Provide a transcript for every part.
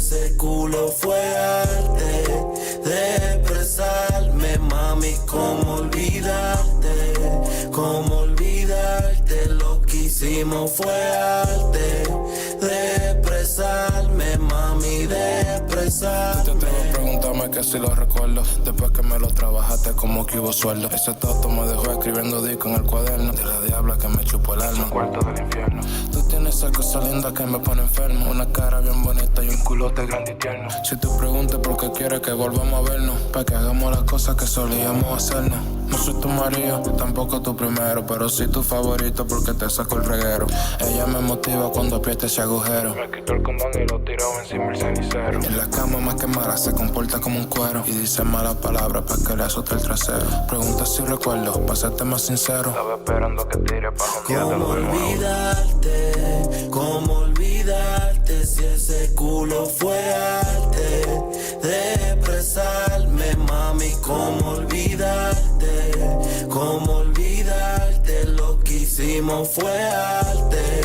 ese culo fue arte de expresarme, mami, cómo olvidarte, lo que hicimos fue arte de expresarme, mami, de expresarme. Te tengo que preguntarme que si lo recuerdo, después que me lo trabajaste como que hubo sueldo. Ese toto me dejó escribiendo disco en el cuaderno de la diabla que me chupó el alma. Cuarto del infierno. Tú tienes esa cosa linda que me pone enfermo, una cara bien bonita y un culote grande y tierno. Si tú preguntas por qué quieres que volvamos a vernos, para que hagamos las cosas que solíamos hacernos. No soy tu marido, tampoco tu primero, pero sí tu favorito porque te saco el reguero. Ella me motiva cuando aprieta ese agujero. Me quitó el condón y lo tiró encima el cenicero. En la cama más que mala se comporta como un cuero y dice malas palabras para que le azote el trasero. Pregunta si recuerdo, para serte más sincero. Estaba esperando que tire para jondeártelo de nuevo. ¿Cómo olvidarte si ese culo fue arte de expresarme, mami? ¿Cómo olvidarte, lo que hicimos fue arte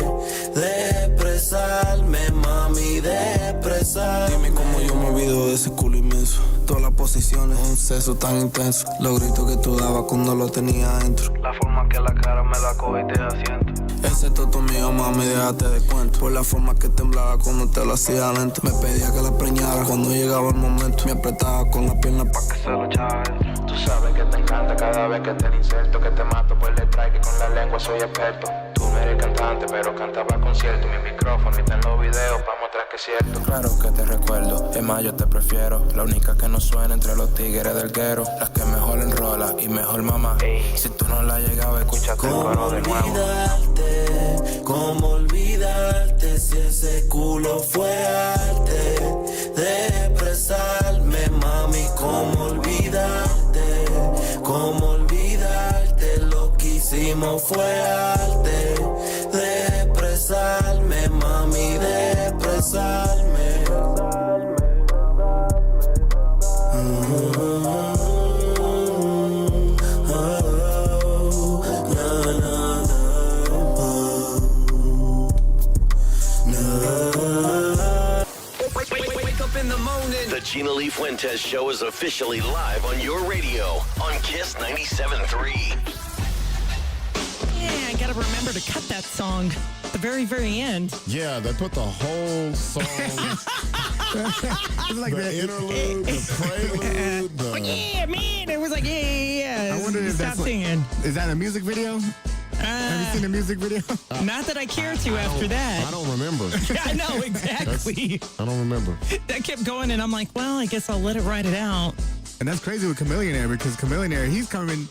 de expresarme, mami, de expresarme. Dime cómo yo me olvido de ese culo inmenso, todas las posiciones, un sexo tan intenso, los gritos que tú dabas cuando lo tenía adentro, la forma que la cara me la coge y te asiento. Ese toto mío, mami, déjate de cuento. Por la forma que temblaba cuando te lo hacía lento. Me pedía que la preñara cuando llegaba el momento. Me apretaba con la pierna pa' que se lo echara dentro. Tú sabes que te encanta cada vez que te inserto, que te mato por detrás, que con la lengua soy experto. Tú no eres cantante, pero cantaba al concierto. Mi micrófono y está en los videos pa' mostrar que es cierto. Claro que te recuerdo, es más yo te prefiero. La única que no suena entre los tigres del guero. Las que mejor enrola y mejor mamá. Si tú no la llegabas, escúchate el coro de nuevo. ¿Cómo olvidarte si ese culo fue arte de expresarme, mami? ¿Cómo olvidarte, lo que hicimos fue arte de expresarme, mami, de expresarme. The Gina Fuentez show is officially live on your radio on Kiss 97.3. Yeah, I gotta remember to cut that song at the very, very end. Yeah, they put the whole song, It's like the interlude, the prelude. Oh, yeah, man. It was like, yeah. I wonder if Stop that's singing. Is that a music video? Have you seen the music video? Not that I care to after that. I don't remember. Yeah, I know, exactly. I don't remember. That kept going, and I'm like, well, I guess I'll let it ride it out. And that's crazy with Chameleonaire because Chameleonaire, he's coming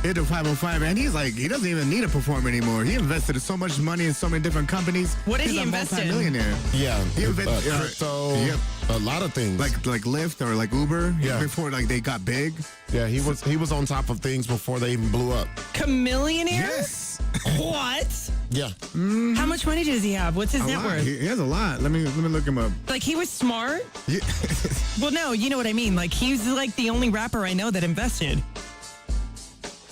into 505 and he's like, he doesn't even need to perform anymore. He invested so much money in so many different companies. What did he's he invest in? Multi-millionaire. Yeah, He invested crypto, Yep. a lot of things. Like Lyft or like Uber. Yeah. Before like they got big. Yeah, he was on top of things before they even blew up. Chameleonaire? Yes. What? Yeah. How much money does he have? What's his A net lot. worth? He has a lot. Let me look him up. Like, he was smart? Yeah. Well, no, you know what I mean. Like, he's like the only rapper I know that invested.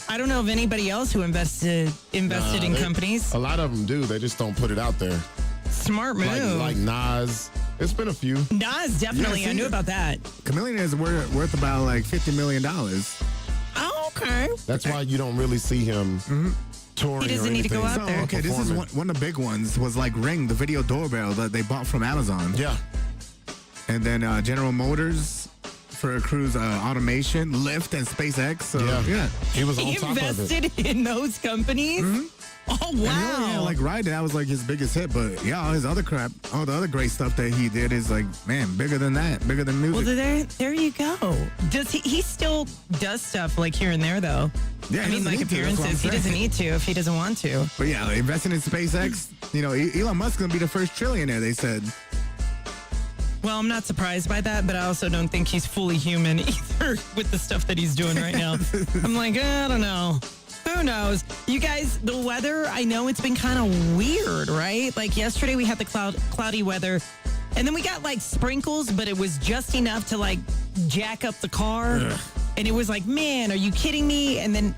I don't know of anybody else who invested in companies. A lot of them do. They just don't put it out there. Smart move. Like Nas. It's been a few. Nas, definitely. Yeah, I knew about that. Chameleonaire is worth about like $50 million. Oh, okay. That's why you don't really see him touring. He doesn't or need to go anything. out there. Okay, this is one of the big ones was like Ring, the video doorbell that they bought from Amazon. Yeah. And then General Motors for cruise automation, Lyft, and SpaceX. So, yeah. He was on He top of it. invested in those companies? Oh, And wow. yeah, like Ride, that was like his biggest hit. But yeah, all his other crap, all the other great stuff that he did is like, man, bigger than that, bigger than music. Well, there you go. Does he still does stuff like here and there, though? Yeah, I he mean, doesn't like need to, that's what appearances. He I'm doesn't saying. need to if he doesn't want to. But yeah, investing in SpaceX, you know, Elon Musk's going to be the first trillionaire, they said. Well, I'm not surprised by that, but I also don't think he's fully human either with the stuff that he's doing right now. I'm like, I don't know. Who knows? You guys, the weather, I know it's been kind of weird, right? Like yesterday we had the cloudy weather, and then we got like sprinkles, but it was just enough to like jack up the car. And it was like, man, are you kidding me? And then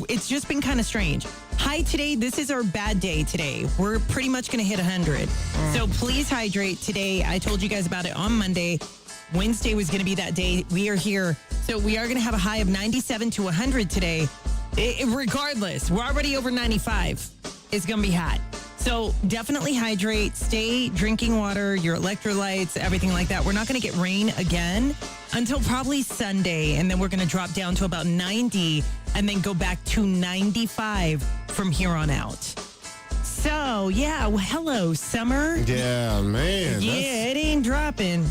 it's just been kind of strange. Hi, today. This is our bad day today. We're pretty much going to hit 100. So please hydrate today. I told you guys about it on Monday. Wednesday was going to be that day. We are here. So we are going to have a high of 97 to 100 today. Regardless, we're already over 95. It's going to be hot. So definitely hydrate. Stay drinking water, your electrolytes, everything like that. We're not going to get rain again until probably Sunday. And then we're going to drop down to about 90 and then go back to 95 from here on out. So, yeah, well, hello, summer. Yeah, man. Yeah, it ain't dropping.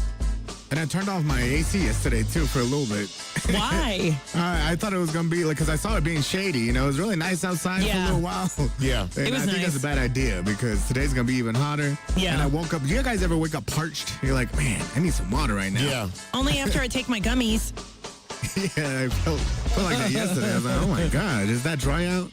And I turned off my AC yesterday, too, for a little bit. Why? I thought it was going to be, because I saw it being shady. You know, it was really nice outside for a little while. Yeah. And It was I think nice. that's a bad idea because today's going to be even hotter. Yeah. And I woke up. Do you guys ever wake up parched? You're like, man, I need some water right now. Yeah. Only after I take my gummies. Yeah, I felt like that yesterday. I was like, oh my God, is that dry out?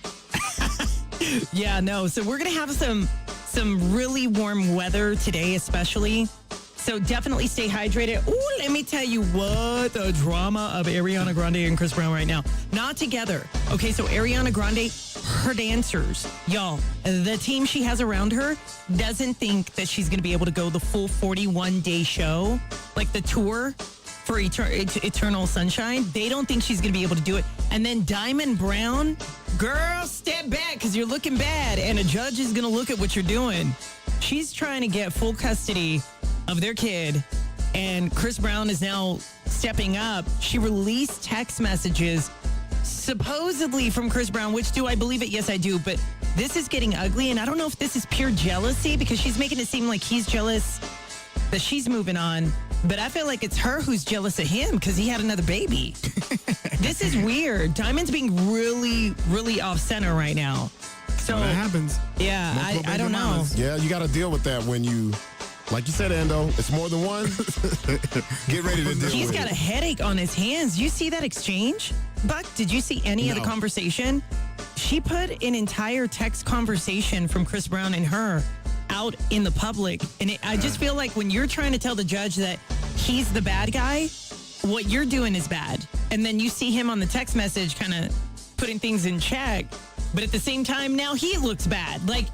Yeah, no. So we're going to have some really warm weather today, especially. So definitely stay hydrated. Ooh, let me tell you what the drama of Ariana Grande and Chris Brown right now. Not together. Okay, so Ariana Grande, her dancers, y'all, the team she has around her doesn't think that she's going to be able to go the full 41-day show, like the tour for Eternal Sunshine. They don't think she's going to be able to do it. And then Diamond Brown, girl, step back because you're looking bad. And a judge is going to look at what you're doing. She's trying to get full custody of their kid, and Chris Brown is now stepping up. She released text messages supposedly from Chris Brown, which do I believe it? Yes, I do. But this is getting ugly, and I don't know if this is pure jealousy because she's making it seem like he's jealous that she's moving on. But I feel like it's her who's jealous of him because he had another baby. This is weird. Diamond's being really, really off center right now. So That happens. yeah, Multiple I don't baby know. mamas. Yeah, you got to deal with that when you, like you said, Ando, it's more than one. Get ready to deal He's with got it. a headache on his hands. You see that exchange? Buck, did you see any of the No. conversation? She put an entire text conversation from Chris Brown and her out in the public. And I just feel like when you're trying to tell the judge that he's the bad guy, what you're doing is bad. And then you see him on the text message kind of putting things in check. But at the same time, now he looks bad. Like,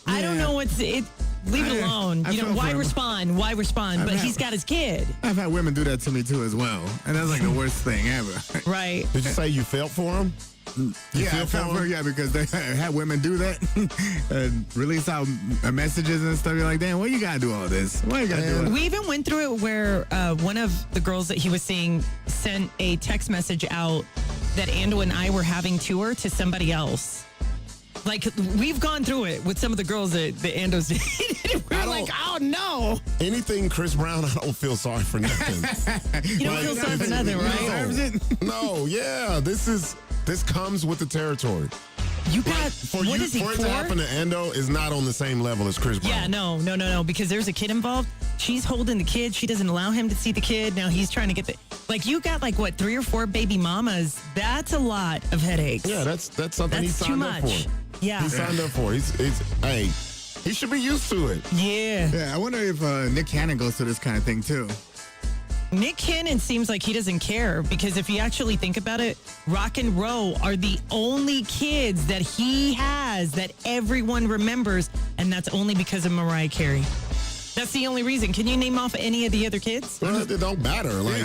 I don't Yeah. know what's it. Leave it alone. I You know, feel why for him. respond? Why respond? But had- he's got his kid. I've had women do that to me too as well. And that's like the worst thing ever. Right. Did you say you felt for him? Yeah, feel I felt for for him? yeah, because they had women do that and release out messages and stuff. You're like, damn, why you gotta do all this? Why you gotta do it? We even went through it where one of the girls that he was seeing sent a text message out that Ando and I were having to her to somebody else. Like, we've gone through it with some of the girls that Ando's dated. We're I like, don't- oh, no. Anything Chris Brown, I don't feel sorry for nothing. You don't feel sorry for nothing, right? No, yeah, this comes with the territory. You got, For what you, is he, for it 4? to happen to Endo is not on the same level as Chris Brown. Yeah, no, because there's a kid involved. She's holding the kid. She doesn't allow him to see the kid. Now he's trying to get like, you got like, what, 3 or 4 baby mamas? That's a lot of headaches. Yeah, that's something he That's too signed up much. for. Yeah. He signed up for. Hey, he should be used to it. Yeah. Yeah, I wonder if Nick Cannon goes through this kind of thing too. Nick Cannon seems like he doesn't care because if you actually think about it, Rock and Roll are the only kids that he has that everyone remembers, and that's only because of Mariah Carey. That's the only reason. Can you name off any of the other kids? It don't matter. Like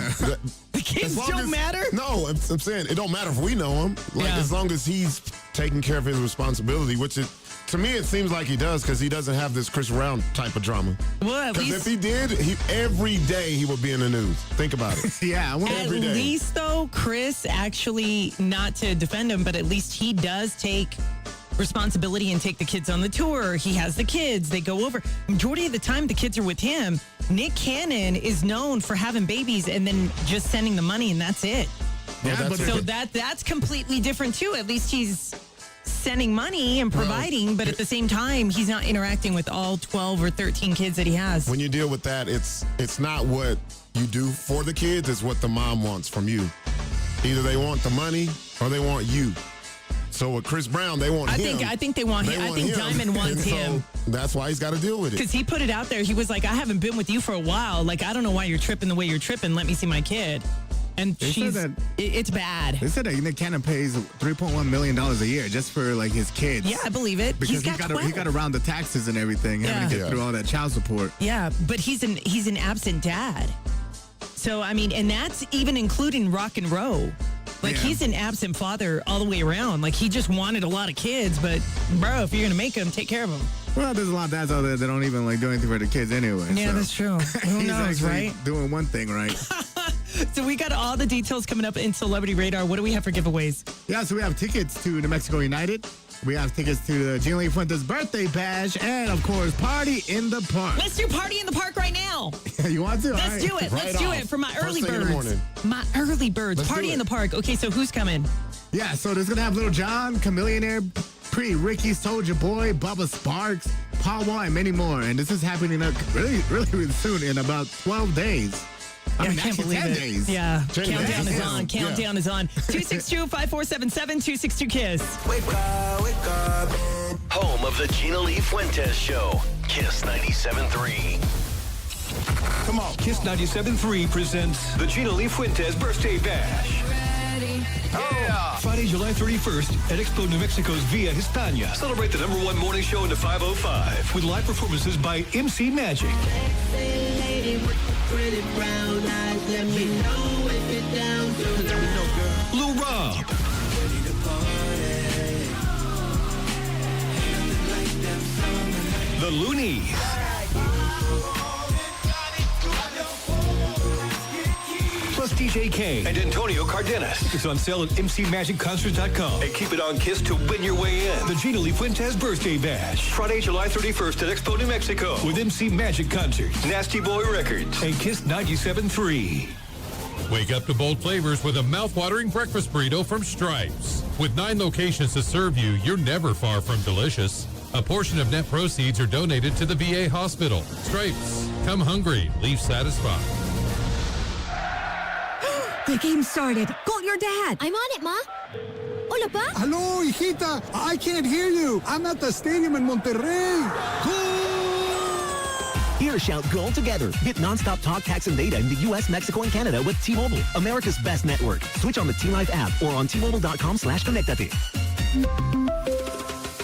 The kids as long don't as- matter? No, I'm saying it don't matter if we know him. Like Yeah. as long as he's taking care of his responsibility, which to me it seems like he does because he doesn't have this Chris Brown type of drama. Well, at Because if least, he did, every day he would be in the news. Think about it. Yeah, I wonder at every day. least though, Chris actually, not to defend him, but at least he does take responsibility and take the kids on the tour. He has the kids. They go over. Majority of the time, the kids are with him. Nick Cannon is known for having babies and then just sending the money, and that's it. Yeah, that's but So that's completely different too. At least he's sending money and providing, but at the same time, he's not interacting with all 12 or 13 kids that he has. When you deal with that, it's not what you do for the kids, it's what the mom wants from you. Either they want the money or they want you. So with Chris Brown, they want him. I think they want him. I think him. Diamond wants And so him. That's why he's got to deal with it. Because he put it out there. He was like, I haven't been with you for a while. Like, I don't know why you're tripping the way you're tripping. Let me see my kid. And it's bad. They said that Nick Cannon pays $3.1 million a year just for like his kids. Yeah, I believe it. Because he got around the taxes and everything, having to get through all that child support. Yeah, but he's an absent dad. So I mean, and that's even including rock and roll. Like he's an absent father all the way around. Like he just wanted a lot of kids, but bro, if you're gonna make them, take care of them. Well, there's a lot of dads out there that don't even like do anything for the kids anyway. Yeah, so. that's true. Who knows, right? Doing one thing right. So we got all the details coming up in Celebrity Radar. What do we have for giveaways? Yeah, so we have tickets to New Mexico United. We have tickets to the Gina Fuentez birthday bash, and of course, Party in the Park. Let's do Party in the Park right now. You want to? Let's do it. Let's do it for my early birds. My early birds. Party in the Park. Okay, so who's coming? Yeah, so there's gonna have Little John, Chameleonaire, Pretty Ricky, Soulja Boy, Bubba Sparks, Paul Wall, and many more. And this is happening really soon, in about 12 days. I can't believe 10 it. days. Yeah. 10 Countdown days. is on. Countdown is on. 262-5477-262-KISS. Wake up. Home of the Gina Lee Fuentez Show. Kiss 97.3. Come on. Kiss 97.3 presents the Gina Lee Fuentez Birthday Bash. Yeah. Friday, July 31st at Expo New Mexico's Via Hispania. Celebrate the #1 morning show in the 505 with live performances by MC Magic. Lou Rob. The Loonies. Plus DJ Kane and Antonio Cardenas. It's on sale at mcmagicconcerts.com. And keep it on Kiss to win your way in. The Gina Lee Fuentez Birthday Bash. Friday, July 31st at Expo New Mexico. With MC Magic Concerts, Nasty Boy Records, and Kiss 97.3. Wake up to bold flavors with a mouth-watering breakfast burrito from Stripes. With 9 locations to serve you, you're never far from delicious. A portion of net proceeds are donated to the VA hospital. Stripes. Come hungry. Leave satisfied. The game started. Call your dad. I'm on it, Ma. Hola, Pa. Hello, hijita. I can't hear you. I'm at the stadium in Monterrey. Here, shout goal together. Get nonstop talk, text, and data in the U.S., Mexico, and Canada with T-Mobile, America's best network. Switch on the T-Life app or on T-Mobile.com/connectate.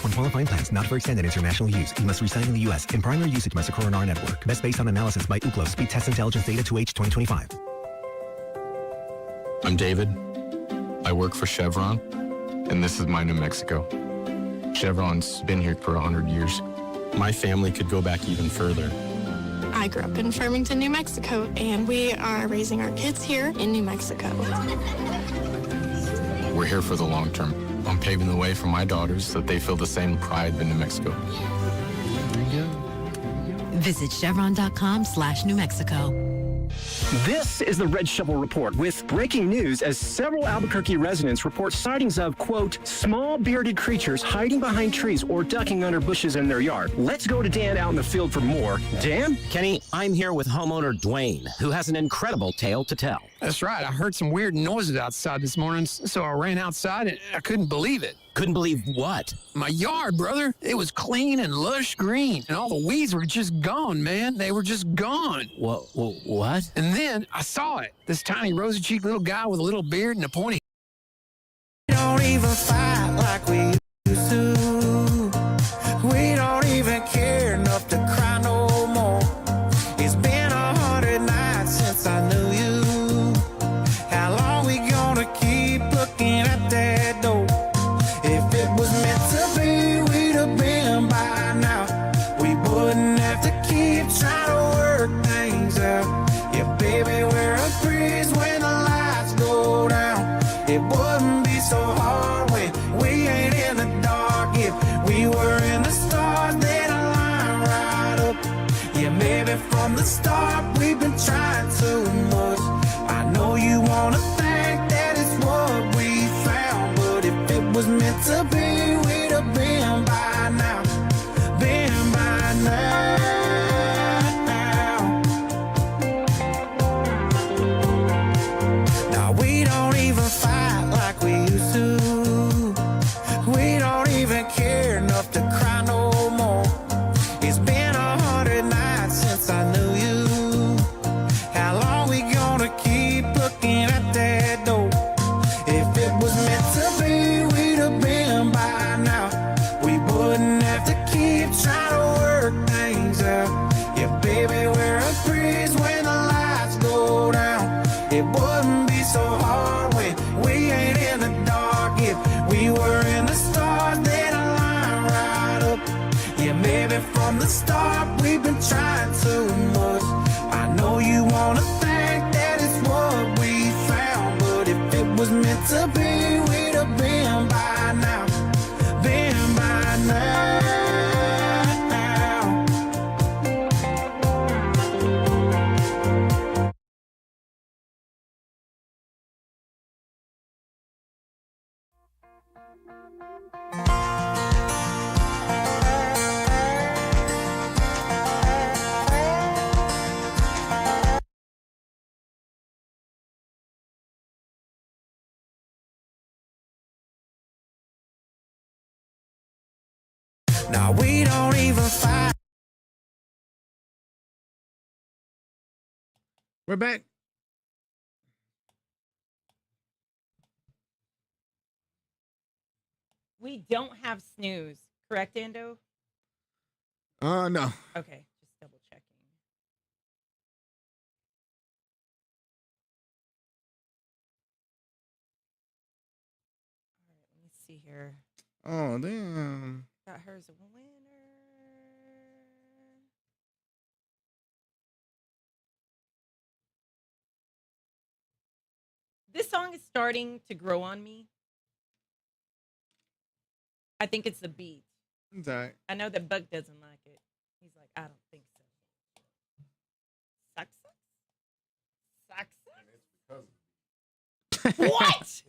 On qualifying plans, not for extended international use. You must reside in the U.S. In primary usage must occur on our network. Best based on analysis by Ookla. Speed Test Intelligence Data 2H 2025. I'm David. I work for Chevron, and this is my New Mexico. Chevron's been here for 100 years. My family could go back even further. I grew up in Farmington, New Mexico, and we are raising our kids here in New Mexico. We're here for the long term. I'm paving the way for my daughters so that they feel the same pride in New Mexico. Visit chevron.com/New Mexico. This is the Red Shovel Report with breaking news as several Albuquerque residents report sightings of, quote, small bearded creatures hiding behind trees or ducking under bushes in their yard. Let's go to Dan out in the field for more. Dan? Kenny, I'm here with homeowner Dwayne, who has an incredible tale to tell. That's right. I heard some weird noises outside this morning, so I ran outside and I couldn't believe it. Couldn't believe what? My yard, brother. It was clean and lush green, and all the weeds were just gone, man. They were just gone. What? And then I saw it. This tiny rosy-cheeked little guy with a little beard and a pointy. We don't even fight like we used to. We don't even care enough to cry no more. It's been 100 nights since I knew you. How long we gonna keep looking at that door? If it was meant to be, we'd have been by now. We wouldn't have to keep trying to work things out. Yeah, baby, we're a breeze when the lights go down. It wouldn't be so hard when we ain't in the dark. If we were in the stars, they'd align right up. Yeah, maybe from the start, we've been trying too much. I know you wanna think that it's what we found, but if it was meant to be, we'd have been by now. Been by now. Now we don't even fight like we used to. We don't even care enough to cry no more. It's been 100 nights since I knew you. How It wouldn't be so hard when we ain't in the dark. If we were in the stars, they'd line right up. Yeah, maybe from the start we've been trying too much. I know you wanna think that it's what we found, but if it was meant to be, we'd have been by now. Been by now. Now we don't even fight. We're back. We don't have snooze, correct, Ando? No. Okay, just double checking. All right, let me see here. Oh, damn. Got her as a winner. This song is starting to grow on me. I think it's the beat. It's all right. I know that Buck doesn't like it. He's like, I don't think so. Sucks? What?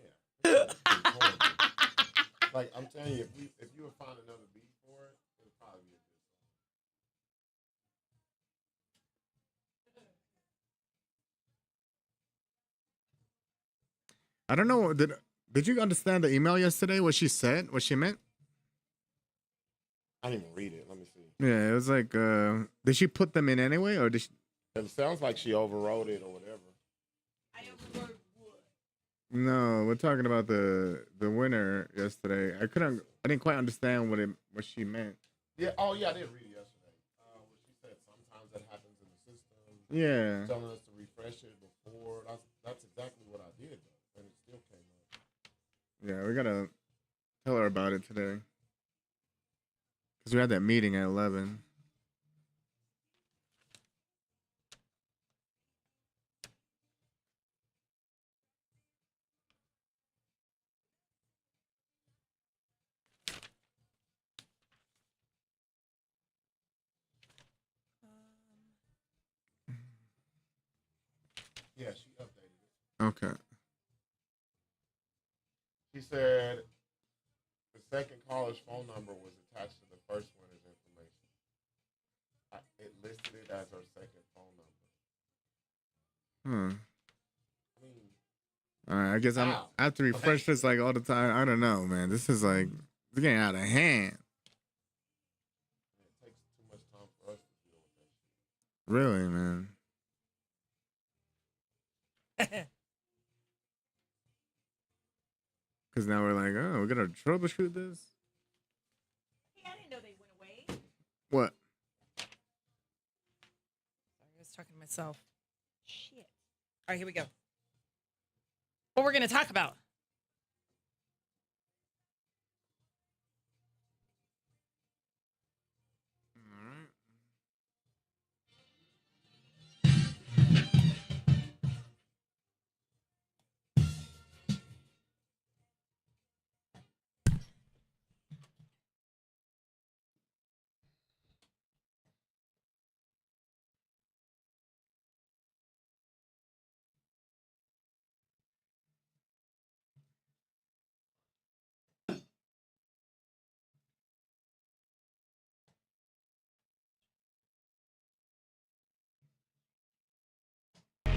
Like, I'm telling you, if you would find another beat for it, it would probably be a good song. I don't know. Did you understand the email yesterday? What she said? What she meant? I didn't even read it. Let me see. Yeah, it was like, did she put them in anyway, or did she? It sounds like she overrode it or whatever. No, we're talking about the winner yesterday. I didn't quite understand what she meant. Yeah. Oh, yeah. I did read it yesterday. What she said, sometimes that happens in the system. Yeah. Telling us to refresh it before. That's exactly what I did, though, and it still came up. Yeah, we gotta tell her about it today. Because we had that meeting at 11. Yeah, she updated it. Okay. She said the second caller's phone number was attached to the first winner's information. It listed it as her second phone number. All right, I guess I have to refresh this like all the time. I don't know, man. This is like, it's getting out of hand. It takes too much time for us to deal with that shit. Really, man. Because now we're like, oh, we're going to troubleshoot this? Hey, I didn't know they went away. What? Sorry, I was talking to myself. Shit. All right, here we go. What we're going to talk about.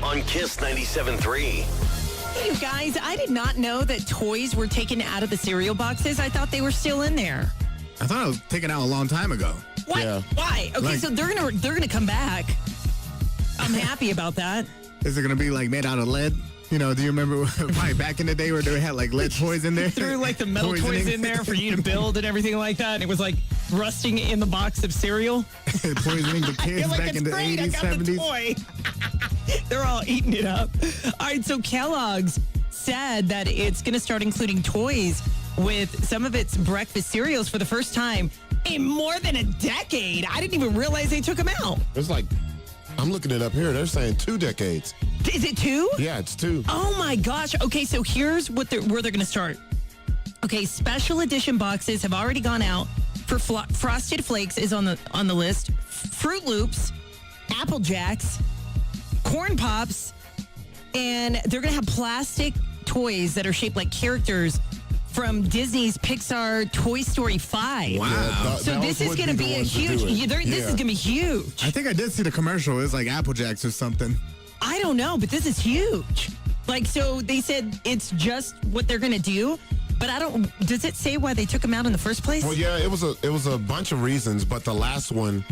On Kiss 97.3. Hey, you guys, I did not know that toys were taken out of the cereal boxes. I thought they were still in there. I thought it was taken out a long time ago. What? Yeah. Why? Okay, so they're gonna come back. I'm happy about that. Is it gonna be like made out of lead? You know, do you remember probably back in the day where they had like lead toys in there? Threw like the metal Poisoning. toys in there for you to build and everything like that. And it was like rusting in the box of cereal. Poisoning the kids You're like, back it's in the great. 80s, I got 70s. the toy. They're all eating it up. All right, so Kellogg's said that it's going to start including toys with some of its breakfast cereals for the first time in more than a decade. I didn't even realize they took them out. It's like, I'm looking it up here. They're saying 2 decades. Is it 2? Yeah, it's 2. Oh my gosh. Okay, so here's where they're going to start. Okay, special edition boxes have already gone out. For Frosted Flakes is on the list. Fruit Loops, Apple Jacks, Corn Pops, and they're going to have plastic toys that are shaped like characters from Disney's Pixar Toy Story 5. Wow. Yeah, So this is going to be a huge, this is going to be huge. I think I did see the commercial. It was like Apple Jacks or something. I don't know, but this is huge. Like, so they said it's just what they're going to do, but does it say why they took them out in the first place? Well, yeah, it was a bunch of reasons, but the last one,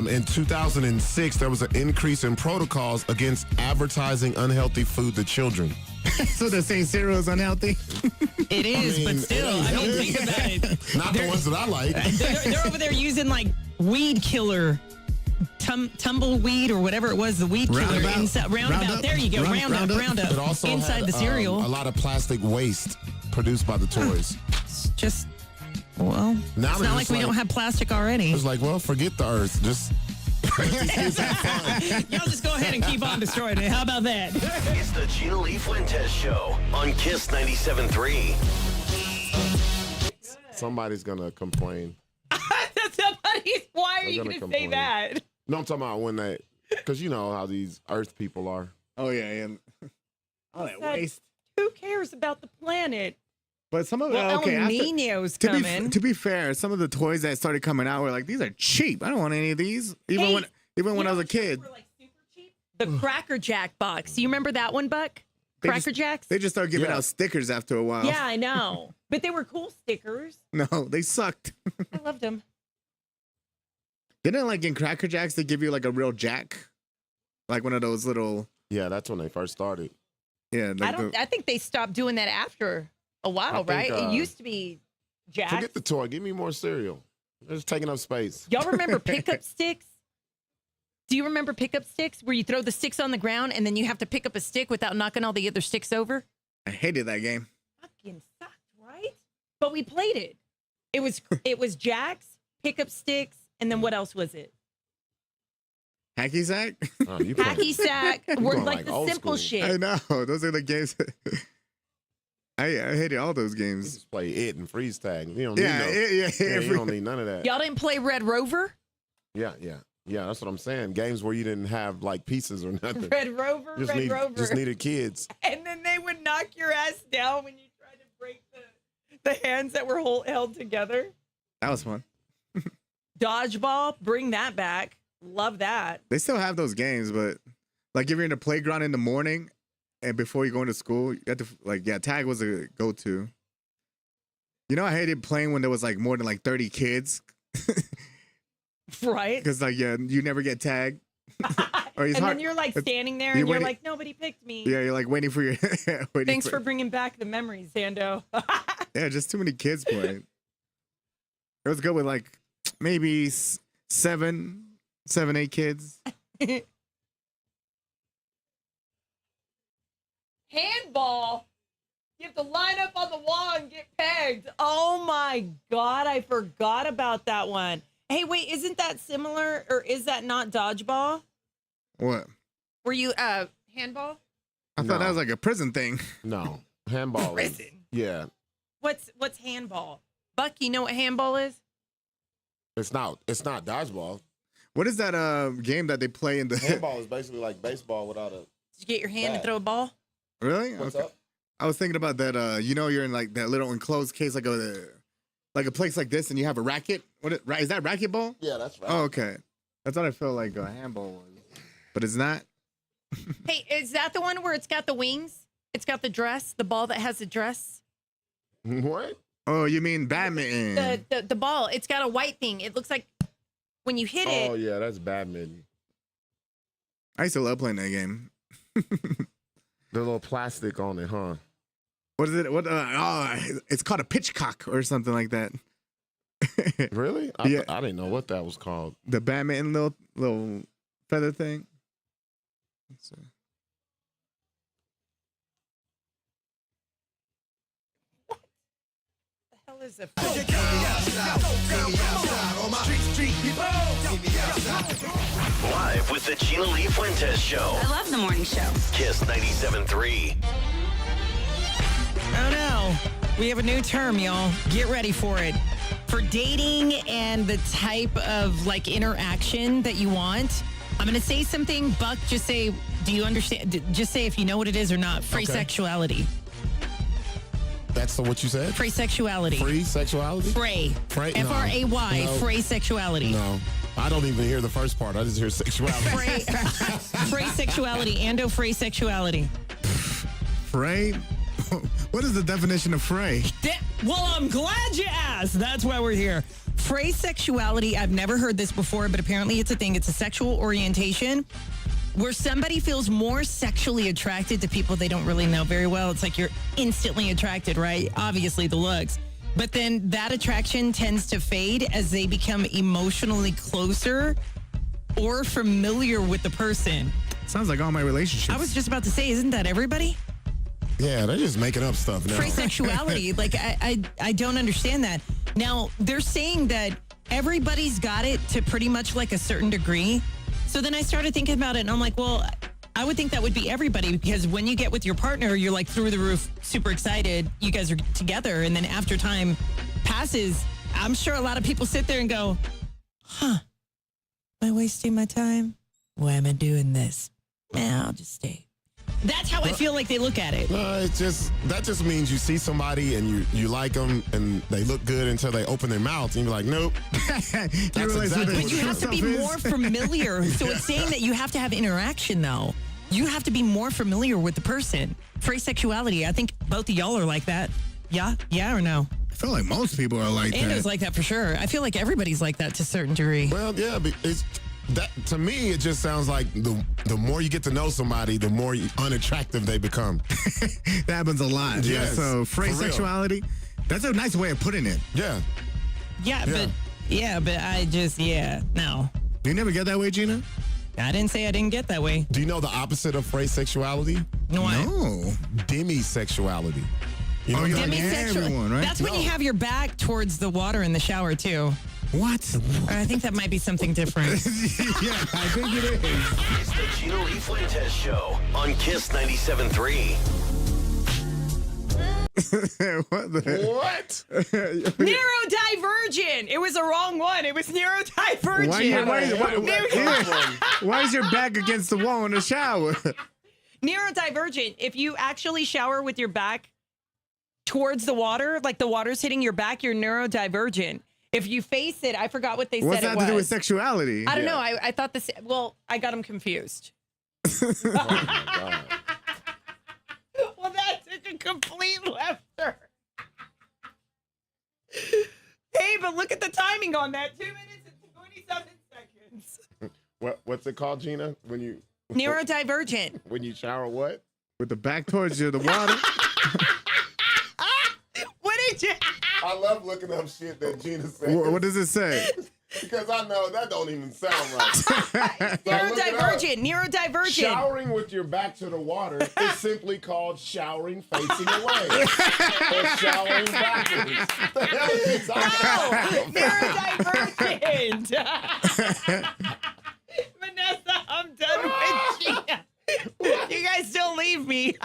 in 2006, there was an increase in protocols against advertising unhealthy food to children. So they're saying cereal is unhealthy? It is, but still, think about it. Not the ones that I like. They're over there using like weed killer, tumbleweed or whatever it was, the weed killer. Roundabout. Roundup. There you go, Roundup. It also inside had, the cereal. a lot of plastic waste produced by the toys. It's just, well, Now it's they're not just like we don't have plastic already. It's like, well, forget the earth. Just these kids have fun. Y'all just go ahead and keep on destroying it. How about that? It's the Gina Lee Fuentez Show on Kiss 97.3. Somebody's going to complain. Why are They're you gonna going to say complain. that? No, I'm talking about when they, because you know how these earth people are. Oh, yeah. All that waste. Who cares about the planet? But some of Well, okay, El after- Nino's coming. To be fair, some of the toys that started coming out were like, these are cheap. I don't want any of these. Even when I was a kid. The Cracker Jack box. Do you remember that one, Buck? Cracker Jacks? They just started giving out stickers after a while. Yeah, I know. But they were cool stickers. No, they sucked. I loved them. Didn't like in Cracker Jacks they give you like a real jack, like one of those little. Yeah, that's when they first started. Yeah, like I think they stopped doing that after a while, I think, right? It used to be Jack. Forget the toy. Give me more cereal. They're just taking up space. Y'all remember pickup sticks? Do you remember pickup sticks where you throw the sticks on the ground and then you have to pick up a stick without knocking all the other sticks over? I hated that game. Fucking sucked, right? But we played it. It was Jacks, pickup sticks, and then what else was it? Hacky sack. Hacky sack. We're like the simple shit. I know those are the games. I hated all those games. Just play it and freeze tag. You don't Yeah, need you don't need none of that. Y'all didn't play Red Rover? Yeah. That's what I'm saying. Games where you didn't have like pieces or nothing. Red Rover, Rover. Just needed kids. And then they would knock your ass down when you tried to break the hands that were held together. That was fun. Dodgeball, bring that back. Love that. They still have those games, but like if you're in the playground in the morning and before you go into school, you have to tag was a go-to. You know, I hated playing when there was like more than like 30 kids. Right. Because like, you never get tagged. Or and then you're like standing there and you're waiting- like, nobody picked me. Yeah, you're like waiting for your. Thanks for bringing back the memories, Zando. Yeah, just too many kids playing. It was good with like maybe 7, 8 kids. Handball. You have to line up on the wall and get pegged. Oh my God, I forgot about that one. Hey, wait, isn't that similar or is that not dodgeball? What? Were you handball? I thought that was like a prison thing. No, handball. Prison. Yeah, What's handball? Buck, you know what handball is? it's not dodgeball. What is that game that they play in the Handball is basically like baseball without a. Did you get your hand and Bat. throw a ball? Really? What's Okay. up? I was thinking about that. You're in like that little enclosed case, like a place like this, and you have a racket. Is that racquetball? Yeah, that's right. Oh, okay. That's what I felt like a handball was, but it's not. Hey, is that the one where it's got the wings? It's got the dress, the ball that has the dress? What? Oh, you mean badminton? The ball. It's got a white thing. It looks like when you hit it. Oh yeah, that's badminton. I used to love playing that game. The little plastic on it, huh? What is it? What? It's called a pitchcock or something like that. Really? I didn't know what that was called. The badminton little feather thing. Let's see. Is a Live with the Gina Lee Fuentez Show. I love the morning show. Kiss 97.3. Oh no, we have a new term, y'all. Get ready for it. For dating and the type of like interaction that you want, I'm going to say something. Buck, just say, do you understand? Just say if you know what it is or not. Free sexuality. That's what you said? Free sexuality. Free sexuality? Fray. Fray? F-R-A-Y. No. Free sexuality. No. I don't even hear the first part. I just hear sexuality. Free sexuality. Ando free sexuality. Fray? What is the definition of fray? Well, I'm glad you asked. That's why we're here. Free sexuality. I've never heard this before, but apparently it's a thing. It's a sexual orientation where somebody feels more sexually attracted to people they don't really know very well. It's like you're instantly attracted, right? Obviously the looks. But then that attraction tends to fade as they become emotionally closer or familiar with the person. Sounds like all my relationships. I was just about to say, isn't that everybody? Yeah, they're just making up stuff now. Free sexuality. Like, I don't understand that. Now, they're saying that everybody's got it to pretty much like a certain degree. So then I started thinking about it, and I'm like, well, I would think that would be everybody, because when you get with your partner, you're like through the roof, super excited. You guys are together, and then after time passes, I'm sure a lot of people sit there and go, huh, am I wasting my time? Why am I doing this? Nah, I'll just stay. That's how I feel like they look at it. That just means you see somebody and you like them and they look good until they open their mouth and you're like, nope. But you have to be more familiar. So it's saying that you have to have interaction, though. You have to be more familiar with the person. Free sexuality. I think both of y'all are like that. Yeah? Yeah or no? I feel like most people are like that. Ando's like that for sure. I feel like everybody's like that to a certain degree. Well, yeah, but that to me, it just sounds like the more you get to know somebody, the more unattractive they become. That happens a lot. Yes, yeah. So free sexuality, that's a nice way of putting it. Yeah. Yeah, but I just, no. You never get that way, Gina? I didn't say I didn't get that way. Do you know the opposite of free sexuality? No. Demisexuality. You know demisexual. Right? That's when you have your back towards the water in the shower, too. What? I think that might be something different. Yeah, I think it is. It's the Gina Lee Fuentez Show on Kiss 97.3. What? Neurodivergent. It was the wrong one. It was neurodivergent. Why is your back against the wall in the shower? Neurodivergent. If you actually shower with your back towards the water, like the water's hitting your back, you're neurodivergent. If you face it, I forgot what they said. What's that to do with sexuality? I don't know. I thought this. Well, I got them confused. Oh my God. Well, that took a complete left turn. Hey, but look at the timing on that. 2 minutes and 27 seconds. What's it called, Gina? When you neurodivergent. When you shower, what? With the back towards you, the water. What did you? I love looking up shit that Gina said. What does it say? Because I know that don't even sound right. Neurodivergent. Showering with your back to the water is simply called showering facing away. Or showering backwards. The hell is he talking about? Neurodivergent. Vanessa, I'm done with Gina. You guys don't leave me.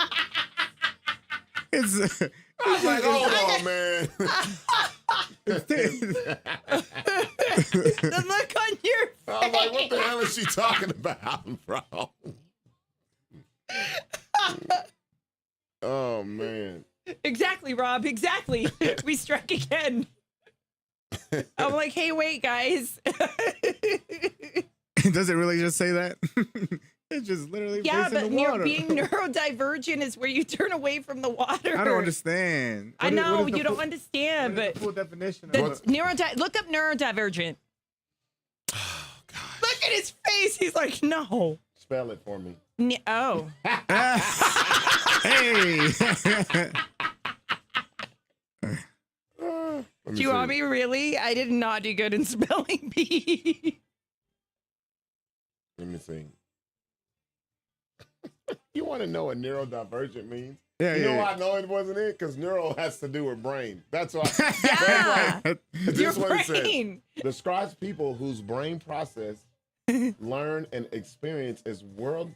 It's... I was like, hold on, man. The look on your face. I was like, what the hell is she talking about, bro? Oh, man. Exactly, Rob. Exactly. We struck again. I'm like, hey, wait, guys. Does it really just say that? It's just literally facing the water. Being neurodivergent is where you turn away from the water. I don't understand. I know you don't understand, but the full definition of look up neurodivergent. Oh God! Look at his face. He's like, no. Spell it for me. Oh. Hey. Do you want me really? I did not do good in spelling bee. Let me see. You want to know what neurodivergent means? Yeah, you know yeah. why I know it wasn't it? Because neuro has to do with brain. That's why. Yeah. This Your is what it brain. says. Describes people whose brain process, learn, and experience is world.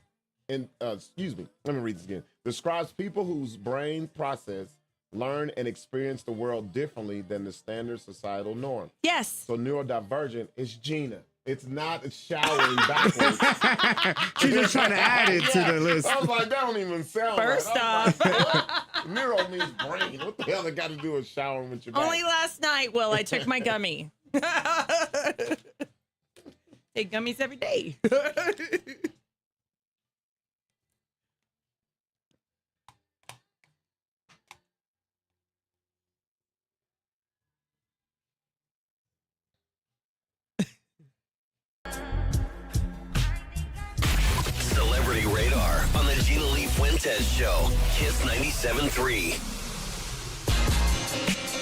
Excuse me. Let me read this again. Describes people whose brain process, learn, and experience the world differently than the standard societal norm. Yes. So neurodivergent is Gina. It's not showering backwards. She's just trying to add it to the list. I was like, that don't even sound First right. off. Like, neuro means brain. What the hell it got to do with showering with your back? Only last night, Will, I took my gummy. Take gummies every day. Celebrity Radar on the Gina Lee Fuentez Show. Kiss 97.3.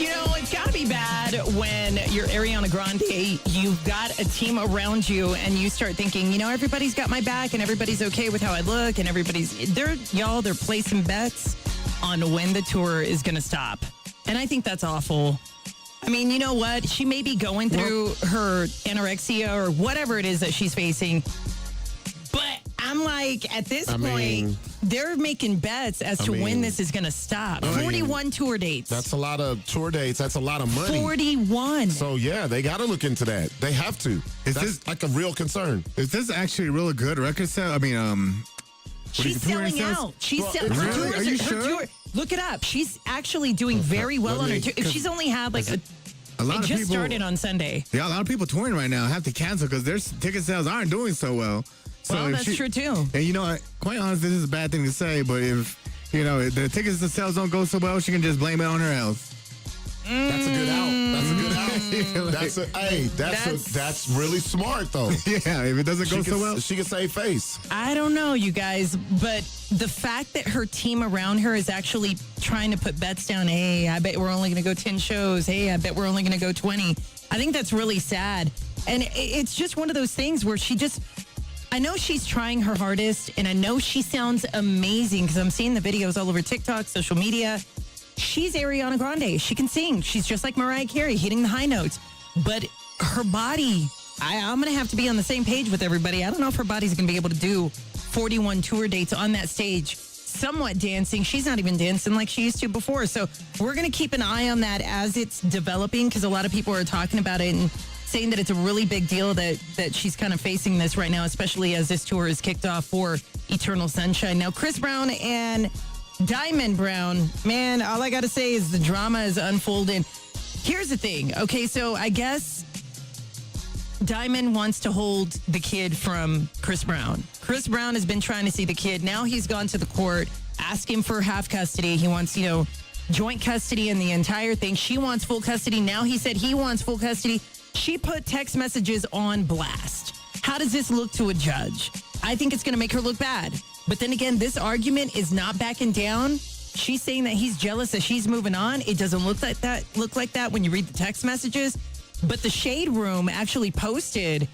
You know, it's got to be bad when you're Ariana Grande, you've got a team around you, and you start thinking, you know, everybody's got my back, and everybody's okay with how I look, and they're placing bets on when the tour is going to stop. And I think that's awful. I mean, you know what? She may be going through her anorexia or whatever it is that she's facing. But I'm like, at this point, they're making bets as to when this is going to stop. 41 tour dates. That's a lot of tour dates. That's a lot of money. 41. So, yeah, they got to look into that. They have to. That's like a real concern. Is this actually a really good record sale? I mean, she's selling out. She's selling out. Really? Are you sure? Look it up. She's actually doing very well on her tour. If she's only had like a lot it of just people started on Sunday. Yeah, a lot of people touring right now have to cancel because their ticket sales aren't doing so well. So Well, that's true too. And you know, quite honest, this is a bad thing to say, but if you know the tickets to sales don't go so well, she can just blame it on her health. That's a good out. That's a good out. That's really smart though. Yeah, if it doesn't go so well, she can save face. I don't know, you guys, but the fact that her team around her is actually trying to put bets down, hey, I bet we're only going to go 10 shows. Hey, I bet we're only going to go 20. I think that's really sad. And it's just one of those things where I know she's trying her hardest, and I know she sounds amazing because I'm seeing the videos all over TikTok, social media. She's Ariana Grande. She can sing. She's just like Mariah Carey, hitting the high notes. But her body, I'm going to have to be on the same page with everybody. I don't know if her body's going to be able to do 41 tour dates on that stage, somewhat dancing. She's not even dancing like she used to before. So we're going to keep an eye on that as it's developing because a lot of people are talking about it and saying that it's a really big deal that she's kind of facing this right now, especially as this tour is kicked off for Eternal Sunshine. Now, Chris Brown and Diamond Brown, man, all I got to say is the drama is unfolding. Here's the thing. Okay, so I guess Diamond wants to hold the kid from Chris Brown. Chris Brown has been trying to see the kid. Now he's gone to the court asking for half custody. He wants, joint custody and the entire thing. She wants full custody. Now he said he wants full custody. She put text messages on blast. How does this look to a judge? I think it's going to make her look bad. But then again, this argument is not backing down. She's saying that he's jealous that she's moving on. It doesn't look like that when you read the text messages. But the Shade Room actually posted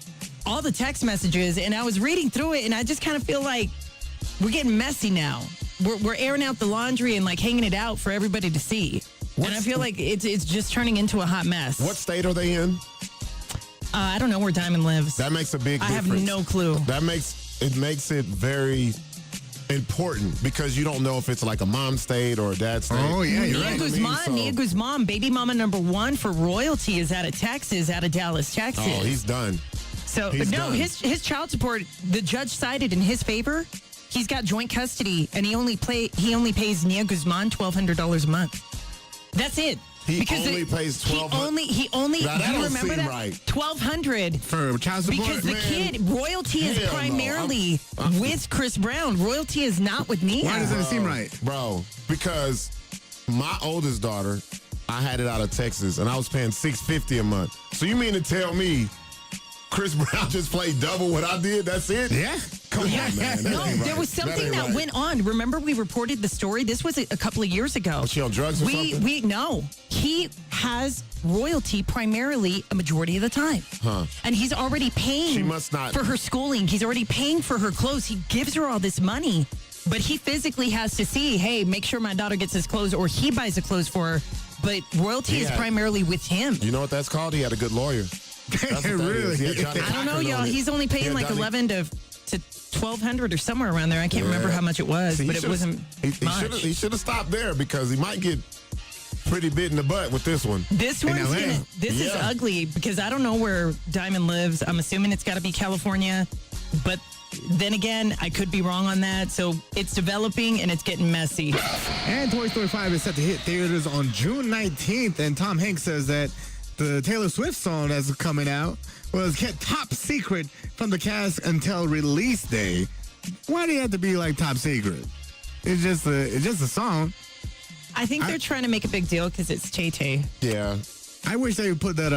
all the text messages, and I was reading through it, and I just kind of feel like we're getting messy now. We're airing out the laundry and like hanging it out for everybody to see. And I feel like it's just turning into a hot mess. What state are they in? I don't know where Diamond lives. That makes a big difference. I have no clue. That makes it very important because you don't know if it's like a mom state or a dad state. Oh, yeah, you're right. Nia Guzman, baby mama number one for royalty, is out of Texas, out of Dallas, Texas. Oh, he's done. So, he's no, done. his child support, the judge cited in his favor. He's got joint custody, and he only pays Nia Guzman $1,200 a month. That's it. He only pays $1,200. He only. Now, that you don't remember seem that? right. for $1,200 child support. Because the kid royalty is primarily with Chris Brown. Royalty is not with Nia. Why doesn't it seem right, bro? Because my oldest daughter, I had it out of Texas, and I was paying $650 a month. So you mean to tell me Chris Brown just played double what I did. That's it? Yeah. Come on, man. That No, ain't there right. was something that ain't right. went on. Remember, we reported the story. This was a couple of years ago. Was she on drugs or something? No. He has royalty primarily a majority of the time. Huh. And he's already paying She must not- for her schooling. He's already paying for her clothes. He gives her all this money. But he physically has to see, hey, make sure my daughter gets his clothes, or he buys the clothes for her. But royalty is primarily with him. You know what that's called? He had a good lawyer. That's what that Really? is. He had Johnny I don't know, Cochran y'all. on it. He's only paying He had like Johnny- 11 to $1,200 or somewhere around there. I can't remember how much it was, See, but it wasn't much. He should have stopped there because he might get pretty bit in the butt with this one. This one's this is Yeah. ugly because I don't know where Diamond lives. I'm assuming it's got to be California, but then again, I could be wrong on that. So it's developing and it's getting messy. And Toy Story 5 is set to hit theaters on June 19th. And Tom Hanks says that the Taylor Swift song that's coming out was kept top secret from the cast until release day. Why do you have to be like top secret? It's just a song. I think they're trying to make a big deal because it's Tay-Tay. Yeah. I wish they would put that,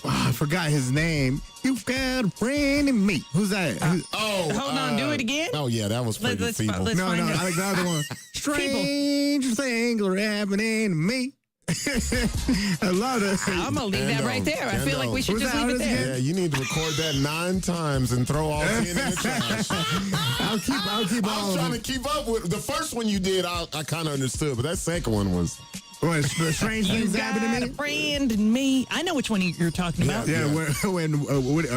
I forgot his name. You've got a friend in me. Who's that? Hold on, do it again? Oh, yeah, that was pretty feeble. No, I like the other one. Strange things are happening to me. I love it. I'm going to leave that right there. I feel like we should just leave it there. Yeah, you need to record that 9 times and throw all 10 in the trash. I'll keep I was trying to keep up with the first one you did. I kind of understood, but that second one was. What, strange You things got happening to a me? friend in me. I know which one you're talking about. Yeah, when Woody,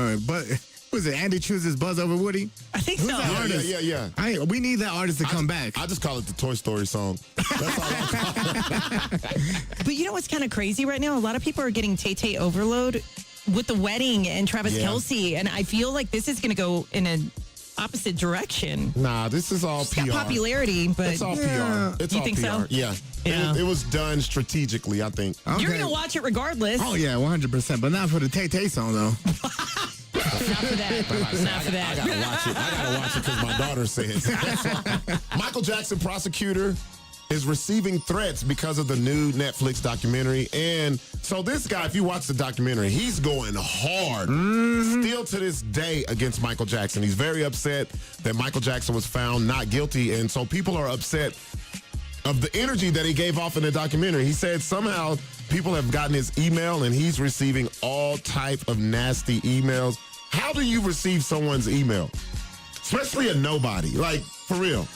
was it Andy chooses Buzz over Woody? I think Who's so. that artist? Yeah. We need that artist to come back. I just call it the Toy Story song. That's all I call it. But you know what's kind of crazy right now? A lot of people are getting Tay-Tay overload with the wedding and Travis Kelce. And I feel like this is going to go in an opposite direction. Nah, this is all It's PR. got popularity, but It's all PR. It's you all think PR. so? Yeah. Yeah. It was done strategically, I think. You're going to watch it regardless. Oh, yeah, 100%. But not for the Tay-Tay song, though. Not for that. Not for that. I gotta watch it. I gotta watch it because my daughter says. Michael Jackson prosecutor is receiving threats because of the new Netflix documentary. And so this guy, if you watch the documentary, he's going hard still to this day against Michael Jackson. He's very upset that Michael Jackson was found not guilty. And so people are upset of the energy that he gave off in the documentary. He said somehow people have gotten his email and he's receiving all type of nasty emails. How do you receive someone's email? Especially a nobody. Like, for real.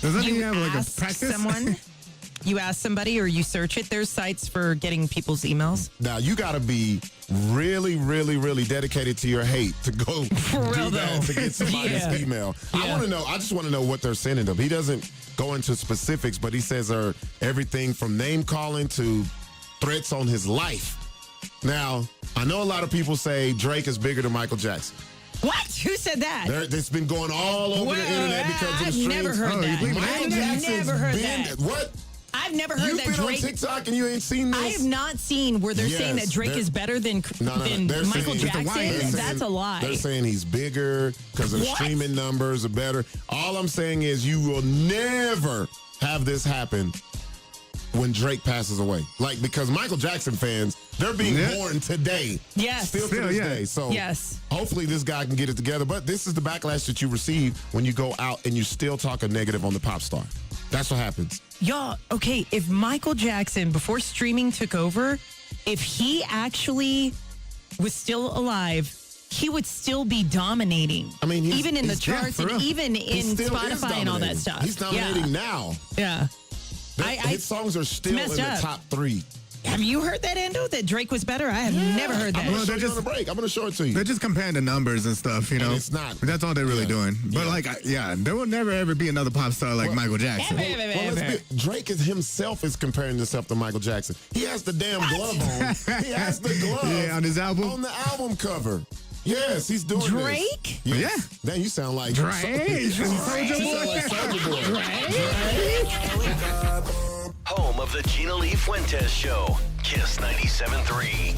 Doesn't You he have like a ask practice? someone, you ask somebody or you search it. There's sites for getting people's emails. Now, you got to be really, really, really dedicated to your hate to go real, do that though. to get somebody's Yeah. email. Yeah. I just want to know what they're sending them. He doesn't go into specifics, but he says everything from name calling to threats on his life. Now, I know a lot of people say Drake is bigger than Michael Jackson. What? Who said that? It's been going all over the internet because of the I've streams. never heard that. Michael I've Jackson's never heard been, that. What? I've never heard You've that been Drake. on TikTok and you ain't seen this? I have not seen where they're saying that Drake is better than They're Michael saying- Jackson. That's a lie. They're saying he's bigger because the What? streaming numbers are better. All I'm saying is you will never have this happen when Drake passes away. Like, because Michael Jackson fans, they're being born today. Yes. Still to this day. So yes. Hopefully this guy can get it together. But this is the backlash that you receive when you go out and you still talk a negative on the pop star. That's what happens. Y'all, okay, if Michael Jackson, before streaming took over, if he actually was still alive, he would still be dominating. I mean, even in the charts for and real. even He in still is Spotify and all that dominating. stuff. He's dominating Yeah. now. Yeah. His songs are still in messed the up. top 3. Have you heard that, Endo, that Drake was better? I have never heard that. I'm going to show you on the break. I'm going to show it to you. They're just comparing the numbers and stuff, you know. And it's not. That's all they're really doing. But there will never ever be another pop star like Michael Jackson. Drake himself is comparing himself to Michael Jackson. He has the damn glove on. He has the glove. Yeah, on his album. On the album cover. Yes, he's doing Drake? this. Yes. Yeah. Then you sound like Drake. You sound like Soulja Boy. Home of the Gina Lee Fuentez Show. Kiss 97.3.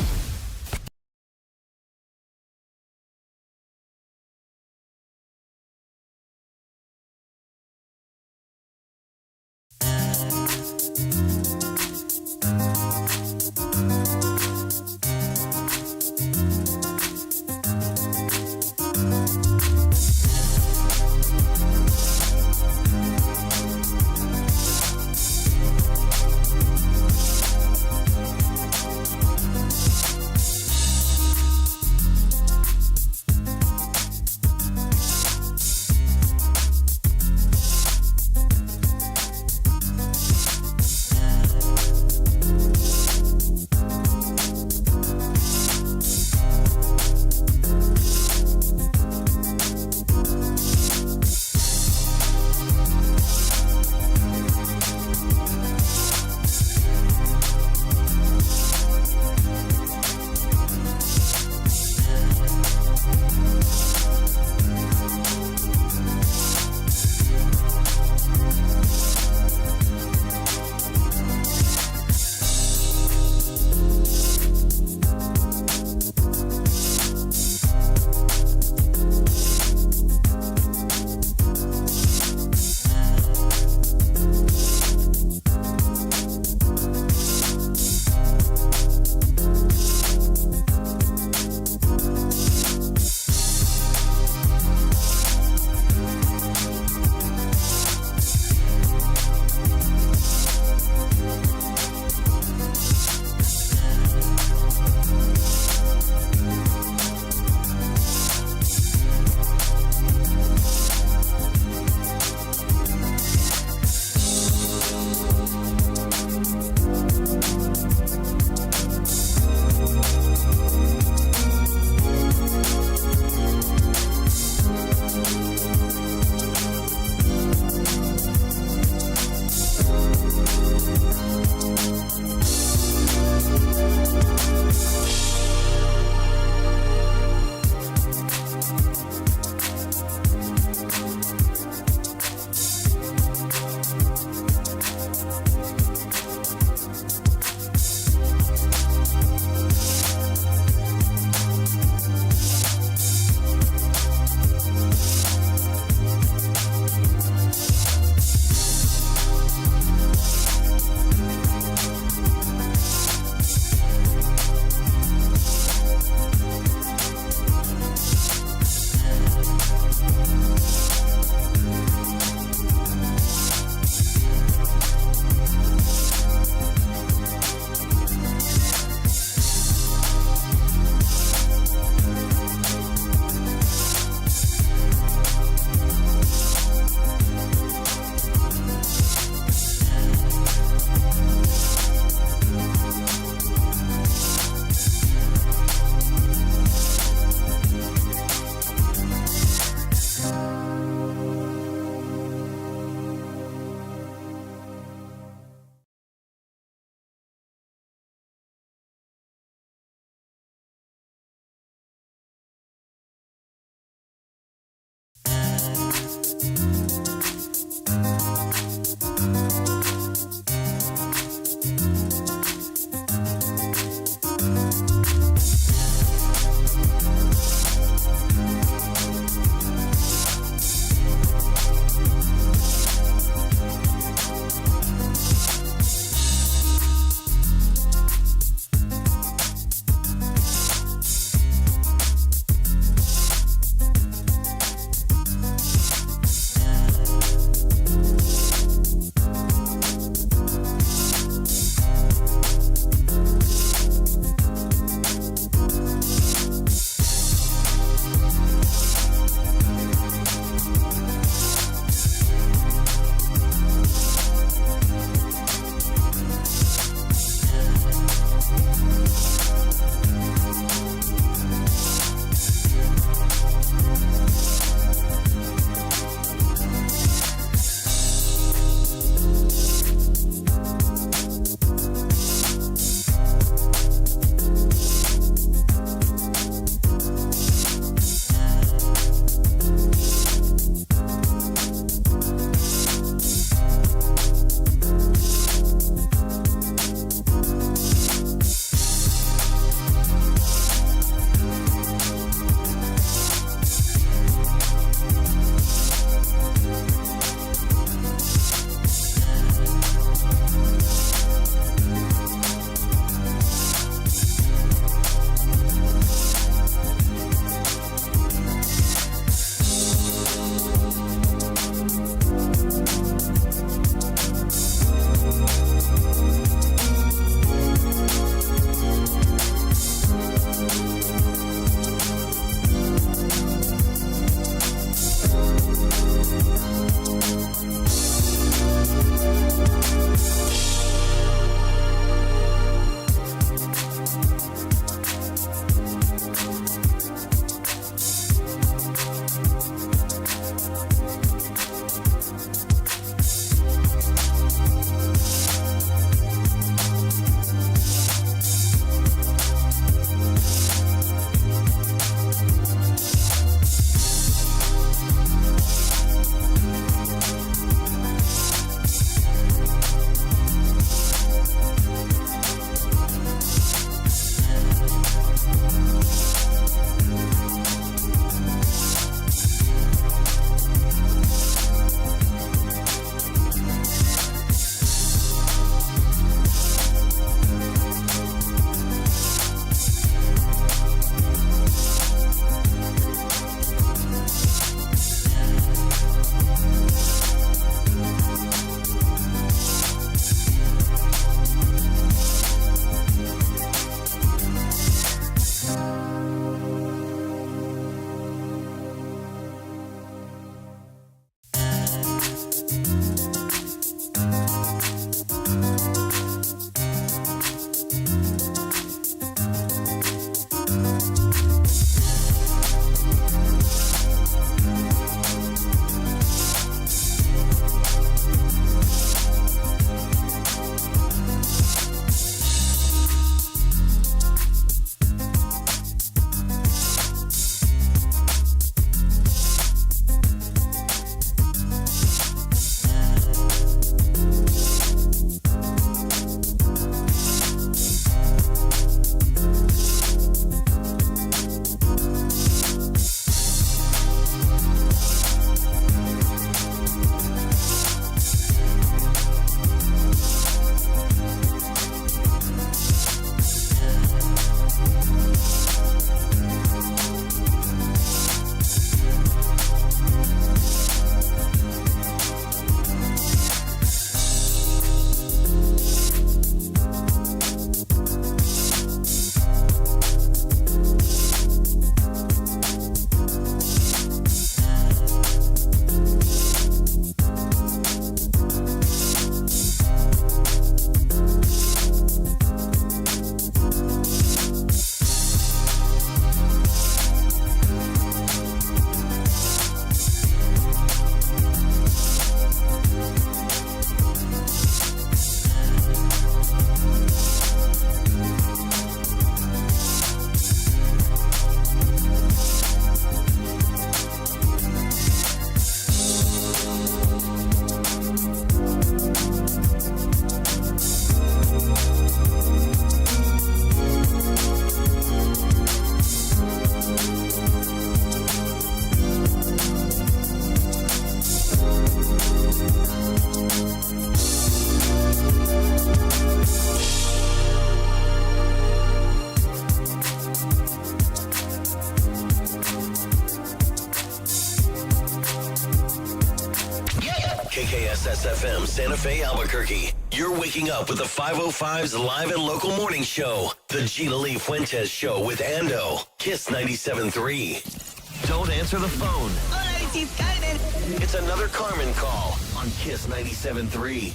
Kiss SFM Santa Fe, Albuquerque. You're waking up with the 505's live and local morning show. The Gina Lee Fuentez Show with Ando. Kiss 97.3. Don't answer the phone. Hola, this is Carmen. It's another Carmen call on Kiss 97.3.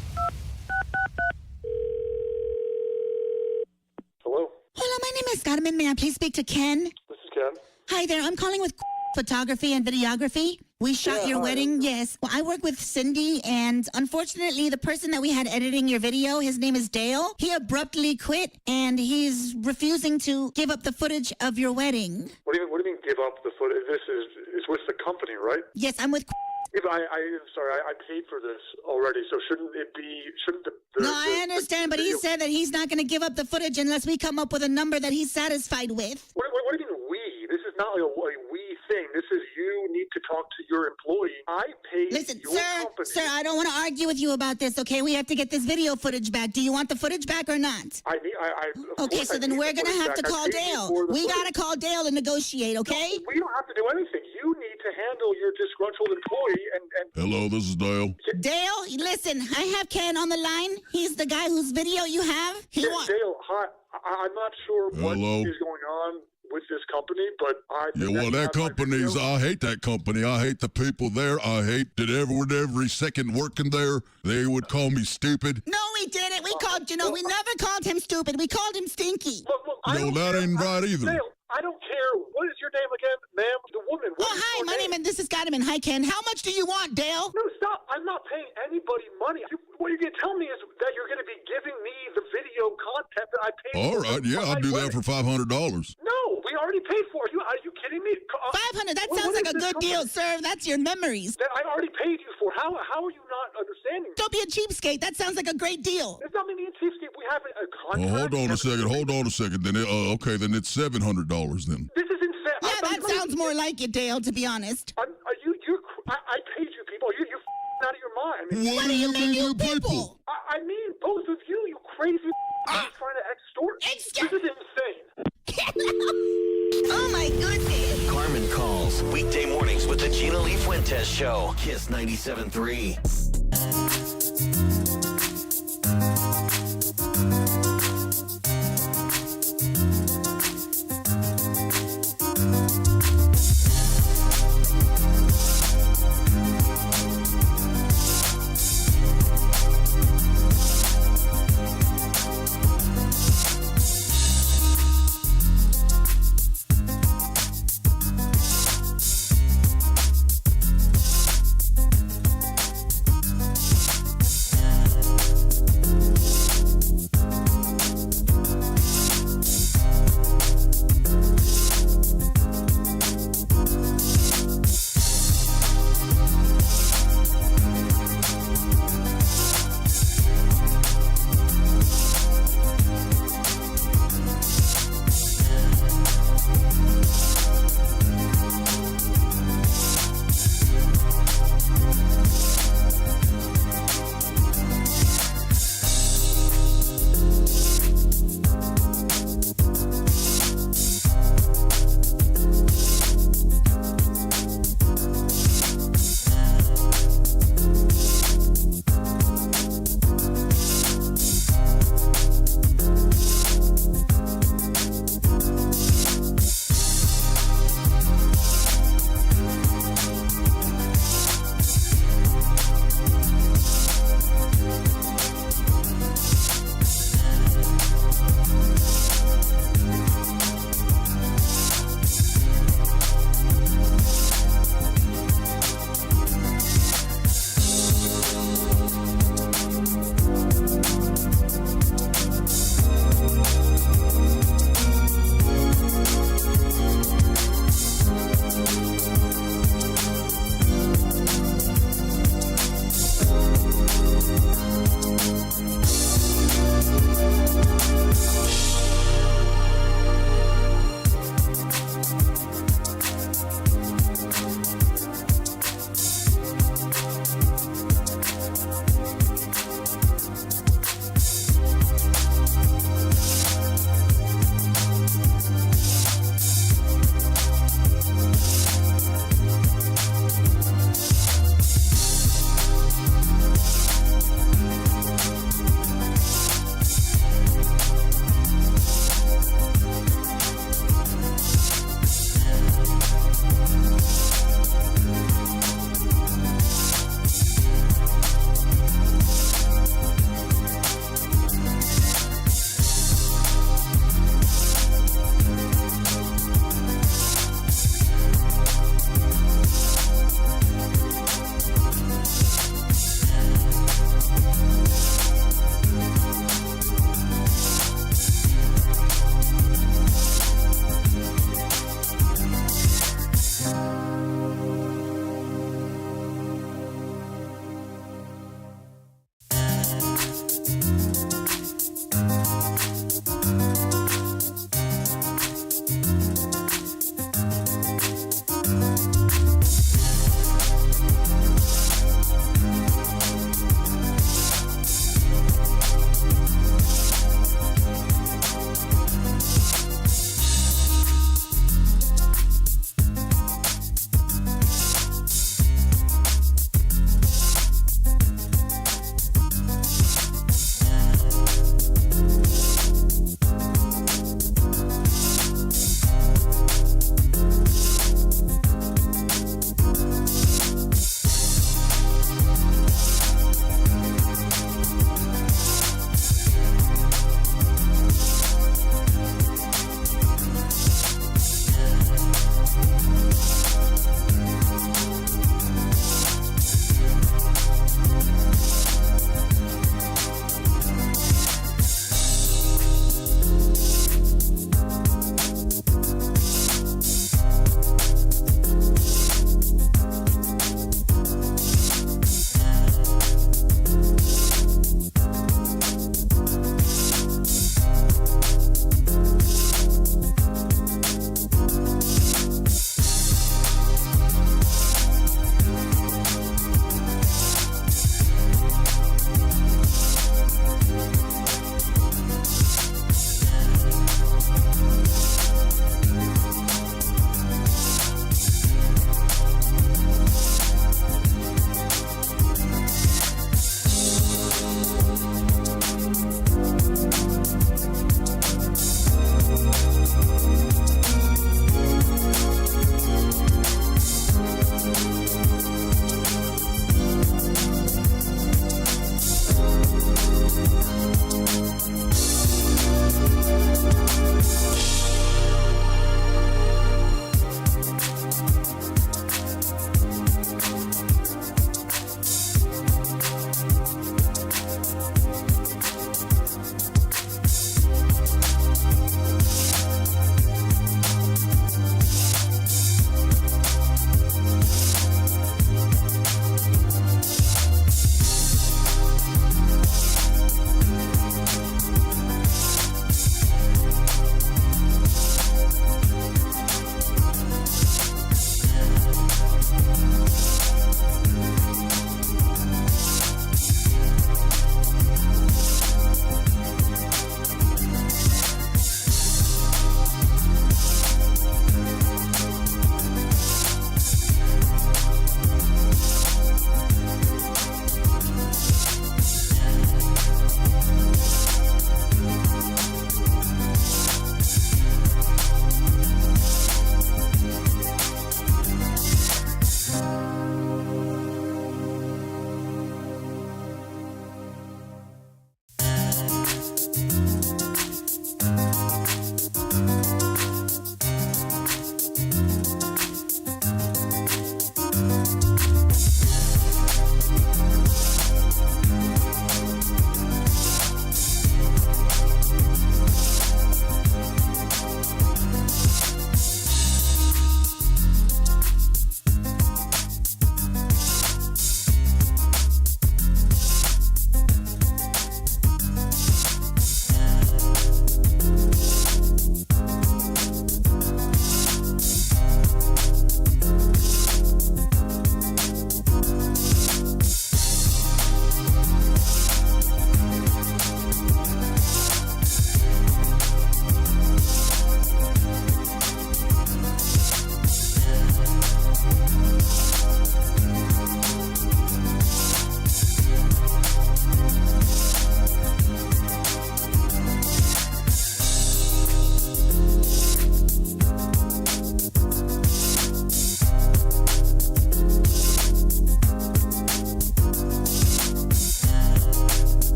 Hello? Hola, my name is Carmen. May I please speak to Ken? This is Ken. Hi there. I'm calling with photography and videography. We shot your wedding. Yes. Well, I work with Cindy, and unfortunately, the person that we had editing your video, his name is Dale. He abruptly quit, and he's refusing to give up the footage of your wedding. What do you mean give up the footage? This is with the company, right? Yes, I'm with. Yeah, but I'm sorry, I paid for this already, so shouldn't the No, I understand, but he said that he's not going to give up the footage unless we come up with a number that he's satisfied with. What do you mean we? This is not like a we thing. This is you need to talk to your employee. I paid Listen, your company. sir, I don't want to argue with you about this, okay? We have to get this video footage back. Do you want the footage back or not? Okay, so then we're going to have to call Dale. We got to call Dale and negotiate, okay? No, we don't have to do anything. You need to handle your disgruntled employee and Hello, this is Dale. Dale, listen, I have Ken on the line. He's the guy whose video you have. Dale, hi. I'm not sure what is going on with this company, but that company's, I hate that company. I hate the people there. I hate that every second working there, they would call me stupid. No, we didn't. We we never called him stupid. We called him stinky. No, that ain't right either. Dale, I don't care. What is your name again, ma'am? The woman. Hi, my name is Carmen. Hi, Ken. How much do you want, Dale? No, stop. I'm not paying anybody money. What you're going to tell me is that you're going to be giving me the video content that I paid for. All right, yeah, I'll do that for $500. No, we already paid for it. Are you kidding me? 500. That sounds like a good deal, sir. That's your memories. That I already paid you for. How are you not understanding? Don't be a cheapskate. That sounds like a great deal. It's not me being a cheapskate. We have a contract. Hold on a second. Then okay, then it's $700 then. This is insane. Yeah, that sounds more like it, Dale, to be honest. I paid you people. You're out of your mind. What do you mean, you people? I mean, both of you crazy trying to extort. This is insane. Oh, my goodness. Carmen calls. Weekday mornings with the Gina Lee Fuentez Show. Kiss 97.3.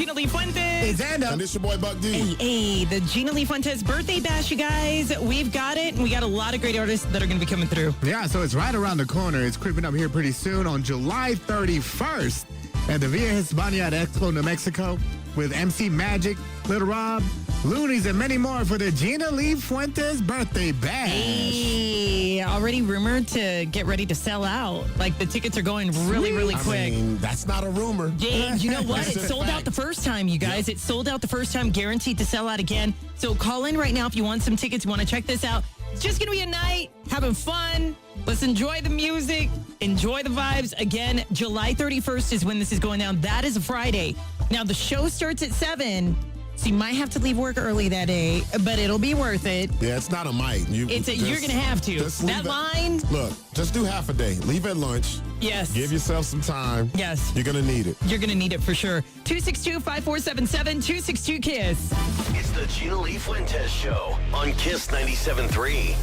Gina Lee Fuentez. It's Ando. And this your boy Buck D. Hey, the Gina Lee Fuentez birthday bash, you guys. We've got it, and we got a lot of great artists that are going to be coming through. Yeah, so it's right around the corner. It's creeping up here pretty soon on July 31st at the Via Hispania at Expo, New Mexico with MC Magic, Little Rob, Loonies, and many more for the Gina Lee Fuentez birthday bash. Hey, already rumored to get ready to sell out. Like, the tickets are going really, really quick. I mean, that's not a rumor. Yeah, you know what? It sold out the first time, you guys. It sold out the first time, guaranteed to sell out again. So call in right now if you want some tickets, you want to check this out. It's just going to be a night, having fun. Let's enjoy the music, enjoy the vibes. Again, July 31st is when this is going down. That is a Friday. Now, the show starts at 7, so you might have to leave work early that day, but it'll be worth it. Yeah, it's not a might. You're going to have to. That line. Look, just do half a day. Leave at lunch. Yes. Give yourself some time. Yes. You're going to need it. You're going to need it for sure. 262-5477, 262-KISS. It's the Gina Lee Fuentez Show on Kiss 97.3.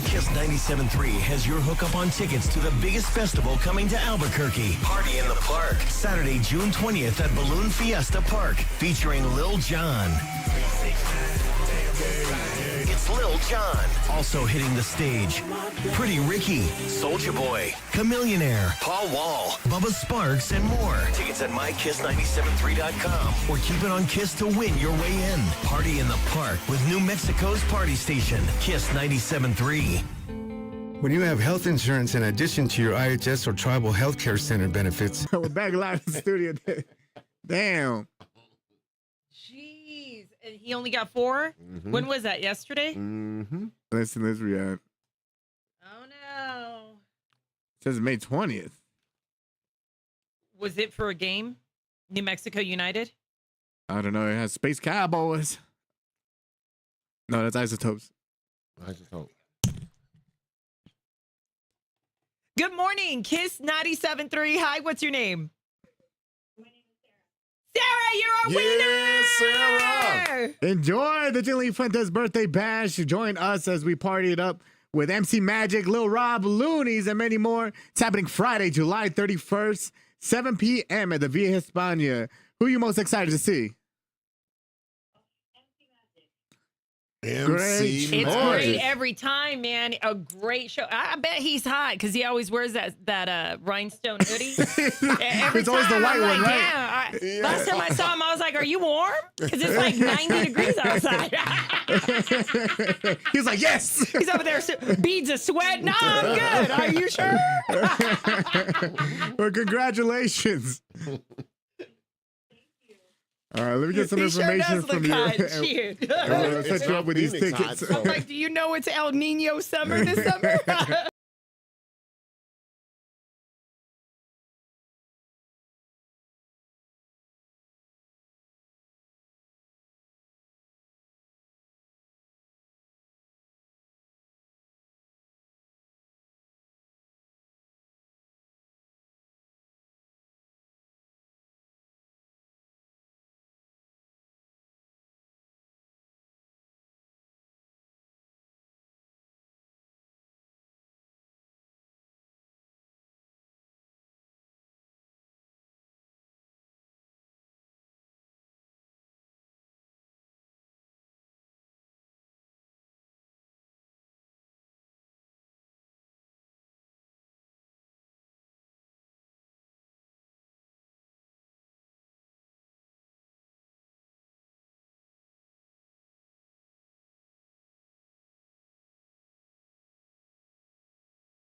Kiss 97.3 has your hookup on tickets to the biggest festival coming to Albuquerque. Party in the Park, Saturday, June 20th at Balloon Fiesta Park, featuring Lil Jon. It's Lil Jon. Also hitting the stage, Pretty Ricky, Soulja Boy, Chameleonaire, Paul Wall, Bubba Sparks, and more. Tickets at mykiss973.com or keep it on Kiss to win your way in. Party in the Park with New Mexico's party station, Kiss 97.3. When you have health insurance in addition to your IHS or tribal health care center benefits. We're back live in the studio. Damn. Jeez. And he only got 4? Mm-hmm. When was that? Yesterday? Mm-hmm. Let's react. Oh, no. It says May 20th. Was it for a game? New Mexico United? I don't know. It has Space Cowboys. No, that's Isotopes. Isotope. Good morning, Kiss 97.3. Hi, what's your name? My name is Sarah. Sarah, you're a winner! Sarah! Enjoy the Gina Lee Fuentez birthday bash. Join us as we party it up with MC Magic, Lil Rob, Loonies, and many more. It's happening Friday, July 31st, 7 p.m. at the Via Hispania. Who are you most excited to see? MC It's great every time, man. A great show. I bet he's hot because he always wears that rhinestone hoodie. It's always the white one, right? Yeah. Last time I saw him, I was like, "Are you warm?" Because it's like 90 degrees outside. He's like, "Yes." He's over there, beads of sweat. No, I'm good. Are you sure? Well, congratulations. All right, let me get some information from you. Cute. I'm going to set you up with these tickets. I'm like, do you know it's El Nino summer this summer?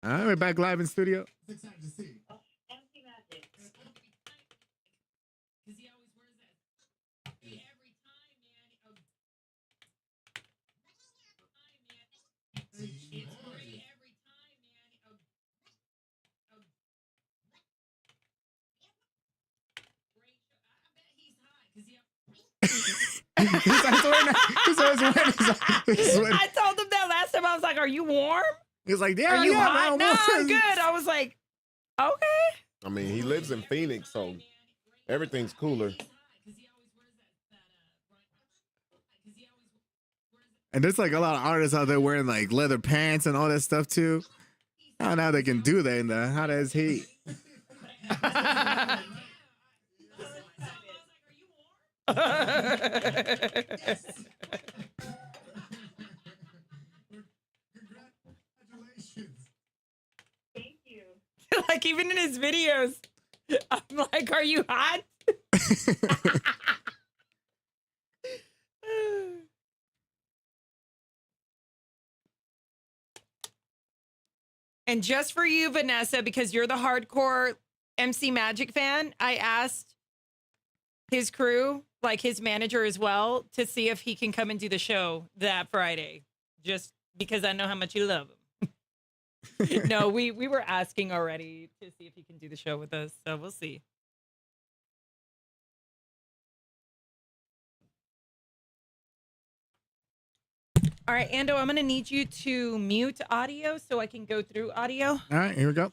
All right, we're back live in studio. Excited to see. MC Magic. Because he always wears that. Every time, man. It's great every time, man. Great show. I bet he's hot because I told him that last time. I was like, "Are you warm?" He's like, "Yeah, are you yeah, hot?" No, I'm good. I was like, "Okay." I mean, he lives in Phoenix, so everything's cooler. And there's like a lot of artists out there wearing like leather pants and all that stuff too. I don't know how they can do that in the hot ass heat. Like, even in his videos, I'm like, are you hot? And just for you, Vanessa, because you're the hardcore MC Magic fan, I asked his crew, like his manager as well, to see if he can come and do the show that Friday, just because I know how much you love him. No, we were asking already to see if he can do the show with us, so we'll see. All right, Ando, I'm going to need you to mute audio so I can go through audio. All right, here we go.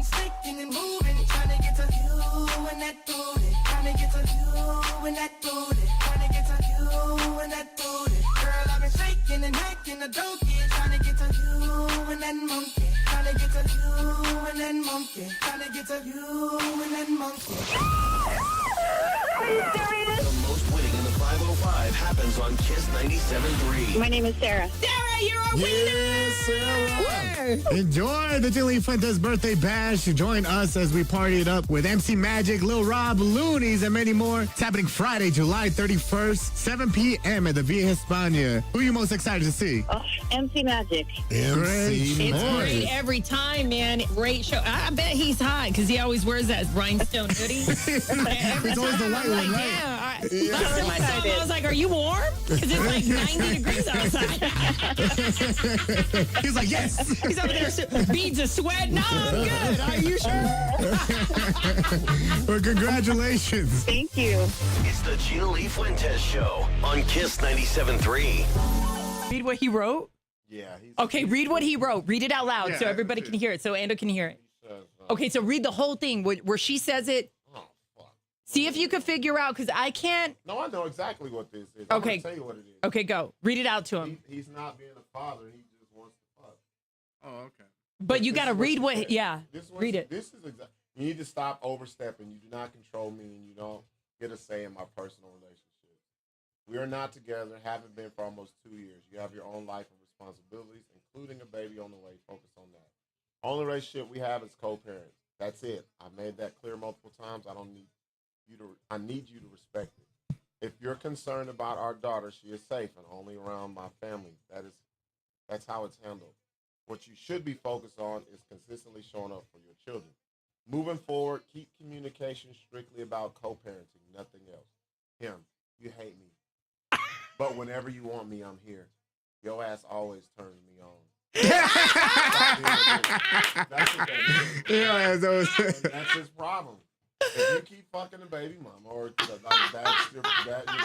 sticking and moving, trying to get to you and that booty. Trying to get to you and that booty. Trying to get to you and that booty. Girl, I've been shaking and hacking the donkey. Trying to get to you and that monkey. Trying to get to you and that monkey. Trying to get to you and that monkey. Are you serious? The most winning in the 505 happens on Kiss 97.3. My name is Sarah. Sarah, you're a winner! Sarah. Enjoy the Gina Fuentez birthday bash. Join us as we party it up with MC Magic, Lil Rob, Loonies, and many more. It's happening Friday, July 31st, 7 p.m. at the Via Hispania. Who are you most excited to see? Oh, MC Magic. It's great every time, man. Great show. I bet he's hot because he always wears that rhinestone hoodie. It's always the white one, right? Yeah. Last time I saw him, I was like, are you warm? Because it's like 90 degrees outside. He's like, yes. He's over there, beads of sweat. No, I'm good. Are you sure? Well, congratulations. Thank you. It's the Gina Lee Fuentez Show on Kiss 97.3. Read what he wrote? Yeah. Okay, read what he wrote. Read it out loud Yeah, so everybody can hear it, so Ando can hear it. Okay, so read the whole thing where she says it. See if you could figure out, because I can't. No, I know exactly what this is. Okay. I'm gonna tell you what it is. Okay, go. Read it out to him. He's not being a father. He just wants to fuck. Oh, okay. But you got to read what, yeah. Read it. This is exactly. You need to stop overstepping. You do not control me, and you don't get a say in my personal relationship. We are not together, haven't been for almost 2 years. You have your own life and responsibilities, including a baby on the way. Focus on that. Only relationship we have is co-parents. That's it. I made that clear multiple times. I need you to respect it. If you're concerned about our daughter, she is safe and only around my family. That's how it's handled. What you should be focused on is consistently showing up for your children. Moving forward, keep communication strictly about co-parenting, nothing else. Him, you hate me. But whenever you want me, I'm here. Your ass always turns me on. That's what that is. Yeah, That's his problem. If you keep fucking a baby mama, or that's you're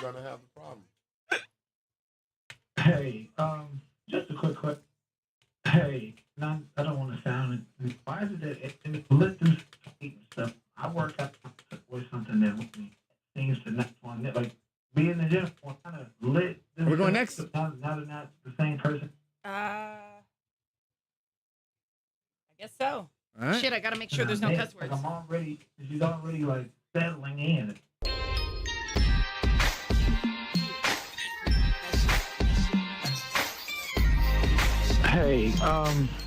gonna have the problem. Hey, just a quick question. Hey, I don't want to sound it. Why is it that it lifting and stuff? I work out with something that seems to not want it. Like being in the gym, kind of lit. We're going next. Now they're not the same person. I guess so. All right. Shit, I got to make sure there's no cuss words. She's already like settling in. Hey,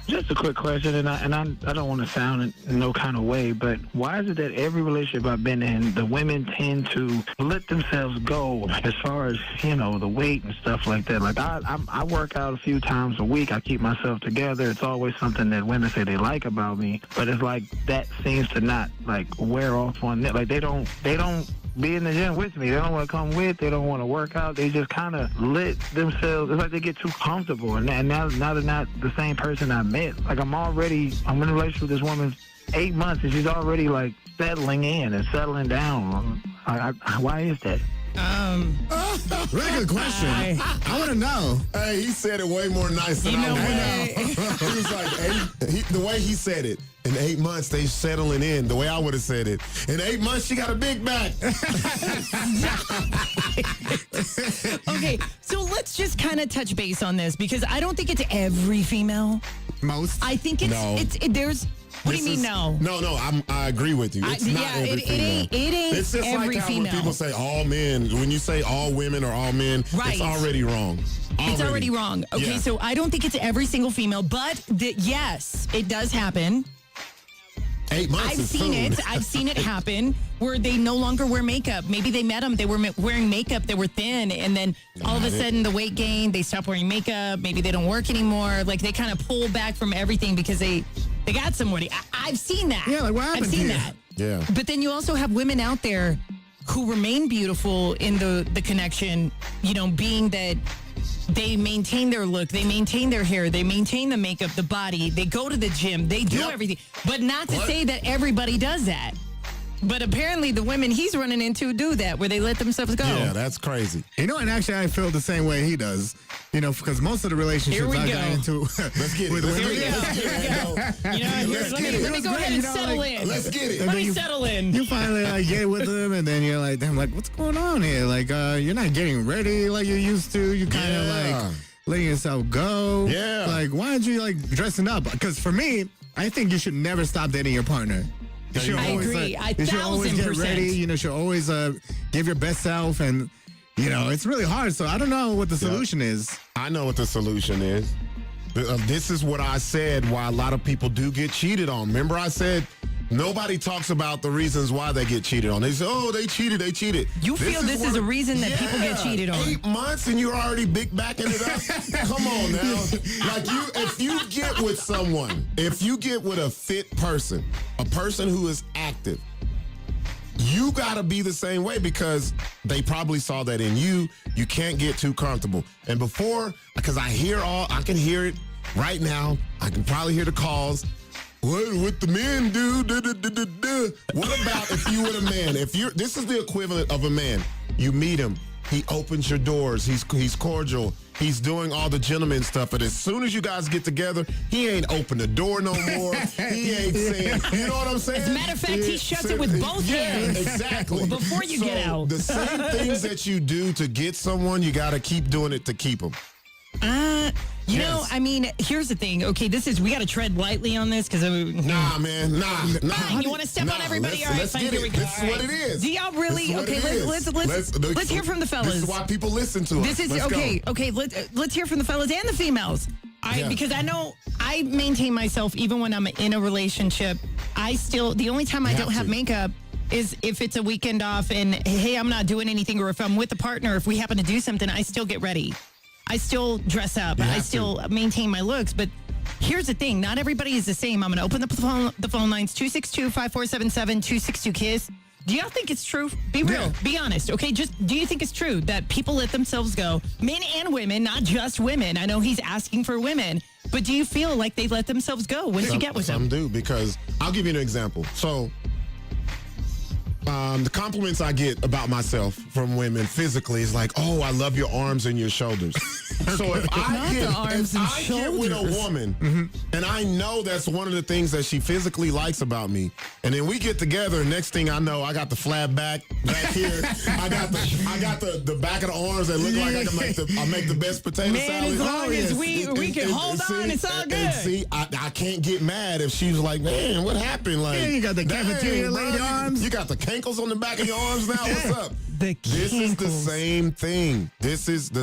just a quick question, and I don't want to sound in no kind of way, but why is it that every relationship I've been in, the women tend to let themselves go as far as, the weight and stuff like that? Like, I work out a few times a week. I keep myself together. It's always something that women say they like about me, but it's like that seems to not, like, wear off on it. Like, they don't be in the gym with me. They don't want to come with. They don't want to work out. They just kind of let themselves. It's like they get too comfortable, and now they're not the same person I met. Like I'm in a relationship with this woman 8 months, and she's already like settling in and settling down. Why is that? Really good question. I want to know. Hey, he said it way more nice than I would. He was like, the way he said it, in 8 months, they settling in. The way I would have said it. In 8 months, she got a big back. Okay, so let's just kind of touch base on this because I don't think it's every female. Most? I think there's. What do you mean no? No, I agree with you. It's not every female. It ain't It's just every like how female. when people say all men, when you say all women or all men, Right. it's already wrong. It's already wrong. Okay, Yeah. so I don't think it's every single female, but yes, it does happen. 8 months I've is seen soon. it. I've seen it happen where they no longer wear makeup. Maybe they met them, they were wearing makeup, they were thin, and then all of a sudden the weight gain, they stop wearing makeup, maybe they don't work anymore. Like they kind of pull back from everything because they got somebody. I've seen that. Yeah, like what happened I've seen to you? that. Yeah. But then you also have women out there who remain beautiful in the connection, being that they maintain their look, they maintain their hair, they maintain the makeup, the body, they go to the gym, they do everything. But not to say that everybody does that. But apparently the women he's running into do that, where they let themselves go. Yeah, that's crazy. You know, and actually I feel the same way he does. You know, because most of the relationships I got into Let's get it. with Let's women. get it. Let's get it. You know, let me go ahead and settle in. Let's get it. Let me settle in. You finally like get with them, and then you're like, damn, like what's going on here? Like, you're not getting ready like you used to. You kind of like letting yourself go. Yeah. Like, why aren't you like dressing up? Because for me, I think you should never stop dating your partner. You should I always, agree. you should always get 1,000%. ready. You know, should always give your best self, and you know, it's really hard. So I don't know what the solution is. I know what the solution is. This is what I said why a lot of people do get cheated on. Remember I said nobody talks about the reasons why they get cheated on. They say, oh, they cheated. You feel this is a reason that people get cheated on. 8 months and you're already big backing it up? Come on now. Like if you get with someone, if you get with a fit person, a person who is active, you got to be the same way because they probably saw that in you. You can't get too comfortable. And before, because I can hear it right now. I can probably hear the calls. What the men do? What about if you were a man? This is the equivalent of a man. You meet him. He opens your doors. He's cordial. He's doing all the gentleman stuff. But as soon as you guys get together, he ain't open the door no more. He ain't saying, you know what I'm saying? As a matter of fact, he shuts it with both hands. Exactly. Before you get out. The same things that you do to get someone, you got to keep doing it to keep them. You know, I mean, here's the thing. Okay, we got to tread lightly on this because nah, man, nah. You want to step on everybody? All right, fine. Here we go. This is what it is. Do y'all really? Okay, let's hear from the fellas. This is why people listen to us. This is okay. Let's hear from the fellas and the females. Because I know I maintain myself even when I'm in a relationship. The only time I don't have makeup is if it's a weekend off and hey, I'm not doing anything, or if I'm with a partner, if we happen to do something, I still get ready. I still dress up. I still maintain my looks. But here's the thing. Not everybody is the same. I'm going to open up the phone lines, 262-5477-262-KISS. Do y'all think it's true? Be real. Yeah. Be honest. Okay, do you think it's true that people let themselves go? Men and women, not just women. I know he's asking for women. But do you feel like they let themselves go once you get with them? Some do, because I'll give you an example. So the compliments I get about myself from women physically is like, oh, I love your arms and your shoulders. So if I get with a woman and I know that's one of the things that she physically likes about me, and then we get together, and next thing I know, I got the flat back here. I got the back of the arms that look like I make the best potato salad. As long as we can hold on, it's all good. And see, I can't get mad if she's like, man, what happened? Like, you got the cafeteria lady arms. You got the cankles on the back of your arms now. What's up? This is the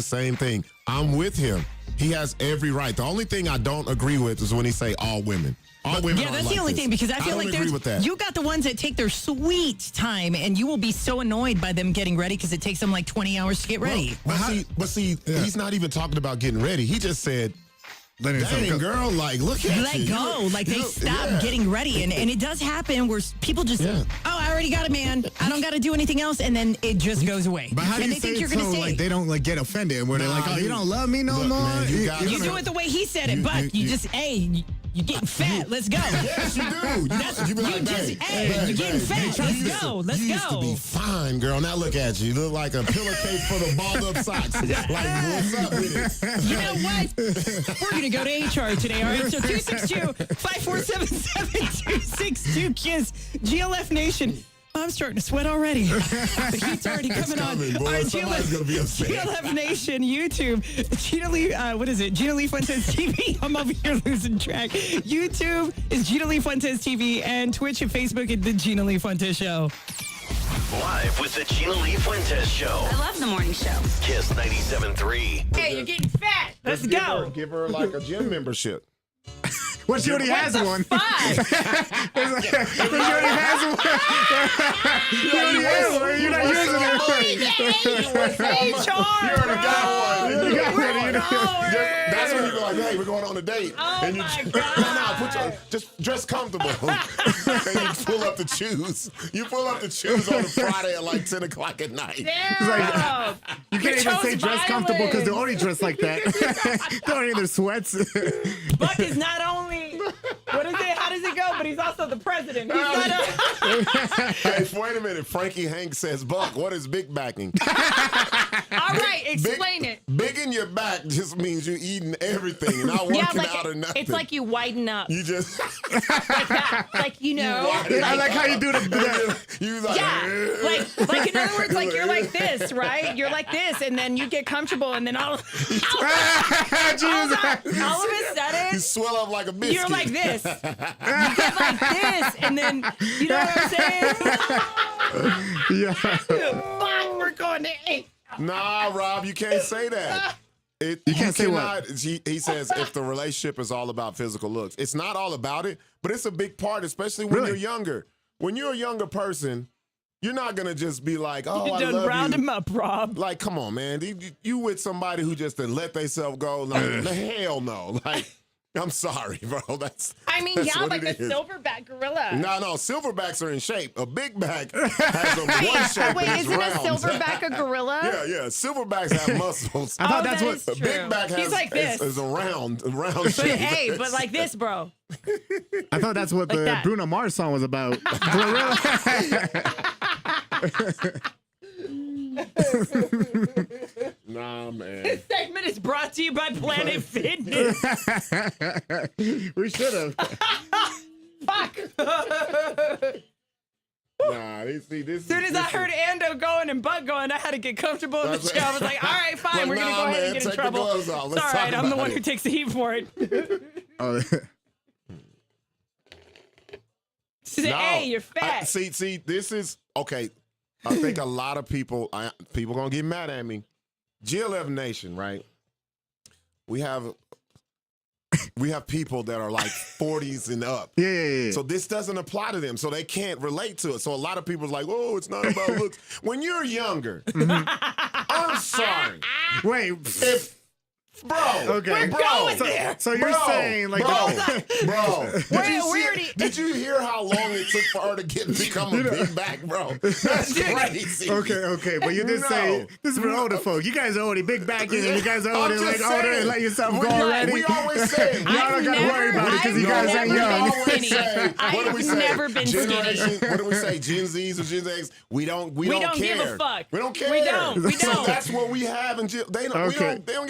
same thing. I'm with him. He has every right. The only thing I don't agree with is when he say all women. All women. Yeah, that's the only thing, because I feel like you got the ones that take their sweet time, and you will be so annoyed by them getting ready because it takes them like 20 hours to get ready. But see, he's not even talking about getting ready. He just said, dang, girl, like, look at Let you. go. Like, they stop getting ready. And it does happen where people just, I already got a man. I don't got to do anything else. And then it just goes away. But how do you say it so, like, they don't, like, get offended? Where they're like, oh, you don't love me no more? Man, you do it the way he said it, but you just, hey, you're getting fat. Let's go. Yes, you do. You be like, you're getting fat. Let's go. Let's go. You used to be fine, girl. Now look at you. You look like a pillowcase full of balled up socks. Like, what's up with it? You know what? We're going to go to HR today, all right? So 262-5477-262-KISS. GLF Nation. I'm starting to sweat already. The heat's already coming on. Boy. All right, Somebody's going to be upset. GLF Nation, YouTube, Gina Lee, Gina Lee Fuentez TV. I'm over here losing track. YouTube is Gina Lee Fuentez TV, and Twitch and Facebook at The Gina Lee Fuentez Show. Live with The Gina Lee Fuentez Show. I love the morning show. KISS 97.3. Hey, you're getting fat. Let's go. Give her like a gym membership. Well, she already has one. She already has one. You already have one. You're not using it. You already got one. That's when you go like, hey, we're going on a date. Oh, and you just dress comfortable. And you pull up the shoes. You pull up the shoes on a Friday at like 10 o'clock at night. It's like, you can't even say dress comfortable because they're already dressed like that. They're already in their sweats. Buck is not only What is it? How does it go? But he's also the president. He's not a... Hey, wait a minute. Frankie Hank says, Buck, what is big backing? All right, explain it. Big in your back just means you eating everything and not working out or nothing. It's like you widen up. You just like that. Like, you know. I like how you do the you like, yeah. Like in other words, like you're like this, right? You're like this, and then you get comfortable, and then all of a sudden, you swell up like a biscuit. You're like this. You get like this, and then you know what I'm saying? Yeah. Fuck, we're going to 8. Nah, Rob, you can't say that. You can't say what? He says if the relationship is all about physical looks. It's not all about it, but it's a big part, especially when you're younger. When you're a younger person, you're not going to just be like, oh, you I done love round you. him up, Rob. Like, come on, man. You with somebody who just done let themselves go. Like, hell no. Like, I'm sorry, bro. That's like a it is. silverback gorilla. No, silverbacks are in shape. A big back has a one shape. Wait, and it's isn't a round. silverback a gorilla? Yeah. Silverbacks have muscles. I thought that's what a big back has. He's like this. Is a round But shape. hey, but like this, bro. I thought that's what Like the that. Bruno Mars song was about. Gorilla. Nah, man. This segment is brought to you by Planet Fitness. We should have. Fuck. Nah, see, this. As soon as I heard Ando going and Buck going, I had to get comfortable in the show. I was like, all right, fine, we're going to go ahead and get in trouble. It's all right, I'm the one who takes the heat for it. Hey, you're fat. See, this is, okay, I think a lot of people going to get mad at me. GLF Nation, right? We have people that are like 40s and up. Yeah. So this doesn't apply to them. So they can't relate to it. So a lot of people's like, oh, it's not about looks. When you're younger, I'm sorry. Wait. Bro, okay. We're going there. So you're saying like Did you hear how long it took for her to become a big back, bro? That's crazy. Okay, but you did say this is for older folk. You guys are already big backing and you guys are already like older and let yourself go already. We always say y'all don't gotta worry about it because you guys ain't young. What do we say? Never been skinny. What do we say? Gen Zs or Gen X? We don't care. Give a fuck. We don't care. We don't. So that's what we have, and they don't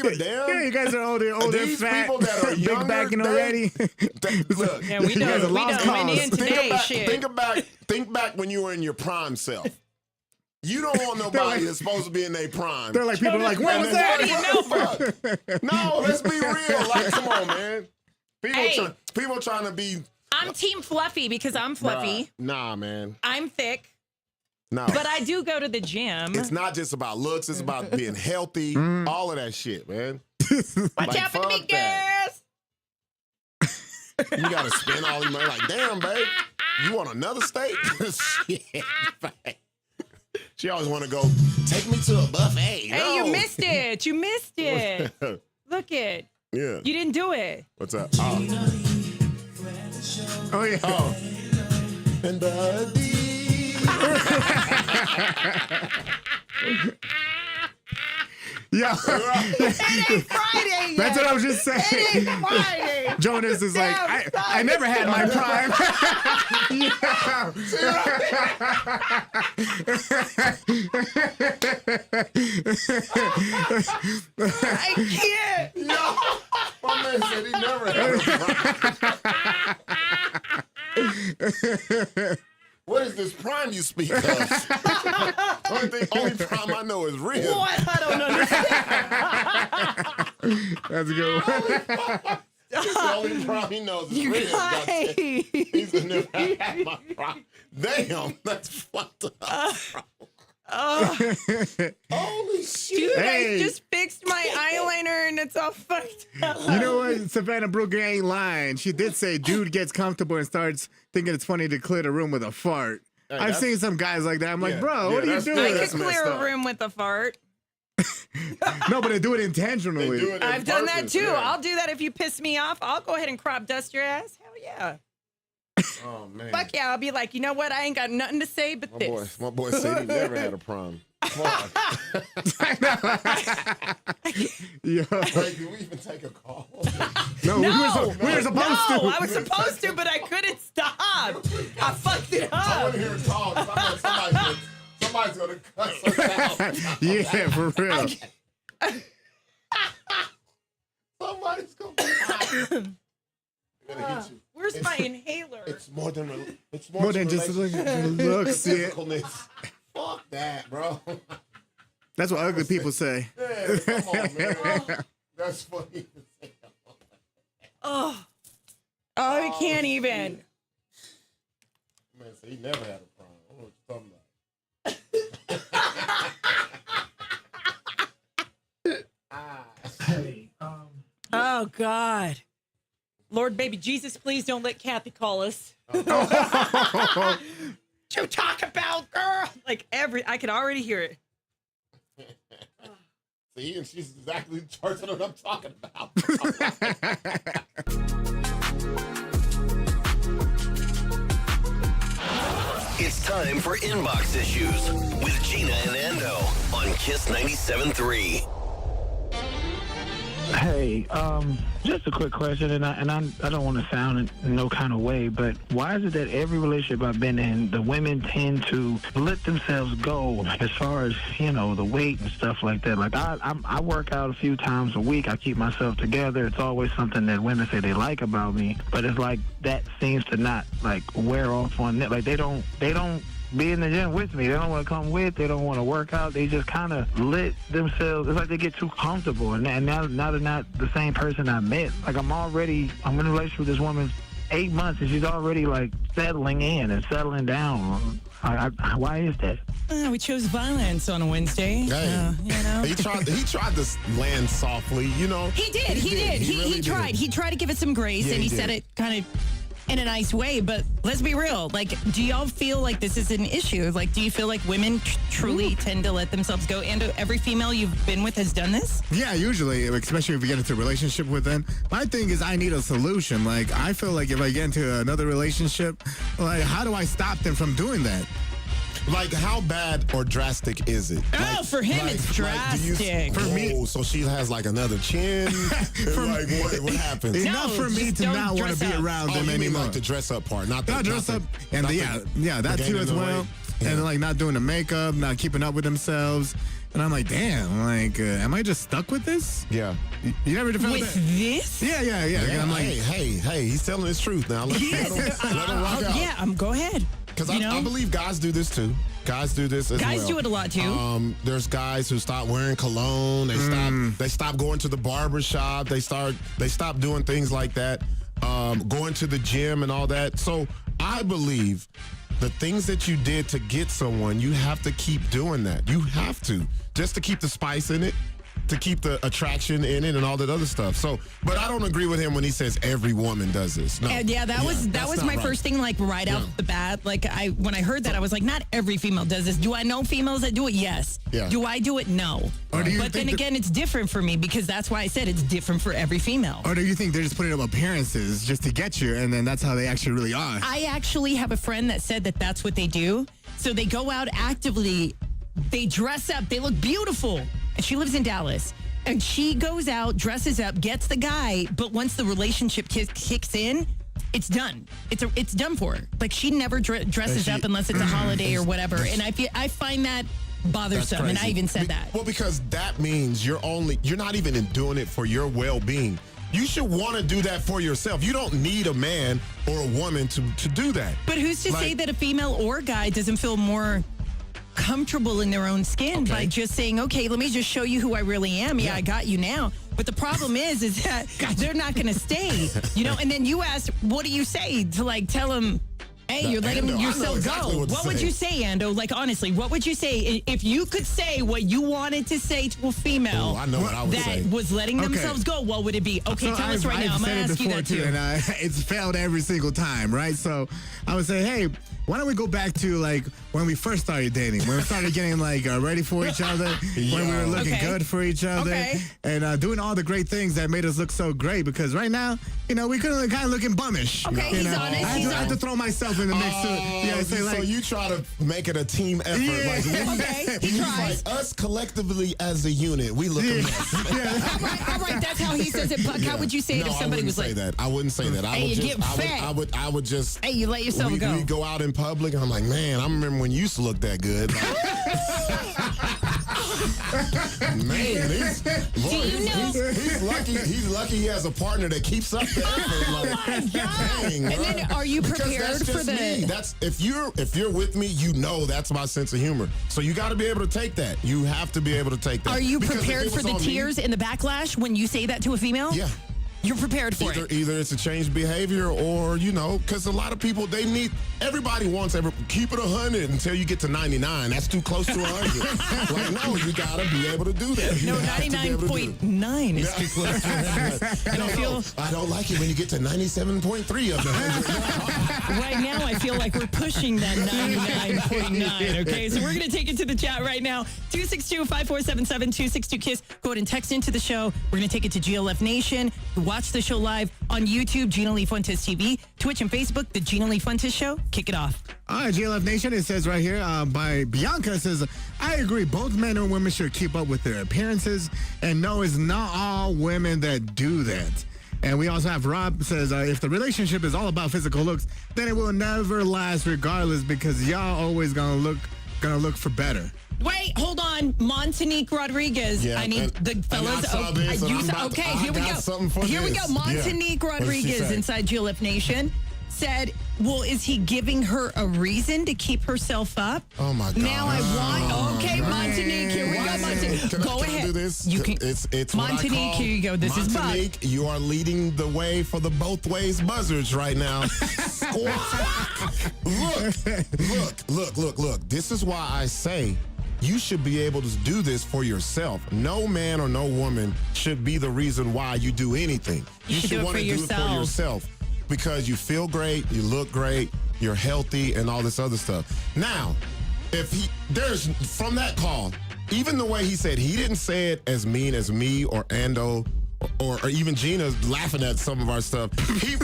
give a damn. Yeah, you guys are older, These fat, people that are younger, big backing already. Look, yeah, we don't. Think back when you were in your prime self. You don't want nobody that's supposed to be in their prime. They're like people are like, what was that? No, let's be real. Like, come on, man. People trying to be. I'm Team Fluffy because I'm fluffy. Nah, man. I'm thick. No. But I do go to the gym. It's not just about looks. It's about being healthy. All of that shit, man. Watch out for me, girls. You got to spend all your money. Like, damn, babe. You want another steak? Shit. She always want to go, take me to a buffet. Hey, no. you missed it. You missed it. Look it. Yeah. You didn't do it. What's up? Oh, yeah. Oh. And Yeah. It ain't Friday yet. That's what I was just saying. It ain't Friday. Jonas is like, I never had my prime. I can't. No. My man said he never had a prime. What is this prime you speak of? Only prime I know is real. What? I don't understand. That's a good one. It's the only prime he knows is real. He's never had my prime. Damn, that's fucked up. Holy shit. You guys just fixed my eyeliner and it's all fucked up. You know what? Savannah Brooker ain't lying. She did say dude gets comfortable and starts thinking it's funny to clear the room with a fart. Hey, I've seen some guys like that. I'm like, bro, what are you doing? I could clear a room with a fart. No, but they do it intentionally. I've done that too. Yeah. I'll do that if you piss me off. I'll go ahead and crop dust your ass. Hell yeah. Oh, man. Fuck yeah. I'll be like, you know what? I ain't got nothing to say but this. My boy said he never had a prime. Yeah. Wait, did we even take a call? No, we were supposed to. I was supposed to, but I couldn't stop. I fucked it I up. want to hear it talk. Somebody's going to cuss us out. Yeah, for real. Somebody's going to Where's my inhaler? It's more than just looks. Yeah. Physicalness. Fuck that, bro. That's what ugly people say. Yeah, come on, man. That's funny. Oh, I can't even. Man, so he never had a problem. I don't know what you're talking about. Oh God, Lord, baby Jesus, please don't let Kathy call us. To talk about, girl, like I can already hear it. See, and she's exactly the person that I'm talking about. It's time for Inbox Issues with Gina and Ando on Kiss 97.3. Hey, just a quick question, and I don't want to sound in no kind of way, but why is it that every relationship I've been in, the women tend to let themselves go as far as, you know, the weight and stuff like that? Like, I work out a few times a week. I keep myself together. It's always something that women say they like about me, but it's like that seems to not, like, wear off on it. Like, they don't be in the gym with me. They don't want to come with. They don't want to work out. They just kind of let themselves. It's like they get too comfortable. And now they're not the same person I met. Like I'm in a relationship with this woman 8 months, and she's already like settling in and settling down. Why is that? We chose violence on a Wednesday. Hey, you know. he tried to land softly. You know. He did. He tried. He tried to give it some grace, Yeah, and he he said did. it kind of in a nice way. But let's be real. Like, do y'all feel like this is an issue? Like, do you feel like women truly tend to let themselves go? And every female you've been with has done this? Yeah, usually, especially if you get into a relationship with them. My thing is I need a solution. Like, I feel like if I get into another relationship, like, how do I stop them from doing that? Like, how bad or drastic is it? Oh, for him, it's drastic. For me, so she has like another chin. Like, what happens? Enough for me to not want to be around them you mean anymore. like the dress up part, not the Not dress up, and that too as well. And like not doing the makeup, not keeping up with themselves. And I'm like, damn, like, am I just stuck with this? Yeah. You never felt With that? this? Yeah. Yeah, I'm like, hey, he's telling his truth now. Let him rock out. Yeah, go ahead. Because I believe guys do this too. Guys do this as well. Guys do it a lot too. There's guys who stop wearing cologne. They stop going to the barber shop. They stop doing things like that. Going to the gym and all that. So I believe the things that you did to get someone, you have to keep doing that. You have to, just to keep the spice in it, to keep the attraction in it and all that other stuff. So, but I don't agree with him when he says every woman does this. No. That was my first thing, like right out the bat. Like when I heard that, I was like, not every female does this. Do I know females that do it? Yes. Yeah. Do I do it? No. Or do you but then again, it's different for me because that's why I said it's different for every female. Or do you think they're just putting up appearances just to get you, and then that's how they actually really are? I actually have a friend that said that that's what they do. So they go out actively, they dress up, they look beautiful. And she lives in Dallas. And she goes out, dresses up, gets the guy, but once the relationship kicks in, it's done. It's done for her. Like she never dresses up unless it's a holiday or whatever. And I find that bothersome. And I even said that. Well, because that means you're not even doing it for your well-being. You should want to do that for yourself. You don't need a man or a woman to do that. But who's to say that a female or guy doesn't feel more comfortable in their own skin by just saying, okay, let me just show you who I really am. Yeah, I got you now. But the problem is that they're not going to stay, and then you ask, what do you say to like tell them, hey, you're letting yourself go. What would you say, Ando? Like, honestly, what would you say if you could say what you wanted to say to a female I know what I would say. was letting themselves go? What would it be? Okay, tell us right now. I'm going to ask you that too. And it's failed every single time, right? So I would say, hey, why don't we go back to like when we first started dating, when we started getting like ready for each other, when we were looking good for each other, and doing all the great things that made us look so great. Because right now, we could kind of looking bummish. Okay, he's honest. I had to throw myself in the mix too. Yeah, say so you try to make it a team effort. Yeah. Like, he he's tries. like, us collectively as a unit, we look a mess. All right, that's how he says it. Buck, how would you say it if somebody was like, that? I wouldn't say that. Hey, you're getting fat. I would just. Hey, you let yourself go. We go out in public, and I'm like, man, I remember when you used to look that good. Like, man, he's lucky. He's lucky he has a partner that keeps up the effort. Like, my God. dang, And bro. then are you Because prepared that's for just the- me. That's if you're with me, you know that's my sense of humor. So you got to be able to take that. You have to be able to take that. Are you Because if prepared it for was the on me- tears and the backlash when you say that to a female? Yeah. You're prepared for it. Either it's a changed behavior or, because a lot of people, everybody wants keep it 100 until you get to 99. That's too close to 100. Like, no, you got to be able to do that. No, 99.9 is too close to 100. I don't like it when you get to 97.3 of the 100. Right now, I feel like we're pushing that 99.9, okay? So we're going to take it to the chat right now. 262-5477, 262-KISS. Go ahead and text into the show. We're going to take it to GLF Nation. Watch the show live on YouTube, Gina Lee Fuentez TV, Twitch and Facebook, The Gina Lee Fuentez Show. Kick it off. All right, GLF Nation, it says right here by Bianca, it says, I agree, both men and women should keep up with their appearances, and no, it's not all women that do that. And we also have Rob says, if the relationship is all about physical looks, then it will never last regardless because y'all always gonna look for better. Wait, hold on. Montanique Rodriguez. Yeah, I need the fellas. Here we go. Here we go. Montanique Rodriguez inside GLF Nation said, well, is he giving her a reason to keep herself up? Oh, my God. Now I want. Okay, Montanique, here we go, Montanique. Go ahead. Can I do this? You can. It's Montanique, here you go. This is Buck. Montanique, you are leading the way for the both ways buzzards right now. Look. This is why I say you should be able to do this for yourself. No man or no woman should be the reason why you do anything. You should want to do it for yourself because you feel great, you look great, you're healthy, and all this other stuff. Now, there's from that call, even the way he said, he didn't say it as mean as me or Ando or even Gina laughing at some of our stuff.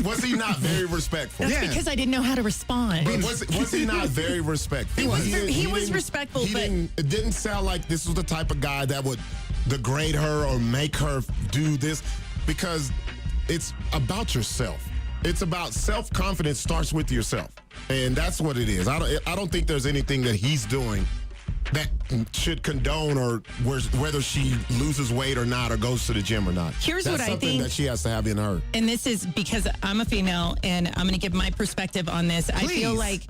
Was he not very respectful? That's because I didn't know how to respond. But was he not very respectful? He was respectful, but it didn't sound like this was the type of guy that would degrade her or make her do this, because it's about yourself. It's about self-confidence starts with yourself, and that's what it is. I don't think there's anything that he's doing that should condone or whether she loses weight or not or goes to the gym or not. Here's what I think. That's something that she has to have in her. And this is because I'm a female and I'm going to give my perspective on this. Please. I feel like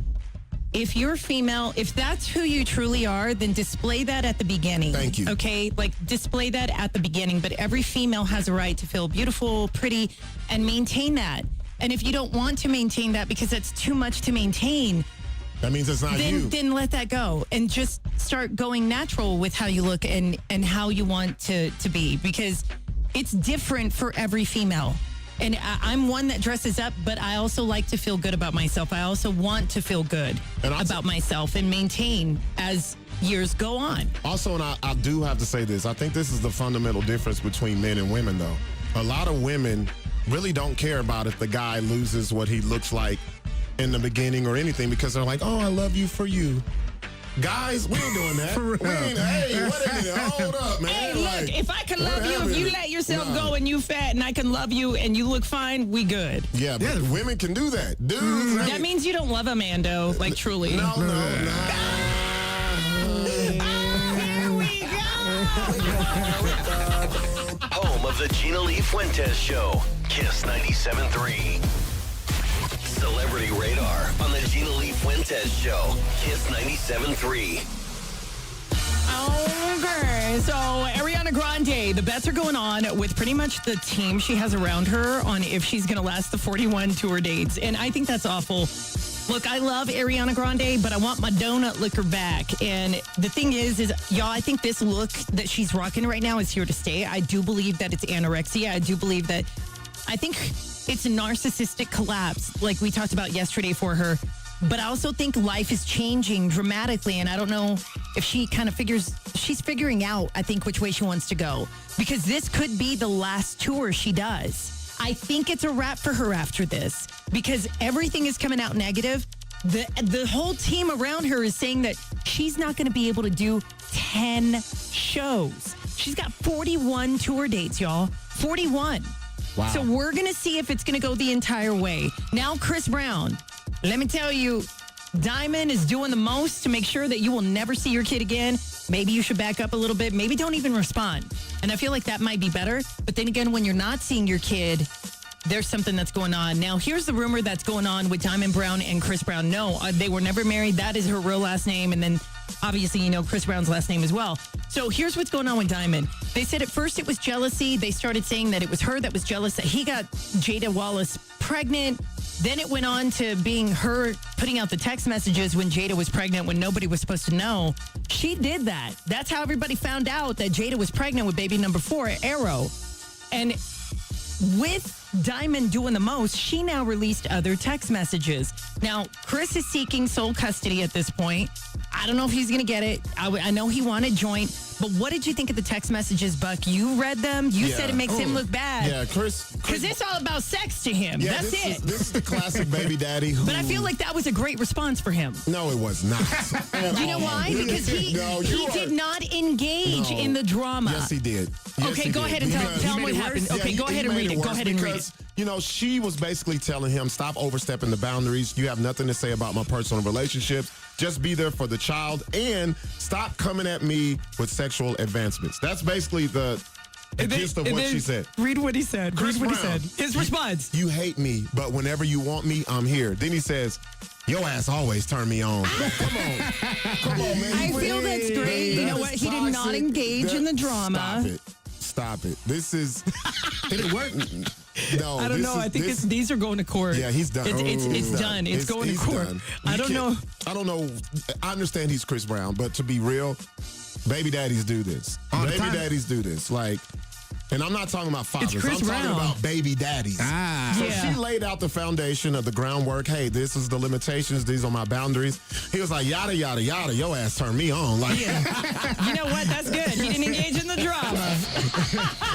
if you're female, if that's who you truly are, then display that at the beginning. Thank you. Okay? Like display that at the beginning. But every female has a right to feel beautiful, pretty, and maintain that. And if you don't want to maintain that because it's too much to maintain, that means it's not you. Then let that go and just start going natural with how you look and how you want to be, because it's different for every female. And I'm one that dresses up, but I also like to feel good about myself. I also want to feel good about myself and maintain as years go on. Also, and I do have to say this, I think this is the fundamental difference between men and women, though. A lot of women really don't care about if the guy loses what he looks like in the beginning or anything, because they're like, oh, I love you for you. Guys, we ain't doing that. Hey, wait a minute. Hold up, man. Hey, look, if I can love you, if you let yourself go and you fat and I can love you and you look fine, we good. Yeah, but women can do that. Dudes, that means you don't love Amando, like truly. No. Here we go. Home of the Gina Lee Fuentez Show, Kiss 97.3. Celebrity Radar on the Gina Lee Fuentez Show, Kiss 97.3. Okay, so Ariana Grande, the bets are going on with pretty much the team she has around her on if she's going to last the 41 tour dates. And I think that's awful. Look, I love Ariana Grande, but I want my donut liquor back. And the thing is y'all, I think this look that she's rocking right now is here to stay. I do believe that it's anorexia. I do believe that, I think it's a narcissistic collapse like we talked about yesterday for her. But I also think life is changing dramatically. And I don't know if she kind of she's figuring out, I think, which way she wants to go. Because this could be the last tour she does. I think it's a wrap for her after this because everything is coming out negative. the whole team around her is saying that she's not going to be able to do 10 shows. She's got 41 tour dates, y'all. 41. Wow. So we're going to see if it's going to go the entire way. Now, Chris Brown, let me tell you, Diamond is doing the most to make sure that you will never see your kid again. Maybe you should back up a little bit. Maybe don't even respond. And I feel like that might be better. But then again, when you're not seeing your kid, there's something that's going on. Now, here's the rumor that's going on with Diamond Brown and Chris Brown. No, they were never married. That is her real last name. And then obviously, you know, Chris Brown's last name as well. So here's what's going on with Diamond. They said at first it was jealousy. They started saying that it was her that was jealous that he got Jada Wallace pregnant. Then it went on to being her putting out the text messages when Jada was pregnant when nobody was supposed to know. She did that. That's how everybody found out that Jada was pregnant with baby number 4, Arrow. And with Diamond doing the most, she now released other text messages. Now, Chris is seeking sole custody at this point. I don't know if he's going to get it. I know he wanted joint. But what did you think of the text messages, Buck? You read them. You said it makes him look bad. Yeah, Chris. Because it's all about sex to him. Yeah, That's it. This is the classic baby daddy who... But I feel like that was a great response for him. No, it was not. You know why? Because he did not engage in the drama. Yes, he did. Yes, okay, he go did. ahead and tell him what happened. Okay, go ahead and read it. Go ahead and read it. You know, she was basically telling him, stop overstepping the boundaries. You have nothing to say about my personal relationships. Just be there for the child and stop coming at me with sexual advancements. That's basically the gist of what she said. Read what he said. Chris Read what Brown, he said. His response. You hate me, but whenever you want me, I'm here. Then he says, your ass always turn me on. Come on, man. I feel that's great. You know what? He did not engage in the drama. Stop it. This is... Did it work? No, I don't know. I think these are going to court. Yeah, he's done. It's done. It's going to court. I don't know. I don't know. I understand he's Chris Brown, but to be real, baby daddies do this. Baby daddies do this. Like, and I'm not talking about fathers. I'm talking about baby daddies. So she laid out the foundation of the groundwork. Hey, this is the limitations. These are my boundaries. He was like, yada, yada, yada. Your ass turned me on. Like, you know what? That's good. He didn't engage in the drama.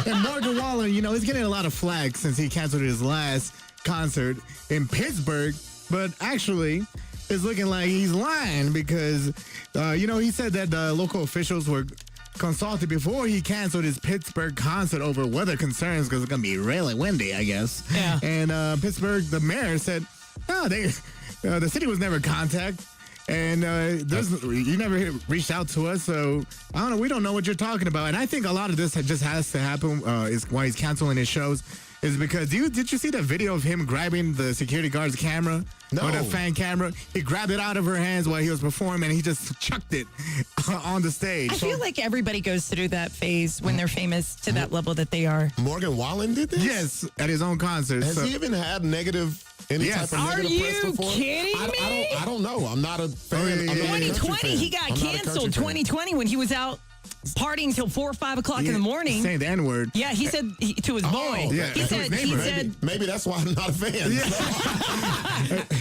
And Morgan Wallen, you know, he's getting a lot of flack since he canceled his last concert in Pittsburgh. But actually, it's looking like he's lying because, you know, he said that the local officials were consulted before he canceled his Pittsburgh concert over weather concerns because it's going to be really windy, I guess. Yeah. And Pittsburgh, the mayor said, the city was never contacted. And you never reached out to us, so I don't know. We don't know what you're talking about. And I think a lot of this just has to happen is why he's canceling his shows is because did you see the video of him grabbing the security guard's camera? No. Or the fan camera? He grabbed it out of her hands while he was performing, and he just chucked it on the stage. I feel like everybody goes through that phase when they're famous to that level that they are. Morgan Wallen did this? Yes, at his own concert. Has he even had any type of negative press before? Are you kidding me? I don't know. I'm not a fan. 2020, he got canceled. 2020 when he was out partying till 4 or 5 o'clock in the morning. Saying the N-word. Yeah, he said to his boy. Yeah. He said, maybe that's why I'm not a fan.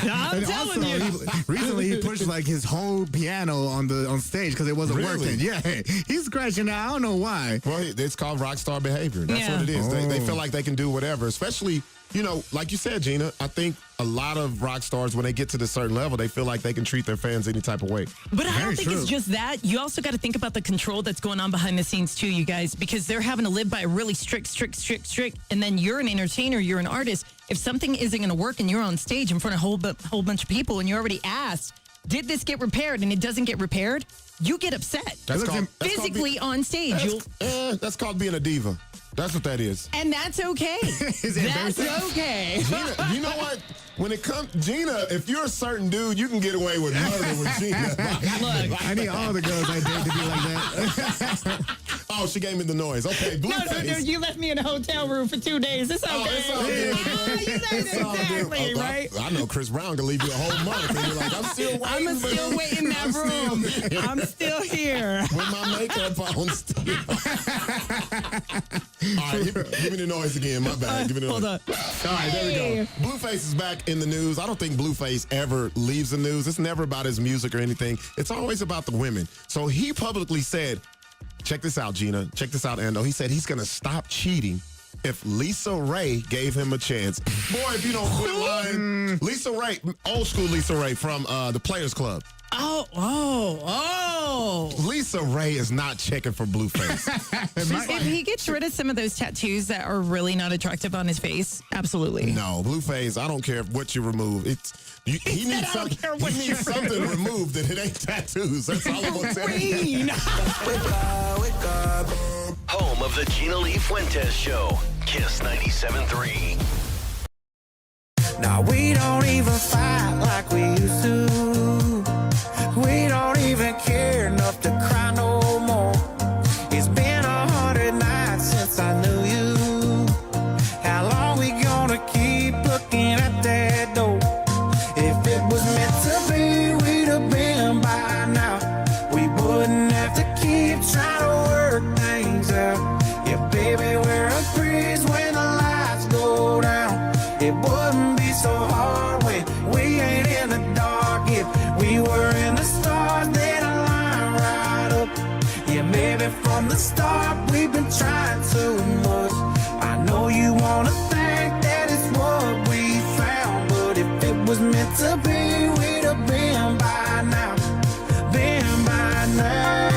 I'm telling you. Recently, he pushed like his whole piano on stage because it wasn't working. Yeah, he's scratching out. I don't know why. Well, it's called rock star behavior. That's what it is. They feel like they can do whatever, especially, you know, like you said, Gina, I think a lot of rock stars, when they get to this certain level, they feel like they can treat their fans any type of way. But I don't think it's just that. You also got to think about the control that's going on behind the scenes too, you guys, because they're having to live by a really strict, and then you're an entertainer, you're an artist. If something isn't going to work and you're on stage in front of a whole bunch of people and you already asked, did this get repaired, and it doesn't get repaired, you get upset. That's physically on stage. That's called being a diva. That's what that is. And that's okay. That's okay. Gina, you know what? When it comes, Gina, if you're a certain dude, you can get away with murder with Gina. Look, I need all the girls I date to be like that. Oh, she gave me the noise. Okay, Blueface. No, you left me in a hotel room for 2 days. It's okay. It's all good. Exactly, right? I know Chris Brown can leave you a whole month, and you're like, I'm still waiting. I'm still waiting in that room. I'm still here. With my makeup on still. All right, give me the noise again. My bad. Give me the noise. Hold on. All right, there we go. Blueface is back in the news. I don't think Blueface ever leaves the news. It's never about his music or anything. It's always about the women. So he publicly said, check this out, Gina. Check this out, Ando. He said he's going to stop cheating if Lisa Ray gave him a chance. Boy, if you don't quit lying. Lisa Ray, old school Lisa Ray from the Players Club. Lisa Ray is not checking for Blueface. If he gets rid of some of those tattoos that are really not attractive on his face, absolutely. No, Blueface, I don't care what you remove. He needs something removed that it ain't tattoos. That's all I'm going to tell you. Wake up. Home of the Gina Lee Fuentez Show. Kiss 97.3. Now we don't even fight like we used to. We don't even care enough to cry no more. It's been 100 nights since I knew you. How long we gonna keep looking at that door? If it was meant to be, we'd have been by now. We wouldn't have to keep trying to work things out. Yeah, baby, we're a breeze when the lights go down. It wouldn't be so hard when we ain't in the dark. If we were in the stars, they'd align right up. Yeah, maybe from the start we've been trying too much. I know you wanna think that it's what we found, but if it was meant to be, we'd have been by now. Been by now.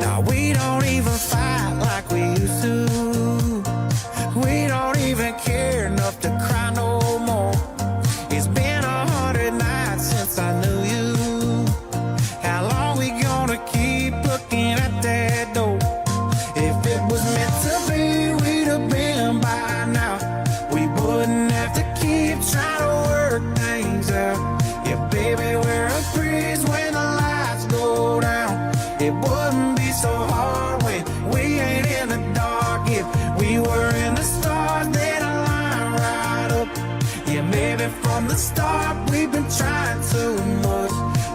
Now we don't even fight like we used to. We don't even care enough to cry no more. It's been 100 nights since I knew you. How long we gonna keep looking at that door? If it was meant to be, we'd have been by now. We wouldn't have to keep trying to work things out. Yeah, baby, we're a breeze when the lights go down. It wouldn't be so hard when we ain't in the dark. If we were in the stars, they'd align right up. Yeah, maybe from the start we've been trying too much.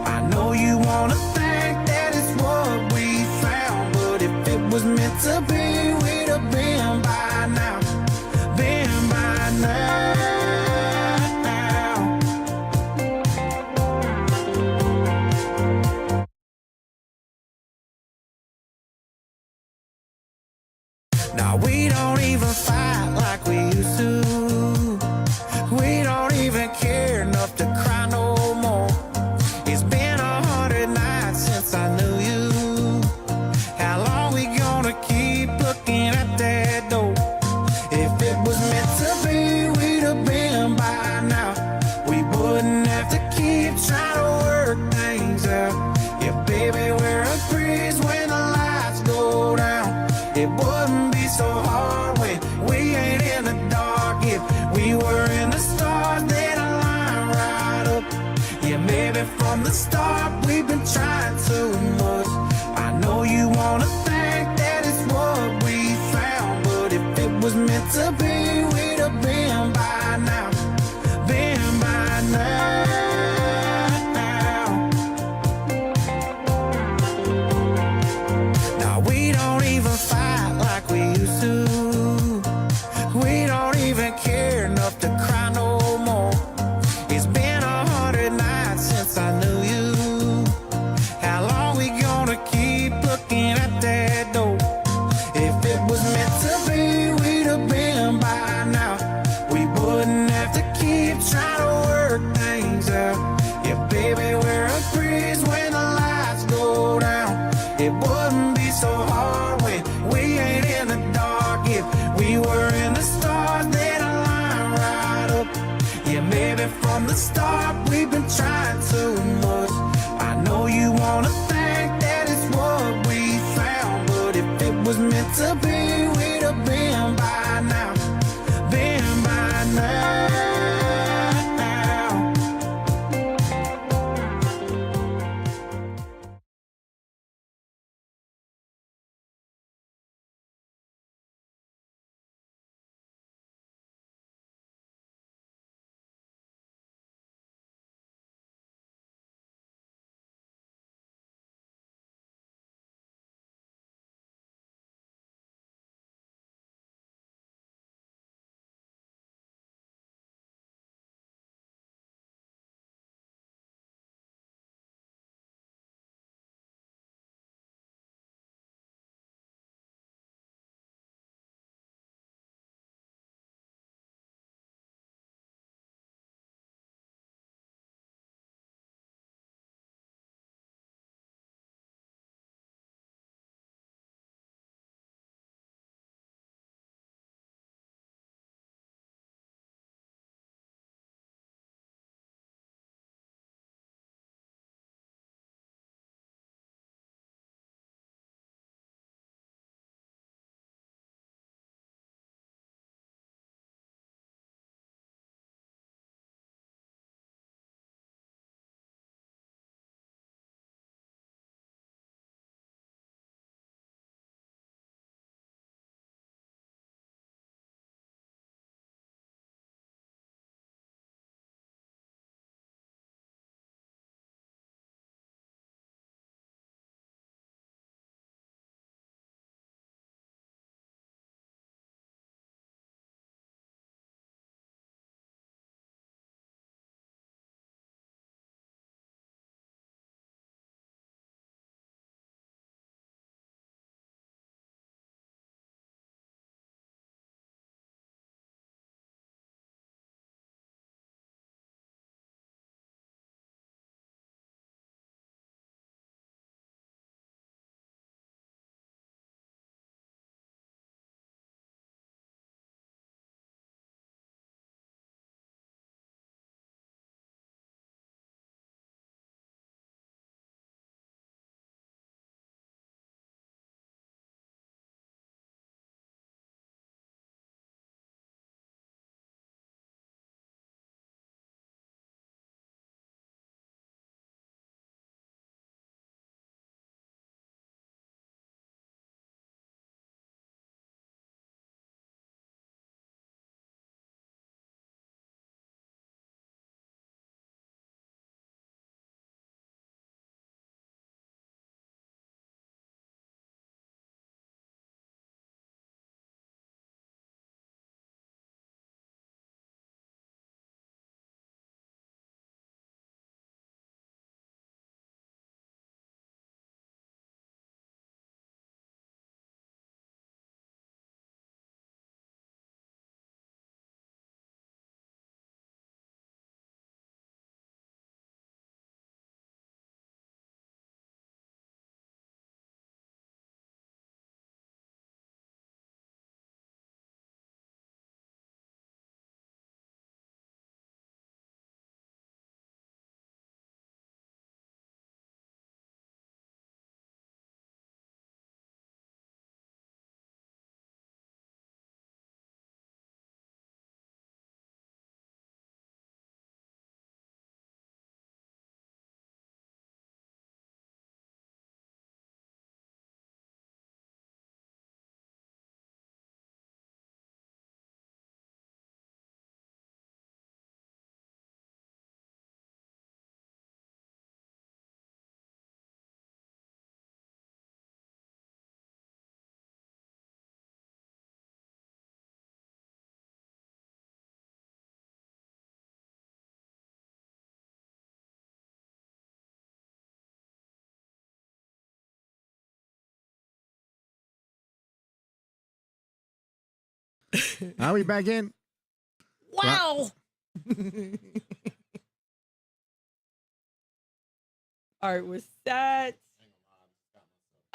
I know you wanna think that it's what we found, but if it was meant to be, we'd have been by now. Been by now. Now we don't even fight like we used to. We don't even care enough to cry no more. It's been 100 nights since I knew you. How long we gonna keep looking at that door? If it was meant to be, we'd have been by now. We wouldn't have to keep trying to work things out. Yeah, baby, we're a breeze when the lights go down. It wouldn't be so hard when we ain't in the dark. If we were in the stars, they'd align right up. Yeah, maybe from the start we've been trying too much. I know you wanna think that it's what we found, but if it was meant to be, we'd have been by now. Been by now. Now we don't even fight like we used to. We don't even care enough to cry no more. It's been 100 nights since I knew you. How long we gonna keep looking at that door? If it was meant to be, we'd have been by now. We wouldn't have to keep trying to work things out. Yeah, baby, we're a breeze when the lights go down. It wouldn't be so hard when we ain't in the dark. If we were in the stars, they'd align right up. Yeah, maybe from the start we've been trying too much. I know you wanna think that it's what we found, but if it was meant to be, we'd have been by now. Been by now. Are we back in? Wow. All right, we're set.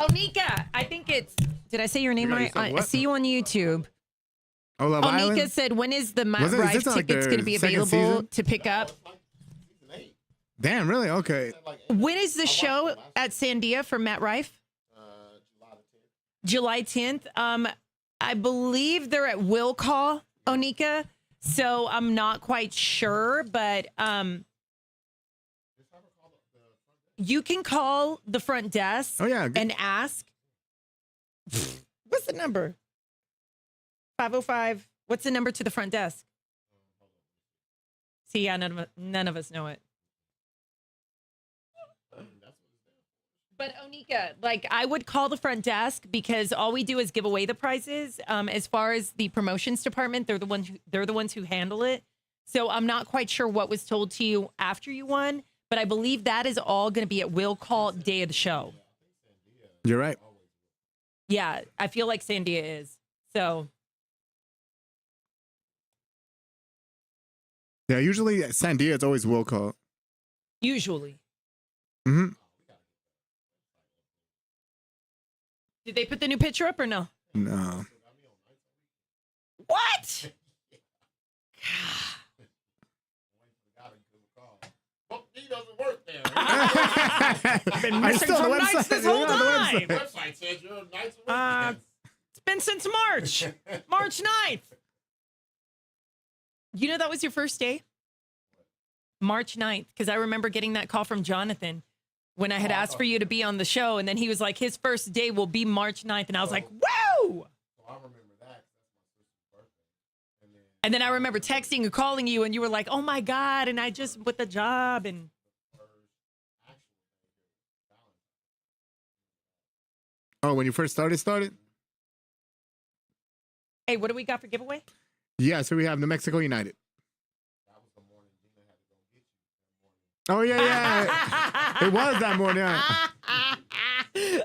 Onika, I think it's. Did I say your name right? I see you on YouTube. Oh, Love Onika Island? said, when is the Matt Was it- is Rife this like tickets their going to be second available season? to pick up? Damn, really? Okay. When is the show at Sandia for Matt Rife? July 10th. I believe they're at Will Call, Onika. So I'm not quite sure, but you can call the front desk and ask. What's the number? 505. What's the number to the front desk? See, yeah, none of us know it. But Onika, like, I would call the front desk because all we do is give away the prizes. As far as the promotions department, they're the ones who handle it. So I'm not quite sure what was told to you after you won, but I believe that is all going to be at Will Call day of the show. You're right. Yeah, I feel like Sandia is. So Yeah, usually at Sandia, it's always Will Call. usually. Mm-hmm. Did they put the new picture up or no? No. What? He doesn't work there. I've been missing from nights this whole time. The website says your nights are working. It's been since March. March 9th. You know that was your first day? March 9th. Because I remember getting that call from Jonathan when I had asked for you to be on the show. And then he was like, his first day will be March 9th. And I was like, whoa! I remember that. And then I remember texting and calling you, and you were like, oh my God. And I just with the job. And Oh, when you first started? hey, what do we got for giveaway? Yeah, so we have New Mexico United. Oh, yeah. It was that morning. Yeah.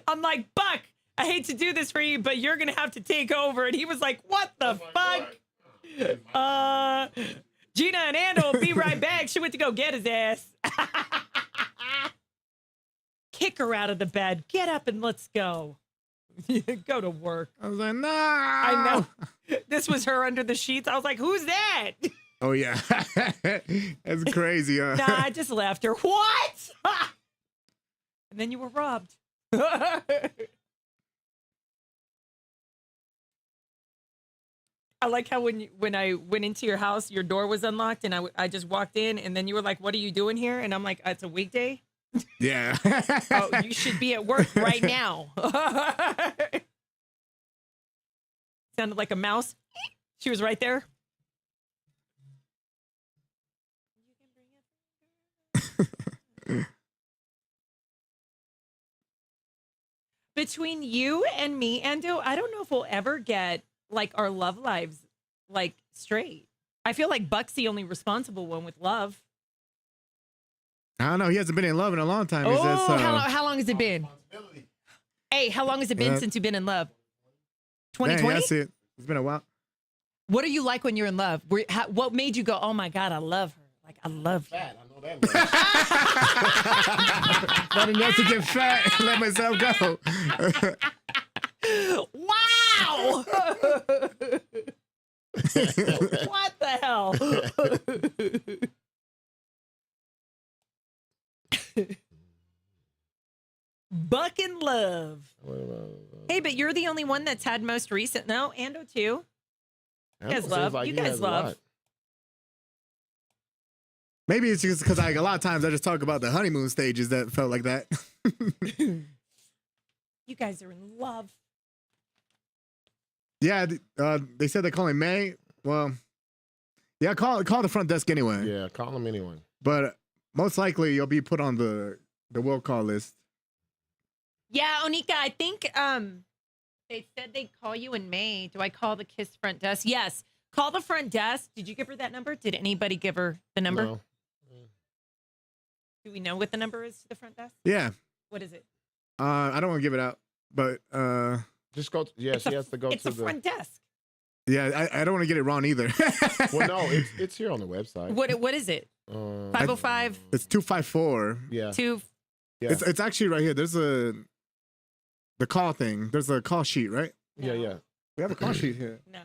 I'm like, Buck, I hate to do this for you, but you're going to have to take over. And he was like, what the fuck? Gina and Ando will be right back. She went to go get his ass. Kick her out of the bed. Get up and let's go. Go to work. I was like, no. I know. This was her under the sheets. I was like, who's that? Oh, yeah. That's crazy, huh? Nah, I just left her. What? And then you were robbed. I like how when I went into your house, your door was unlocked, and I just walked in, and then you were like, "What are you doing here?" And I'm like, "It's a weekday." Yeah. Oh, you should be at work right now. Sounded like a mouse. She was right there. Between you and me, Ando, I don't know if we'll ever get like our love lives like straight. I feel like Buck's the only responsible one with love. I don't know. He hasn't been in love in a long time. Oh, He says, how long has it been? Hey, how long has it been since you've been in love? 2020? Yeah, that's it. It's been a while. What are you like when you're in love? What made you go, oh my God, I love her? Like, I love you. Fat, I know that. Not enough to get fat and let myself go. Wow! What the hell? Buck in love. Hey, but you're the only one that's had most recent. No, Ando too. You guys love. like You he guys has a love. lot. Maybe it's just because like a lot of times I just talk about the honeymoon stages that felt like that. You guys are in love. Yeah, they said they're calling May. Well, yeah, call the front desk anyway. Yeah, call him anyway. But most likely you'll be put on the will call list. Yeah, Onika, I think they said they'd call you in May. Do I call the KISS front desk? Yes. Call the front desk. Did you give her that number? Did anybody give her the number? No. Do we know what the number is to the front desk? Yeah. What is it? I don't want to give it out, but just go. Yeah, she has to go it's to the front desk. Yeah, I don't want to get it wrong either. Well, no, it's here on the website. What is it? 505. It's 254. Yeah. Yeah. It's actually right here. There's the call thing. There's a call sheet, right? Yeah, yeah. We have a call sheet here. No.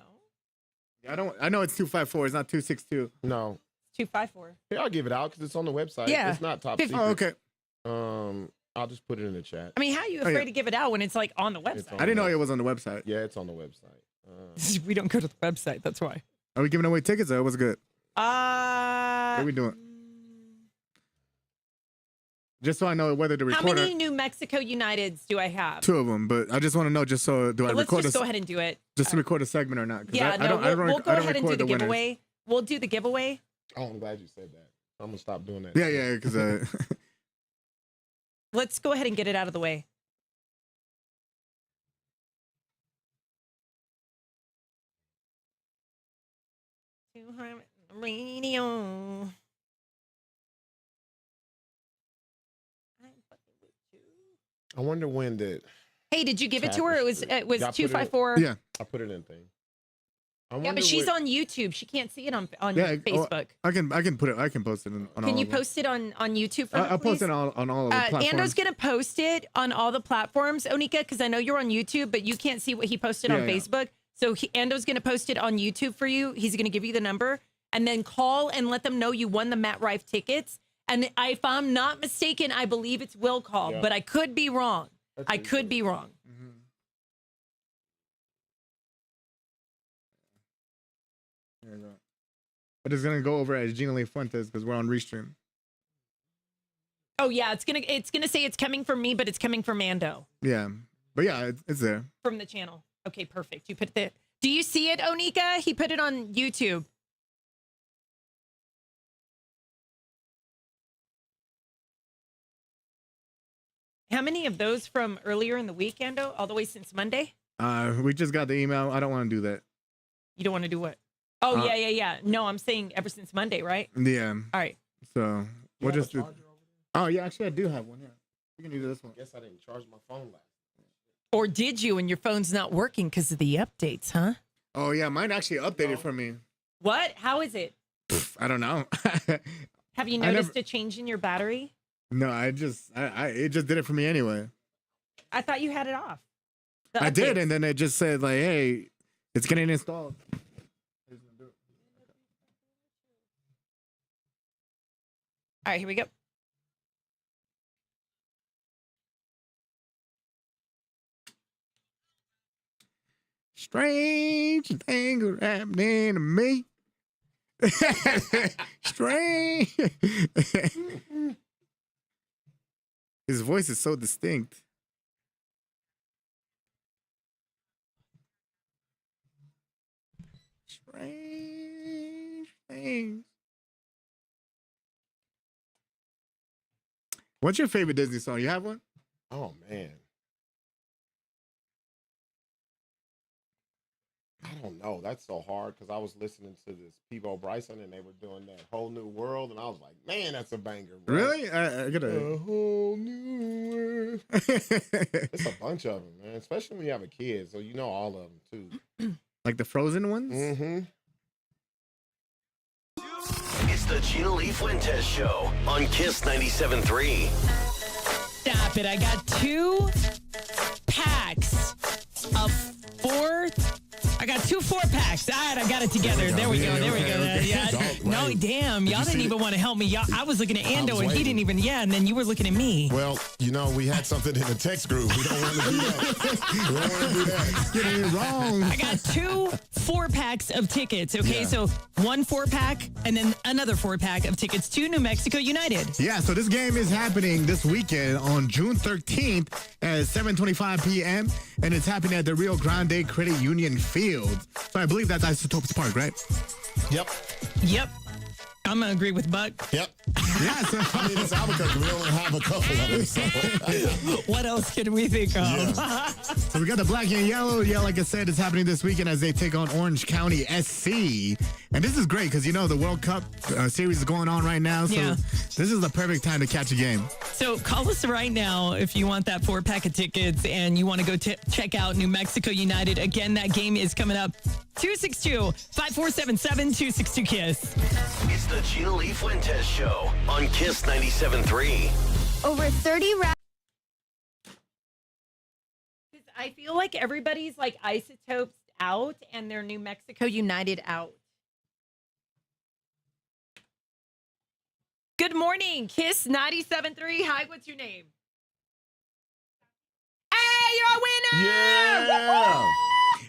I know it's 254. It's not 262. No. 254. Here, I'll give it out because it's on the website. Yeah. It's not top secret. Oh, okay. I'll just put it in the chat. I mean, how are you afraid to give it out when it's like on the website? I didn't know it was on the website. Yeah, it's on the website. We don't go to the website. That's why. Are we giving away tickets or what's good? What are we doing? Just so I know whether to record. How many New Mexico Uniteds do I have? 2 of them, but I just want to know do I Let's record just go ahead and do it. Just to record a segment or not? Yeah, we'll go ahead and do the giveaway. We'll do the giveaway. Oh, I'm glad you said that. I'm going to stop doing that. Yeah, because... Let's go ahead and get it out of the way. Radio. I wonder when did. Hey, did you give it to her? It was 254. Yeah, I put it in thing. Yeah, but she's on YouTube. She can't see it on Facebook. I can put it. I can post it on all. Can you of them. post it on YouTube for me, I'll post please? it on all of the platforms. Ando's gonna post it on all the platforms, Onika, because I know you're on YouTube, but you can't see what he posted on Facebook. So Ando's gonna post it on YouTube for you. He's gonna give you the number, and then call and let them know you won the Matt Rife tickets. And if I'm not mistaken, I believe it's Will Call, but I could be wrong. I could be wrong. But it's gonna go over as Gina Lee Fuentez because we're on Restream. Oh yeah, it's gonna say it's coming from me, but it's coming from Ando. Yeah, but yeah, it's there from the channel. Okay, perfect. You put it. Do you see it, Onika? He put it on YouTube. How many of those from earlier in the week, Ando? All the way since Monday? We just got the email. I don't want to do that. You don't want to do what? Oh, yeah. No, I'm saying ever since Monday, right? Yeah. All right. So we'll just do. Oh, yeah, actually, I do have one. Yeah. You can do this one. Guess I didn't charge my phone last. Or did you and your phone's not working because of the updates, huh? Oh, yeah. Mine actually updated for me. What? How is it? I don't know. Have you noticed a change in your battery? No, it just did it for me anyway. I thought you had it off. I did, and then it just said like, "Hey, it's getting installed." All right, here we go. Strange things are happening to me. Strange. His voice is so distinct. Strange things. What's your favorite Disney song? You have one? Oh, man. I don't know. That's so hard because I was listening to this Peebo Bryson and they were doing that Whole New World, and I was like, man, that's a banger. Bro. Really? I gotta. A whole new world. It's a bunch of them, man. Especially when you have a kid, so you know all of them too. Like the Frozen ones? Mm-hmm. It's the Gina Lee Fuentez Show on Kiss 97.3. Stop it. I got 2 packs of 4. I got 2 4-packs. All right, I got it together. There we go. Yeah. No, damn. Y'all didn't even want to help me. I was looking at Ando and he didn't even. Yeah, and then you were looking at me. Well, you know, we had something in the text group. We don't want to do that. We don't want to do that. Getting it wrong. I got 2 4-packs of tickets. Okay, so 1 4-pack and then another 4-pack of tickets to New Mexico United. Yeah, so this game is happening this weekend on June 13th at 7:25 p.m. and it's happening at the Rio Grande Credit Union Field. So I believe that's Isotopes Park, right? Yep. I'm going to agree with Buck. Yep. Yeah, so, I mean, it's Albuquerque. We only have a couple of them. So. What else can we think of? Yeah. So we got the black and yellow. Yeah, like I said, it's happening this weekend as they take on Orange County SC. And this is great because, you know, the World Cup series is going on right now. So this is the perfect time to catch a game. So call us right now if you want that 4-pack of tickets and you want to go check out New Mexico United. Again, that game is coming up 262-5477-262-KISS. It's the Gina Lee Fuentez Show on Kiss 97.3. Over 30 rounds. I feel like everybody's like Isotopes out and they're New Mexico United out. Good morning, Kiss 97.3. Hi, what's your name? Hey, you're a winner! Yeah.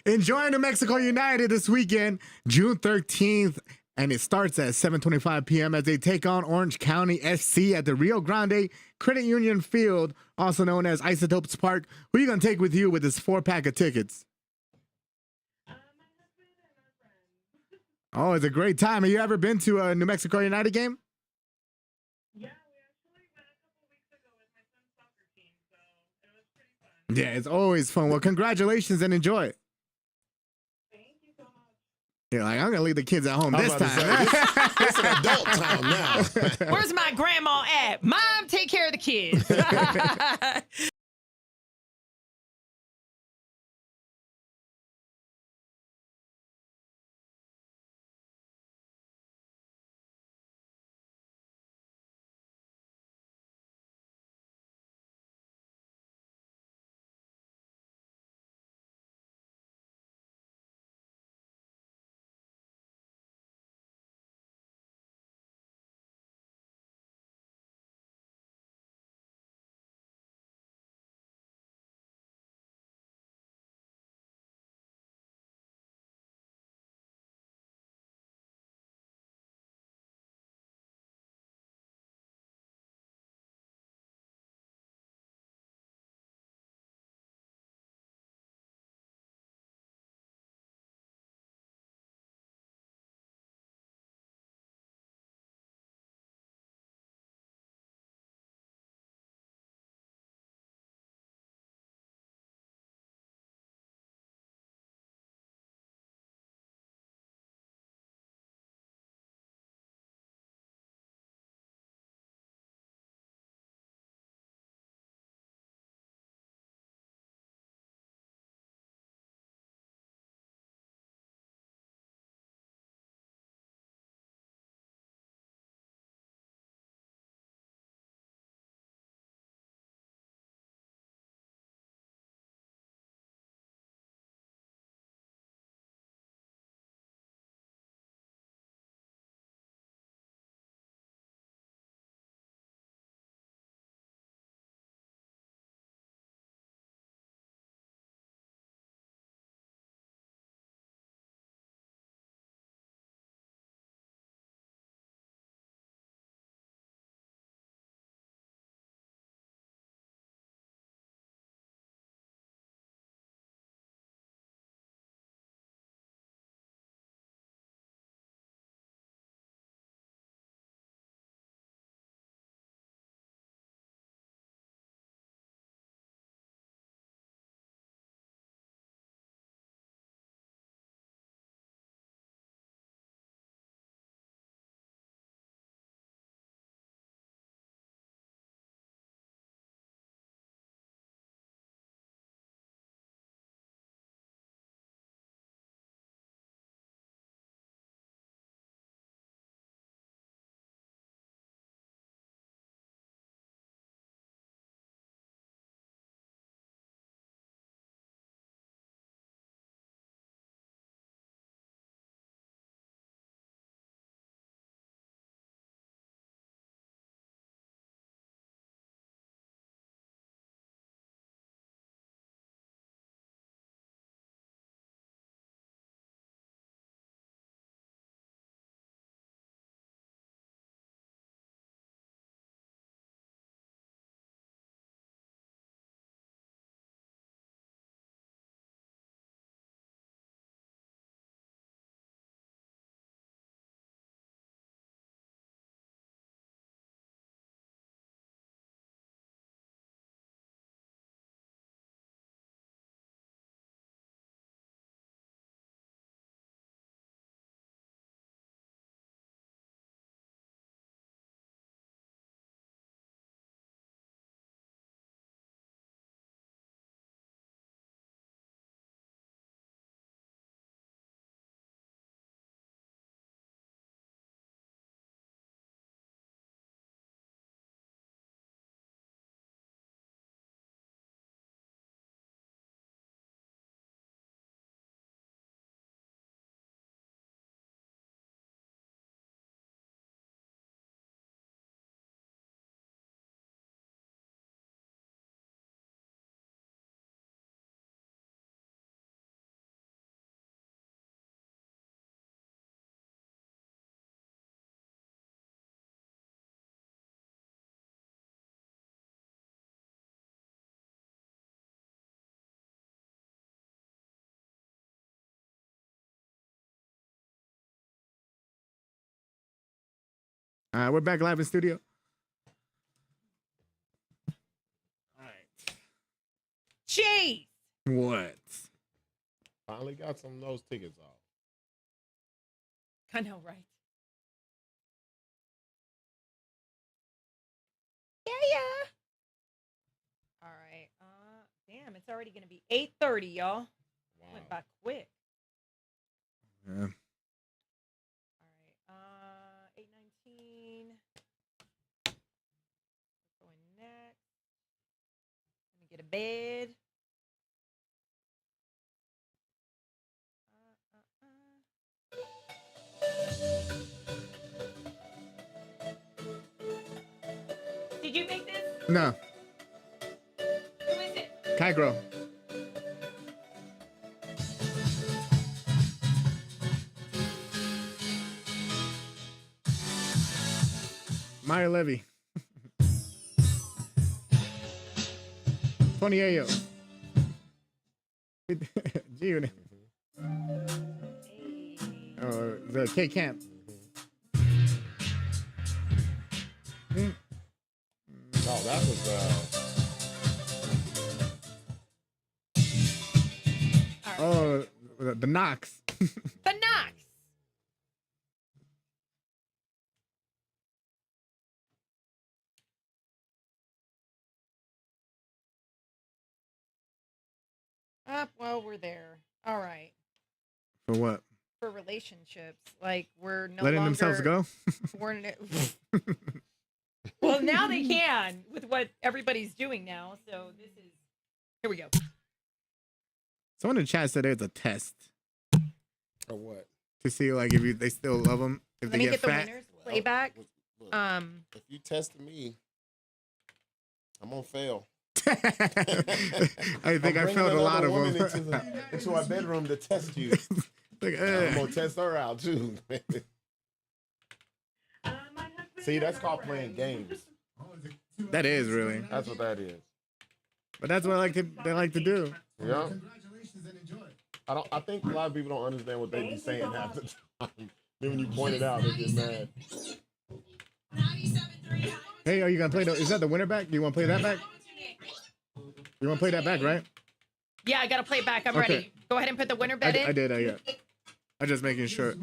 Enjoy New Mexico United this weekend, June 13th, and it starts at 7:25 p.m. as they take on Orange County SC at the Rio Grande Credit Union Field, also known as Isotopes Park. Who are you going to take with you with this 4-pack of tickets? Oh, it's a great time. Have you ever been to a New Mexico United game? Yeah, it's always fun. Well, congratulations and enjoy it. Yeah, like, I'm going to leave the kids at home this time. It's an adult time now. Where's my grandma at? Mom, take care of the kids. We're back live in studio. Jeez. What? Finally got some of those tickets off. I know, right? Yeah. All right. Damn, it's already gonna be 8:30, y'all. Wow. Went by quick. Yeah. All right. 8:19. Going next. Let me get a bed. Did you make this? No. Who is it? Kygro. Meyer Levy. 28. Gina. The K Camp. Oh, that was Oh, the Knox. The Knox. Well, we're there. All right. For what? For relationships, like we're no Letting longer themselves go? Well, now they can with what everybody's doing now. So this is here we go. Someone in chat said it's a test or what? to see like if they still love them if Let they me get get the fat. winners playback. Look, if you test me, I'm gonna fail. I think I failed a lot of them. Into our bedroom to test you. Like, I'm gonna test her out too. See, that's called playing games. That is really. That's what that is. But that's what they like to do. Yeah. I think a lot of people don't understand what they be saying half the time. Then when you point it out, they get mad. Hey, are you gonna play is that the winner back? Do you wanna play that back? You wanna play that back, right? Yeah, I gotta play back. I'm Okay. ready. Go ahead and put the winner bet in. I did, I'm just making sure.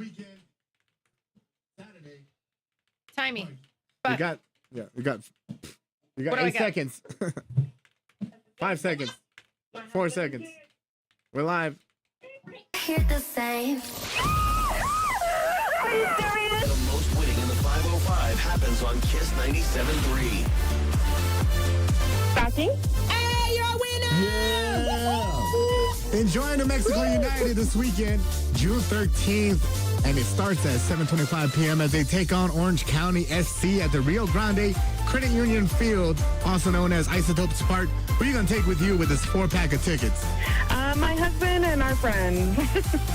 Timey. You got What do I 8 got? seconds. 5 seconds. 4 seconds. We're live. Hit the same. The most winning in the 505 happens on Kiss 97.3. Starting? Hey, you're a winner! Yeah! Enjoy New Mexico United this weekend, June 13th, and it starts at 7:25 p.m. as they take on Orange County SC at the Rio Grande Credit Union Field, also known as Isotopes Park. Who are you going to take with you with this 4-pack of tickets? My husband and our friend.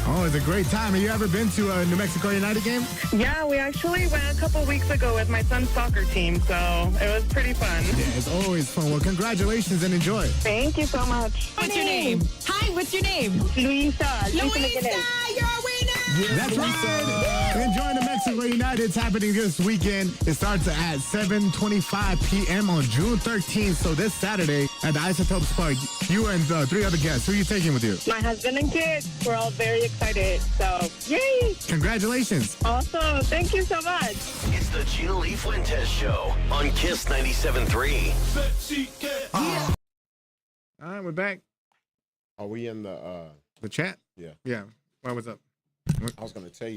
Oh, it's a great time. Have you ever been to a New Mexico United game? Yeah, we actually went a couple weeks ago with my son's soccer team, so it was pretty fun. Yeah, it's always fun. Well, congratulations and enjoy. Thank you so much. What's your name? Hi, what's your name? Luisa. Luisa, you're a winner! That's right. Enjoy New Mexico United. It's happening this weekend. It starts at 7:25 p.m. on June 13th. So this Saturday at the Isotopes Park, you and 3 other guests. Who are you taking with you? My husband and kids. We're all very excited. So, yay! Congratulations. Awesome. Thank you so much. It's the Gina Lee Fuentez Show on Kiss 97.3. All right, we're back. Are we in the chat? Yeah. Yeah. What was up? I was gonna tell you.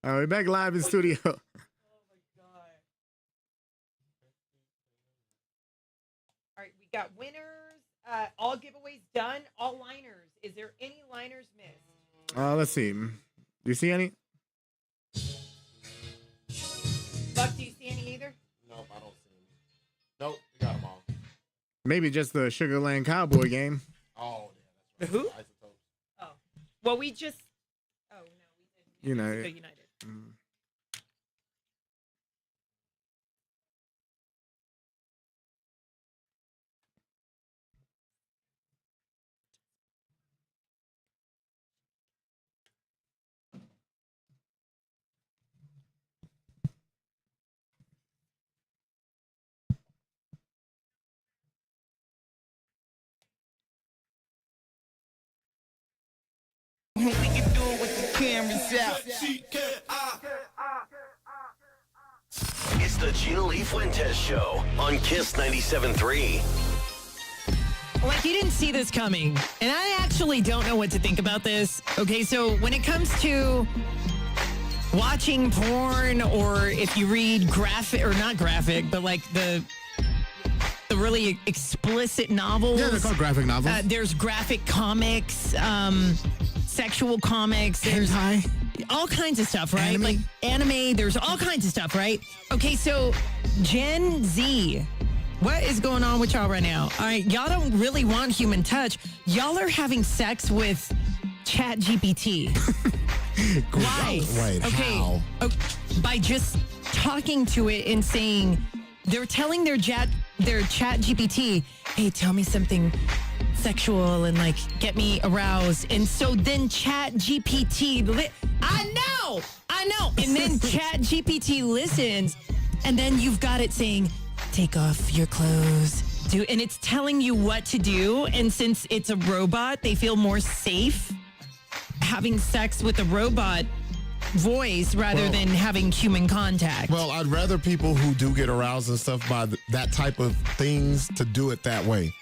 All right, we're back live in studio. All right, we got winners. All giveaways done. All liners. Is there any liners missed? Let's see. Do you see any? Buck, do you see any either? Nope, I don't see any. Nope, we got them all. Maybe just the Sugarland Cowboy game. Oh, yeah, that's Who? right. Isotopes. Oh. Well, we just. Oh, no, we didn't. United. United. We can do it with the cameras out. It's the Gina Lee Fuentez Show on Kiss 97.3. Like, you didn't see this coming. And I actually don't know what to think about this. Okay, so when it comes to watching porn, or if you read graphic, or not graphic, but like the really explicit novels. Yeah, they're called graphic novels. There's graphic comics, sexual comics. There's hentai. All kinds of stuff, right? Anime. Like anime, there's all kinds of stuff, right? Okay, so Gen Z, what is going on with y'all right now? All right, y'all don't really want human touch. Y'all are having sex with Chat GPT. Why? Wait, how? By just talking to it and saying, they're telling their Chat GPT, hey, tell me something sexual and like get me aroused. And so then Chat GPT, I know. And then Chat GPT listens, and then you've got it saying, take off your clothes. And it's telling you what to do. And since it's a robot, they feel more safe having sex with a robot voice rather than having human contact. Well, I'd rather people who do get aroused and stuff by that type of things to do it that way.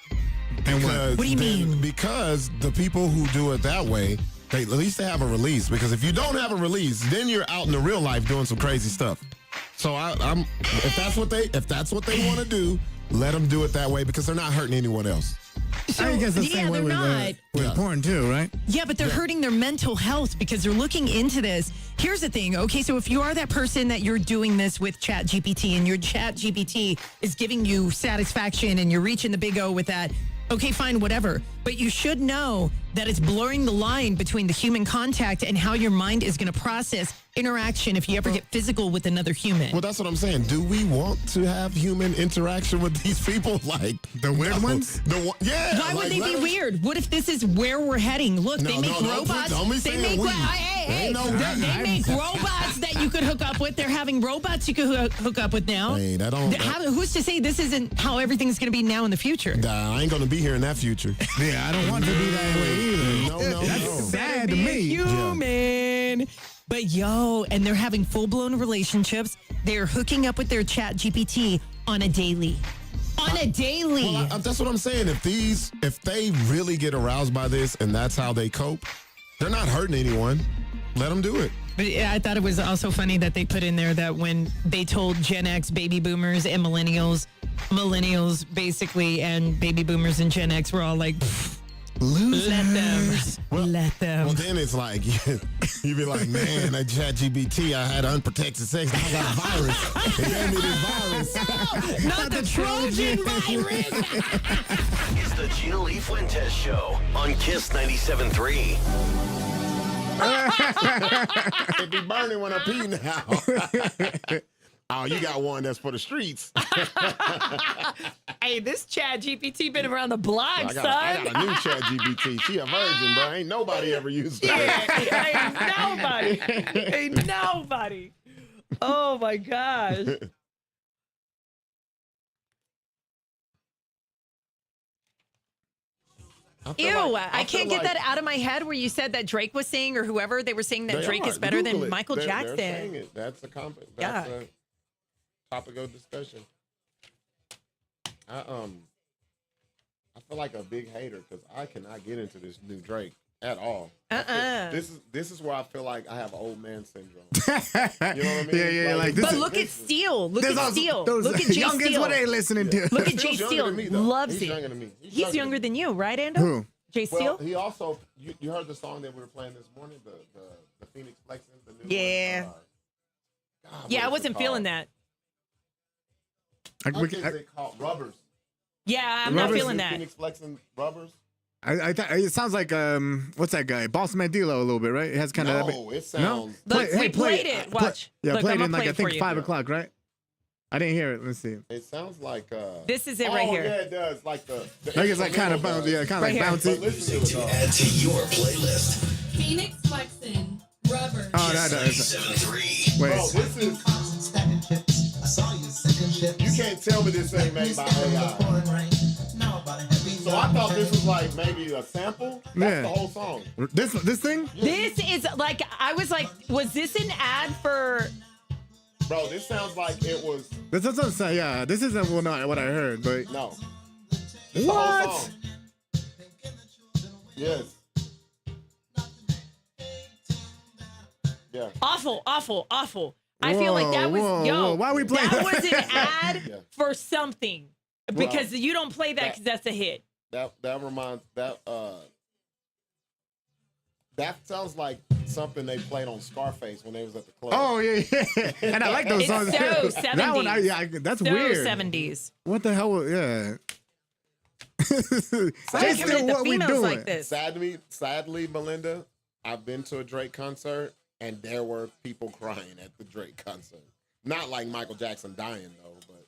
And what do you mean? Because the people who do it that way, at least they have a release. Because if you don't have a release, then you're out in the real life doing some crazy stuff. So I'm if that's what they want to do, let them do it that way, because they're not hurting anyone else. So, I guess the same way with porn too, right? Yeah, but they're hurting their mental health because they're looking into this. Here's the thing. Okay, so if you are that person that you're doing this with Chat GPT, and your Chat GPT is giving you satisfaction and you're reaching the big O with that, okay, fine, whatever. But you should know that it's blurring the line between the human contact and how your mind is going to process interaction if you ever get physical with another human. Well, that's what I'm saying. Do we want to have human interaction with these people? Like the weird ones? Yeah. Why would they be weird? What if this is where we're heading? Look, they make robots. They make robots that you could hook up with. They're having robots you could hook up with now. Hey, who's to say this isn't how everything's going to be now in the future? Nah, I ain't going to be here in that future. Yeah, I don't want to be that way either. No. That's sad to me. Human. But and they're having full-blown relationships. They're hooking up with their Chat GPT on a daily. Well, that's what I'm saying. If they really get aroused by this and that's how they cope, they're not hurting anyone. Let them do it. But I thought it was also funny that they put in there that when they told Gen X, baby boomers, and millennials basically, and baby boomers and Gen X were all like, losers. Let them. Well, then it's like, you be like, man, that Chat GPT, I had unprotected sex. Now I got a virus. They gave me this virus. Not the Trojan virus. It's the Gina Lee Fuentez Show on Kiss 97.3. It be burning when I pee now. Oh, you got one that's for the streets. Hey, this Chat GPT been around the block, son. I got a new Chat GPT. She a virgin, bro. Ain't nobody ever used that. Ain't nobody. Oh, my gosh. I can't get that out of my head where you said that Drake was saying, or whoever, they were saying that Drake is better than Michael Jackson. They're saying it. That's a topic of discussion. I feel like a big hater because I cannot get into this new Drake. at all. This is where I feel like I have old man syndrome. You know what I mean? Yeah. Like this But is, look at Steele. Look at Steele. Those Look at Jay youngins, Steele. what they listening to? Look at Steele's Jay younger Steele. than me, though. Loves He's it. younger than me. He's younger than you, right, Ando? Who? Jay Steele? Well, he also, you heard the song that we were playing this morning, the Phoenix Flexing, the new Yeah. one? God, Yeah, I what is it wasn't feeling called? that. What is it called? Rubbers. Yeah, I'm not feeling that. Phoenix Flexing Rubbers. It sounds like what's that guy? Boss Mandilo a little bit, right? It has kind of No, it sounds. Look, we played it. Watch. Yeah, Look, played I'm in gonna like play I it for think you. 5 o'clock, right? I didn't hear it. Let's see. It sounds like. This is it right here. Oh yeah, it does. Like the I guess like kind of bouncy. Yeah, kind of like bouncy. Listen to it. Add to your playlist. Phoenix Flexing, Rubber. Oh, that does. 97.3. Wait. Bro, this is. You can't tell me this ain't made by AI. So I thought this was like maybe a sample. That's the whole song. This thing? This is like, I was like, was this an ad for? Bro, this sounds like it was. This doesn't say. Yeah, this isn't what I heard, but No. This the whole song. Yes. Yeah. Awful. I feel like that was whoa. Why are we playing that? that? Was an ad Yeah. for something because you don't play that because that's a hit. That reminds that sounds like something they played on Scarface when they was at the club. Oh yeah. And I like those songs. It's so 70s. That one, that's so weird. 70s. What the hell? Yeah. Why Just coming at the what we females doing. like this? Sadly, Melinda, I've been to a Drake concert and there were people crying at the Drake concert. Not like Michael Jackson dying though, but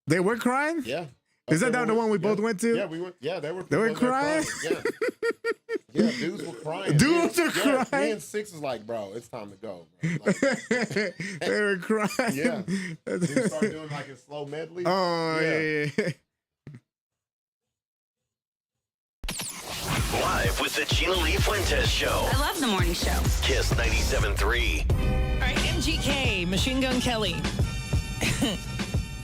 They were crying? yeah. Is that the one we both went to? Yeah, we went. Yeah, they were. They were people there crying? Yeah. Yeah, dudes were crying. Dudes were crying? Me and Six was like, bro, it's time to go. Bro. Like, They were crying. yeah. Dudes started doing like a slow medley. Oh yeah. Live with the Gina Lee Fuentez Show. I love the morning show. Kiss 97.3. All right, MGK, Machine Gun Kelly.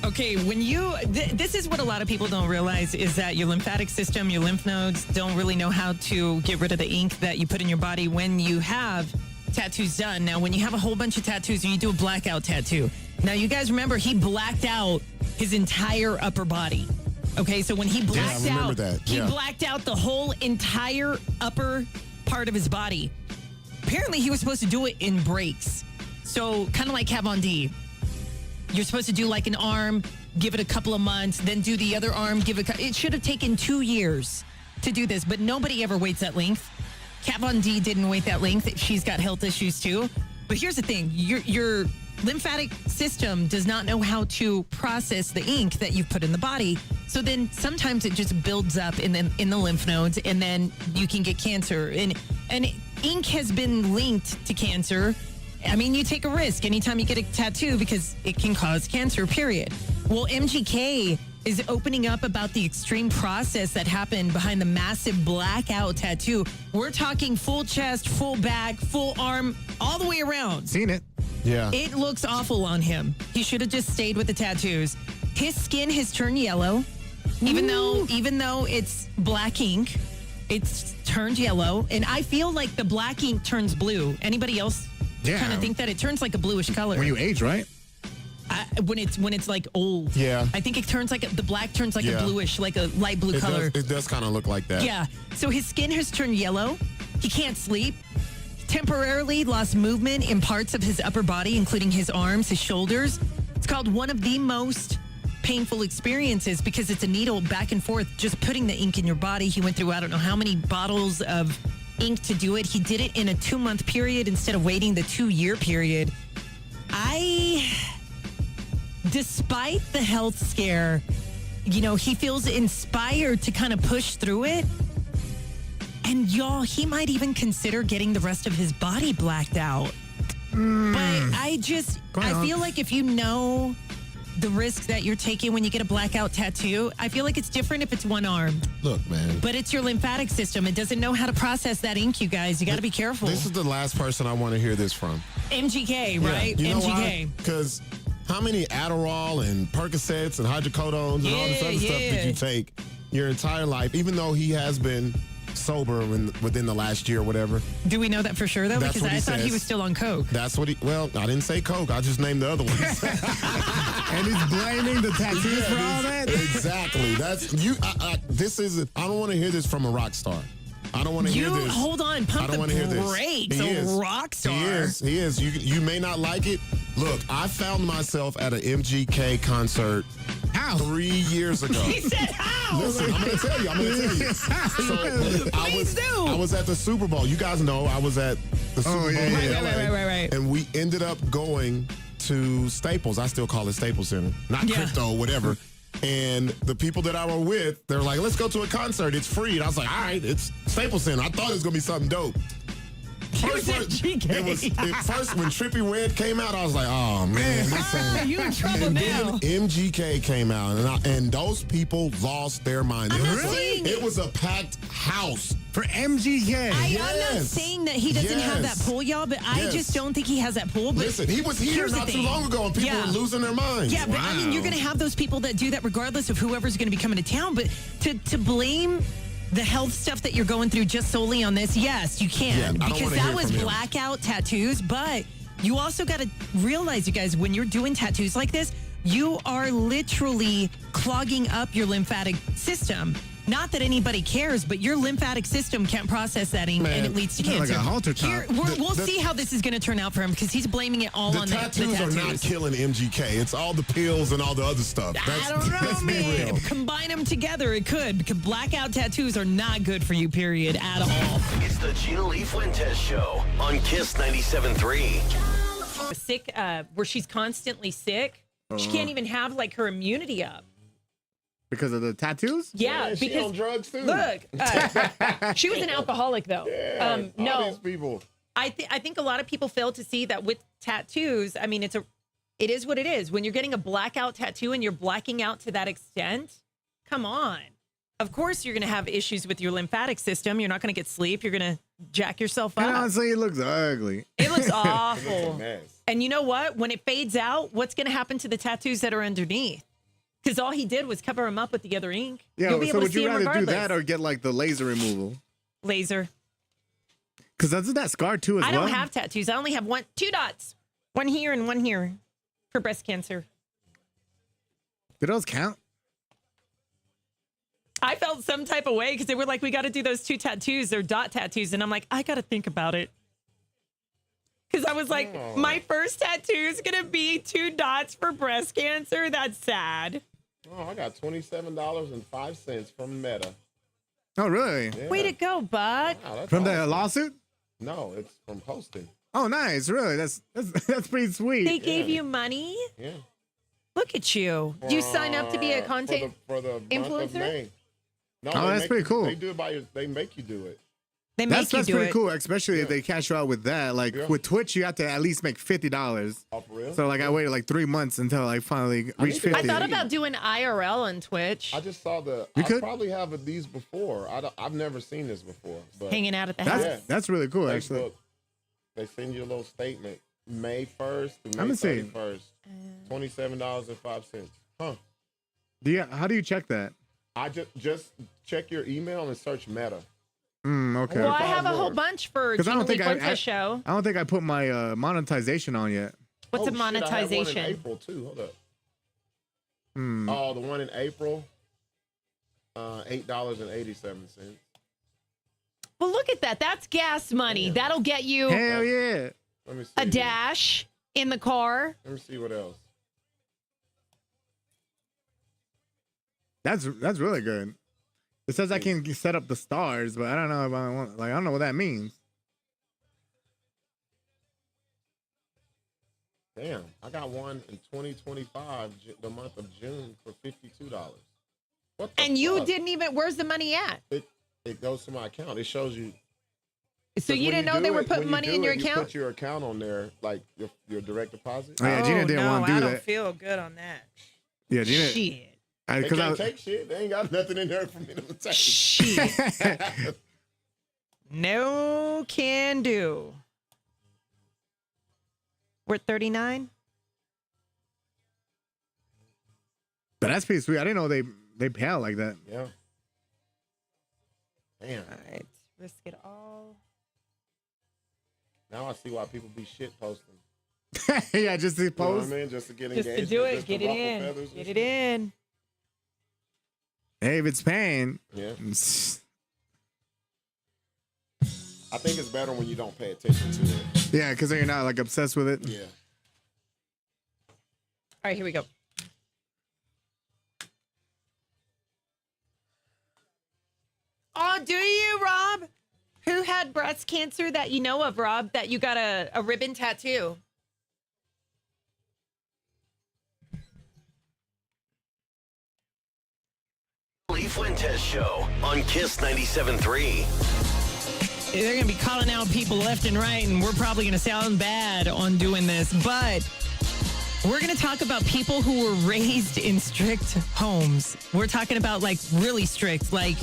Okay, when you, this is what a lot of people don't realize is that your lymphatic system, your lymph nodes don't really know how to get rid of the ink that you put in your body when you have tattoos done. Now, when you have a whole bunch of tattoos and you do a blackout tattoo. Now, you guys remember he blacked out his entire upper body. Okay, so when he blacked out, he blacked out the whole entire upper part of his body. Apparently, he was supposed to do it in breaks. So, kind of like Kat D. You're supposed to do like an arm, give it a couple of months, then do the other arm, it should have taken 2 years to do this, but nobody ever waits that length. Kat Von D didn't wait that length. She's got health issues too. But here's the thing, your lymphatic system does not know how to process the ink that you've put in the body. So then sometimes it just builds up in the lymph nodes, and then you can get cancer. And ink has been linked to cancer. I mean, you take a risk anytime you get a tattoo because it can cause cancer, period. Well, MGK is opening up about the extreme process that happened behind the massive blackout tattoo. We're talking full chest, full back, full arm, all the way around. Seen it. Yeah. It looks awful on him. He should have just stayed with the tattoos. His skin has turned yellow, even though it's black ink. It's turned yellow, and I feel like the black ink turns blue. Anybody else kind of think that it turns like a bluish color When you age, right? When it's like old. Yeah. I think it turns like the black turns like a bluish, like a light blue color. It does kind of look like that. Yeah. So his skin has turned yellow. He can't sleep. Temporarily lost movement in parts of his upper body, including his arms, his shoulders. It's called one of the most painful experiences because it's a needle back and forth, just putting the ink in your body. He went through, I don't know how many bottles of ink to do it. He did it in a 2-month period instead of waiting the 2-year period. Despite the health scare, he feels inspired to kind of push through it. And y'all, he might even consider getting the rest of his body blacked out. But I feel like if you know the risk that you're taking when you get a blackout tattoo, I feel like it's different if it's one arm. Look, man. But it's your lymphatic system. It doesn't know how to process that ink, you guys. You got to be careful. This is the last person I want to hear this from. MGK, right? You know MGK. Because how many Adderall and Percocets and hydrocodones and all this other stuff did you take your entire life, even though he has been sober within the last year or whatever. Do we know that for sure, though? That's Because what I he thought he says. was still on coke. That's what well, I didn't say coke. I just named the other ones. And he's blaming the tattoos for all that? Exactly. That's you. This is. I don't want to hear this from a rock star. I don't want to hear this. Hold on, I pump don't want to hear the this. brakes. He A is. rock star. He is. You may not like it. Look, I found myself at an MGK concert 3 years ago. He said how? Listen, I'm going to tell you. So I was at the Super Bowl. You guys know I was at the Super Bowl in LA. Right. And we ended up going to Staples. I still call it Staples Center. Not Crypto, whatever. And the people that I were with, they're like, let's go to a concert. It's free. And I was like, all right, it's Staples Center. I thought it was going to be something dope. First, when Trippie Red came out, I was like, oh, man. You in trouble and now. then MGK came out, and those people lost their mind. It was a packed house. For MGK. I'm not saying that he doesn't have that pull, y'all, but I just don't think he has that pull. But listen, he was here not too long ago, and people were losing their minds. Yeah, but I mean, you're going to have those people that do that regardless of whoever's going to be coming to town. But to blame the health stuff that you're going through just solely on this, yes, you can. Because that was blackout tattoos. But you also got to realize, you guys, when you're doing tattoos like this, you are literally clogging up your lymphatic system. Not that anybody cares, but your lymphatic system can't process that, and it leads to cancer. Like a halter top. We'll see how this is going to turn out for him, because he's blaming it all on the tattoos. Are not killing MGK. It's all the pills and all the other stuff. I don't know, man. Combine them together, it could. Because blackout tattoos are not good for you, period, at all. It's the Gina Lee Fuentez Show on Kiss 97.3. Sick, where she's constantly sick. She can't even have, like, her immunity up. Because of the tattoos? Yeah, she because on drugs too. Look, she was an alcoholic though. All these people. I think a lot of people fail to see that with tattoos. I mean, it is what it is. When you're getting a blackout tattoo and you're blacking out to that extent, come on. Of course, you're going to have issues with your lymphatic system. You're not going to get sleep. You're going to jack yourself up. And honestly, it looks ugly. It looks awful. It looks a mess. And you know what? When it fades out, what's going to happen to the tattoos that are underneath? Because all he did was cover him up with the other ink. Yeah, You'll be so able to would see you him rather do regardless. that or get like the laser removal? Laser. Because doesn't that scar too as I well? don't have tattoos. I only have two dots. One here and one here for breast cancer. Do those count? I felt some type of way because they were like, we got to do those 2 tattoos. They're dot tattoos. And I'm like, I got to think about it. Because I was like, my first tattoo is going to be 2 dots for breast cancer. That's sad. Oh, I got $27.05 from Meta. Oh, really? Yeah. Way to go, bud. Wow, From the awesome. lawsuit? No, it's from posting. Oh, nice. Really? That's pretty sweet. They gave you money? Yeah. Look at you. Did you sign up to be a content for the influencer? month of May. No, Oh, that's pretty cool. They do it they make you do it. They make That's you do pretty it. cool, especially if they cash you out with that. Like with Twitch, you have to at least make $50. Oh, for real? So like I waited like 3 months until I finally reached 50. I thought about doing IRL on Twitch. I just saw You I could? probably have these before. I've never seen this before. But Hanging out at the house. That's really cool, actually. Facebook, they send you a little statement. May 1st to Let May me see. 31st. $27.05. Huh. How do you check that? I just check your email and search Meta. Okay. Well, I have a whole bunch for Because I Gina don't Lee think Fuentez show. I don't think I put my monetization on yet. What's a Shit, I had one monetization? in April too. Hold up. Hmm. Oh, the one in April. $8.87. Well, look at that. That's gas money. That'll get you Hell yeah. Let me see. a dash in the car. Let me see what else. That's really good. It says I can set up the stars, but I don't know if I want. Like I don't know what that means. Damn, I got one in 2025, the month of June, for $52. What the And you fuck? didn't even. Where's the money at? It goes to my account. It shows you. So you when didn't know do they were it- putting when money you in do your it, account? You put your account on there, like your direct deposit. Oh, yeah, Gina didn't want to do I that. don't feel good on that. Yeah, Gina. Shit. They Because can't take shit. They ain't got nothing in there for me to take. Shit. No can do. We're at 39. But that's pretty sweet. I didn't know they pay out like that. Yeah. Damn. All right. Risk it all. Now I see why people be shit posting. Yeah, just to You know what post. I mean? Just to get Just engaged. to do it. just Get to it ruffle in. feathers and Get shit. it in. Hey, if it's paying. Yeah. I think it's better when you don't pay attention to it. Yeah, because then you're not like obsessed with it. Yeah. All right, here we go. Oh, do you, Rob? Who had breast cancer that you know of, Rob, that you got a ribbon tattoo? Lee Fuentez Show on Kiss 97.3. They're going to be calling out people left and right, and we're probably going to sound bad on doing this, but we're going to talk about people who were raised in strict homes. We're talking about, like, really strict, like,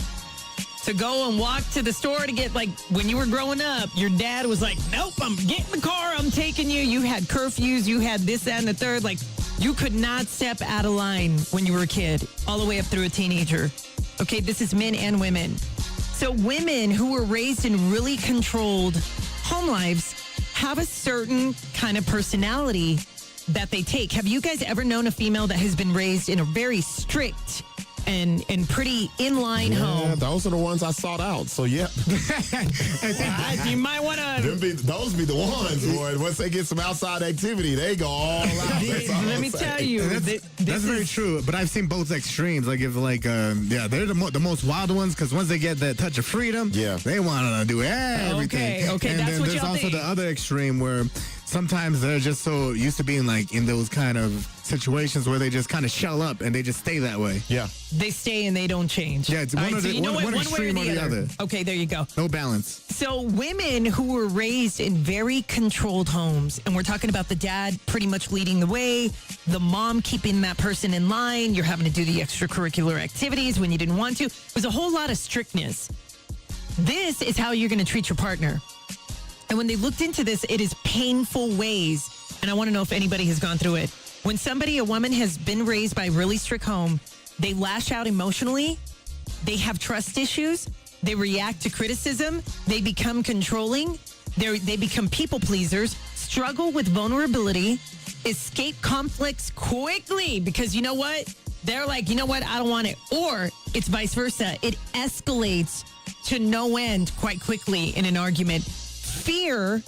to go and walk to the store to get, like, when you were growing up, your dad was like, nope, I'm getting the car, I'm taking you. You had curfews, you had this, that, and the third. Like, you could not step out of line when you were a kid, all the way up through a teenager. Okay, this is men and women. So women who were raised in really controlled home lives have a certain kind of personality that they take. Have you guys ever known a female that has been raised in a very strict and pretty in-line home? Those are the ones I sought out. So, yeah. You might want to... Those be the ones, boy. Once they get some outside activity, they go all out. Let me tell you. That's very true. But I've seen both extremes. Like, if, like, they're the most wild ones, because once they get that touch of freedom, they want to do everything. Okay, and that's then what there's y'all also think. the other extreme where sometimes they're just so used to being, like, in those kind of situations where they just kind of shell up and they just stay that way. Yeah. They stay and they don't change. Yeah, it's All one right, of so the- you know one- what? one One way or extreme the or the other. other. Okay, there you go. No balance. So women who were raised in very controlled homes, and we're talking about the dad pretty much leading the way, the mom keeping that person in line, you're having to do the extracurricular activities when you didn't want to. It was a whole lot of strictness. This is how you're going to treat your partner. And when they looked into this, it is painful ways. And I want to know if anybody has gone through it. When a woman has been raised by a really strict home, they lash out emotionally. They have trust issues. They react to criticism. They become controlling. They become people pleasers, struggle with vulnerability, escape conflicts quickly because you know what? They're like, you know what? I don't want it. Or it's vice versa. It escalates to no end quite quickly in an argument. Fear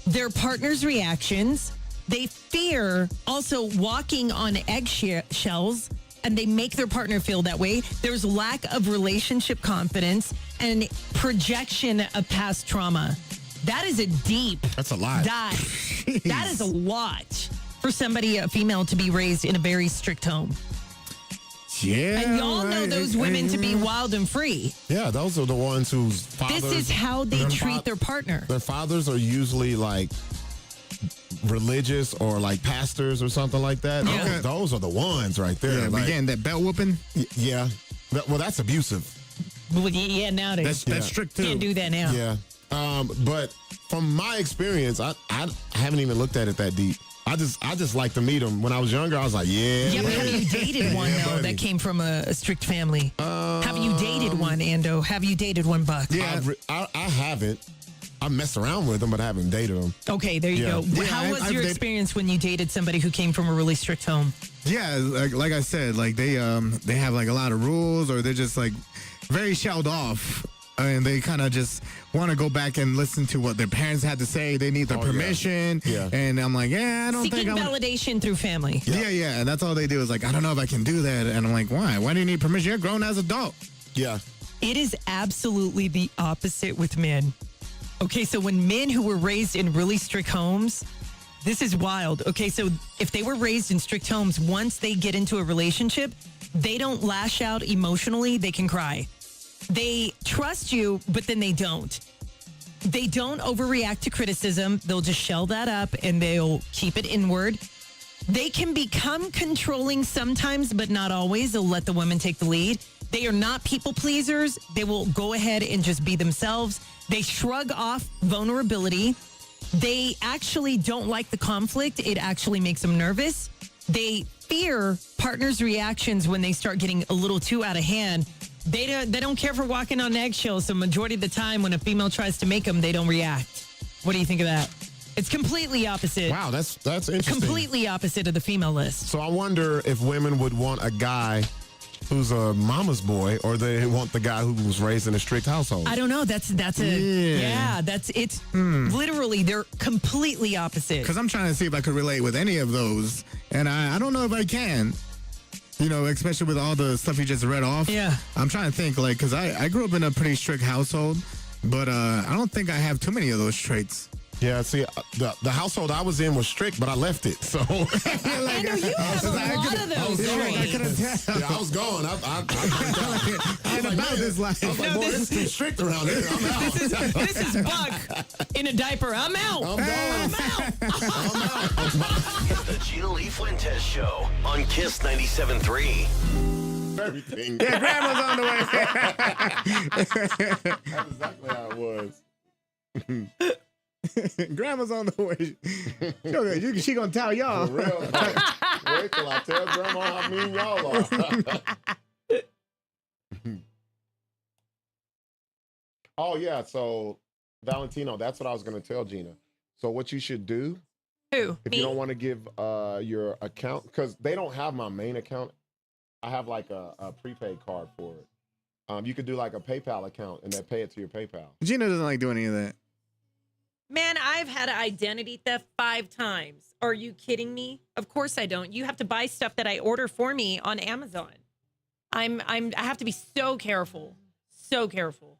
their partner's reactions. They fear also walking on eggshells, and they make their partner feel that way. There's lack of relationship confidence and projection of past trauma. That is That's a lot. That is a lot for somebody, a female, to be raised in a very strict home. Yeah. And y'all know those women to be wild and free. Yeah, those are the ones whose fathers... This is how they their treat their partner. Their fathers are usually like religious or like pastors or something like that. Yeah. Those are the ones right there. Yeah, like, again, that belt whooping. Yeah. Well, that's abusive. Well, yeah, nowadays. Yeah. strict too. Can't do that now. Yeah. But from my experience, I haven't even looked at it that deep. I just like to meet them. When I was younger, I was like, yeah. Yeah, but have you dated one, though, buddy. that came from a strict family? Have you dated one, Ando? Have you dated one, Buck? Yeah. I haven't. I mess around with them, but I haven't dated them. Okay, there you Yeah. go. Yeah, How was I've your dated- experience when you dated somebody who came from a really strict home? Yeah, like I said, like they have like a lot of rules, or they're just like very shelled off, and they kind of just want to go back and listen to what their parents had to say. They need their permission. Yeah. And I'm like, I don't Seeking think I'm. validation through family. Yeah, and that's all they do is like, I don't know if I can do that, and I'm like, why? Why do you need permission? You're grown as an adult. Yeah. It is absolutely the opposite with men. Okay, so when men who were raised in really strict homes, this is wild. Okay, so if they were raised in strict homes, once they get into a relationship, they don't lash out emotionally. They can cry. They trust you, but then they don't. They don't overreact to criticism. They'll just shell that up and they'll keep it inward. They can become controlling sometimes, but not always. They'll let the women take the lead. They are not people pleasers. They will go ahead and just be themselves. They shrug off vulnerability. They actually don't like the conflict. It actually makes them nervous. They fear partners' reactions when they start getting a little too out of hand. They don't care for walking on eggshells. So majority of the time when a female tries to make them, they don't react. What do you think of that? It's completely opposite. Wow, that's interesting. Completely opposite of the female list. So I wonder if women would want a guy who's a mama's boy, or they want the guy who was raised in a strict household. I don't know. That's it's literally they're completely opposite. Because I'm trying to see if I could relate with any of those, and I don't know if I can. You know, especially with all the stuff you just read off. Yeah. I'm trying to think, like, because I grew up in a pretty strict household, but I don't think I have too many of those traits. Yeah, see, the household I was in was strict, but I left it. So I know you have a lot of those traits. Yeah, I was gone. I was about this life. I was like, boy, it's too strict around here. I'm out. This is Buck in a diaper. I'm out. I'm gone. I'm out. The Gina Lee Fuentez Show on Kiss 97.3. Everything. Yeah, grandma's on the way. That's exactly how it was. Grandma's on the way. She gonna tell y'all. For real. Wait till I tell grandma how mean y'all are. Oh, yeah. So, Valentino, that's what I was going to tell Gina. So what you should do, Who? if Me? you don't want to give your account, because they don't have my main account. I have like a prepaid card for it. You could do like a PayPal account and then pay it to your PayPal. Gina doesn't like doing any of that. Man, I've had identity theft 5 times. Are you kidding me? Of course I don't. You have to buy stuff that I order for me on Amazon. I have to be so careful. So careful.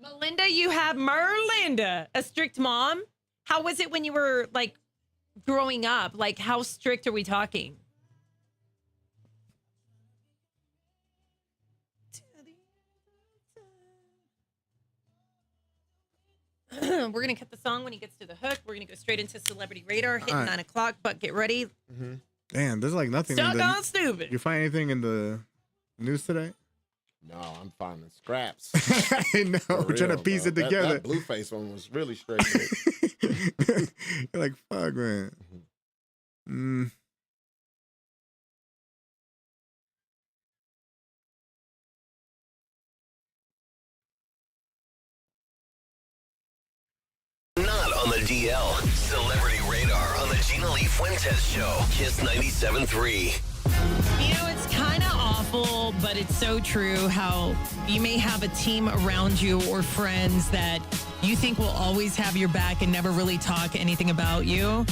Melinda, you have Merlinda, a strict mom. How was it when you were like growing up? Like, how strict are we talking? We're going to cut the song when he gets to the hook. We're going to go straight into Celebrity Radar, hitting 9 o'clock, but get ready. Mm-hmm. Damn, there's like nothing. Stuck on stupid. You find anything in the news today? No, I'm finding scraps. I know. We're trying to piece it together. That Blueface one was really straight. You're like, fuck, man. Not on the DL. Celebrity Radar on the Gina Lee Fuentez Show. Kiss 97.3. You know, it's kind of awful, but it's so true how you may have a team around you or friends that you think will always have your back and never really talk anything about you.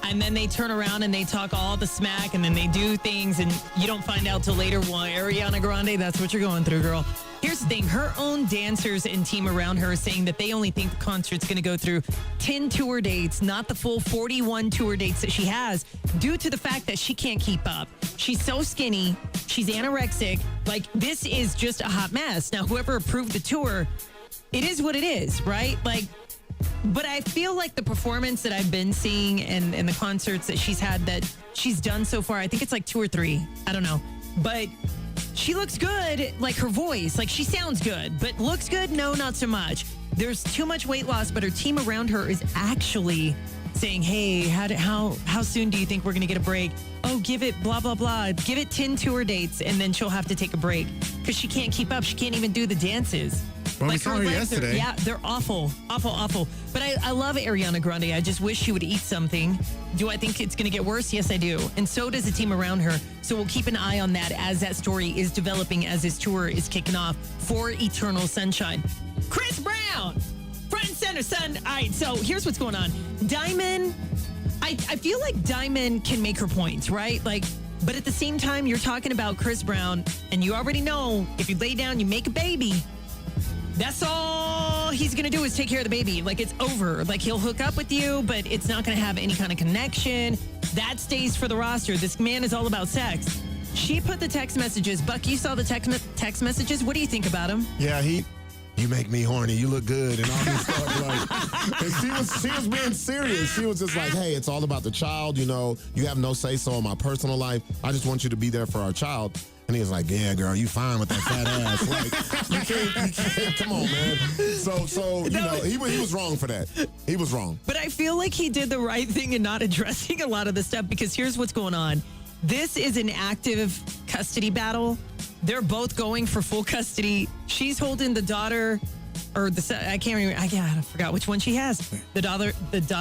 And then they turn around and they talk all the smack and then they do things and you don't find out till later. Well, Ariana Grande, that's what you're going through, girl. Here's the thing. Her own dancers and team around her are saying that they only think the concert's going to go through 10 tour dates, not the full 41 tour dates that she has, due to the fact that she can't keep up. She's so skinny. She's anorexic. Like, this is just a hot mess. Now, whoever approved the tour, it is what it is, right? Like, but I feel like the performance that I've been seeing and the concerts that she's had that she's done so far, I think it's like 2 or 3. I don't know. But she looks good, like her voice, like she sounds good, but looks good? No, not so much. There's too much weight loss, but her team around her is actually saying, hey, how soon do you think we're going to get a break? Oh, give it blah, blah, blah. Give it 10 tour dates, and then she'll have to take a break because she can't keep up. She can't even do the dances. Well, we saw her yesterday. Yeah, they're awful, awful, awful. But I love Ariana Grande. I just wish she would eat something. Do I think it's going to get worse? Yes, I do. And so does the team around her. So we'll keep an eye on that as that story is developing, as his tour is kicking off for Eternal Sunshine. Chris Brown, front and center, son. All right, so here's what's going on. Diamond, I feel like Diamond can make her points, right? Like, but at the same time, you're talking about Chris Brown, and you already know if you lay down, you make a baby. That's all he's going to do is take care of the baby. Like, it's over. Like, he'll hook up with you, but it's not going to have any kind of connection. That stays for the roster. This man is all about sex. She put the text messages. Buck, you saw the text messages. What do you think about him? Yeah, you make me horny, you look good, and all this stuff. Like, and she was being serious. She was just like, hey, it's all about the child. You know, you have no say so in my personal life. I just want you to be there for our child. And he was like, yeah, girl, you fine with that fat ass. Like, you can't, come on, man. So you know, he was wrong for that. He was wrong. But I feel like he did the right thing in not addressing a lot of the stuff, because here's what's going on. This is an active custody battle. They're both going for full custody. She's holding the daughter, or the son. I can't remember. I forgot which one she has. The daughter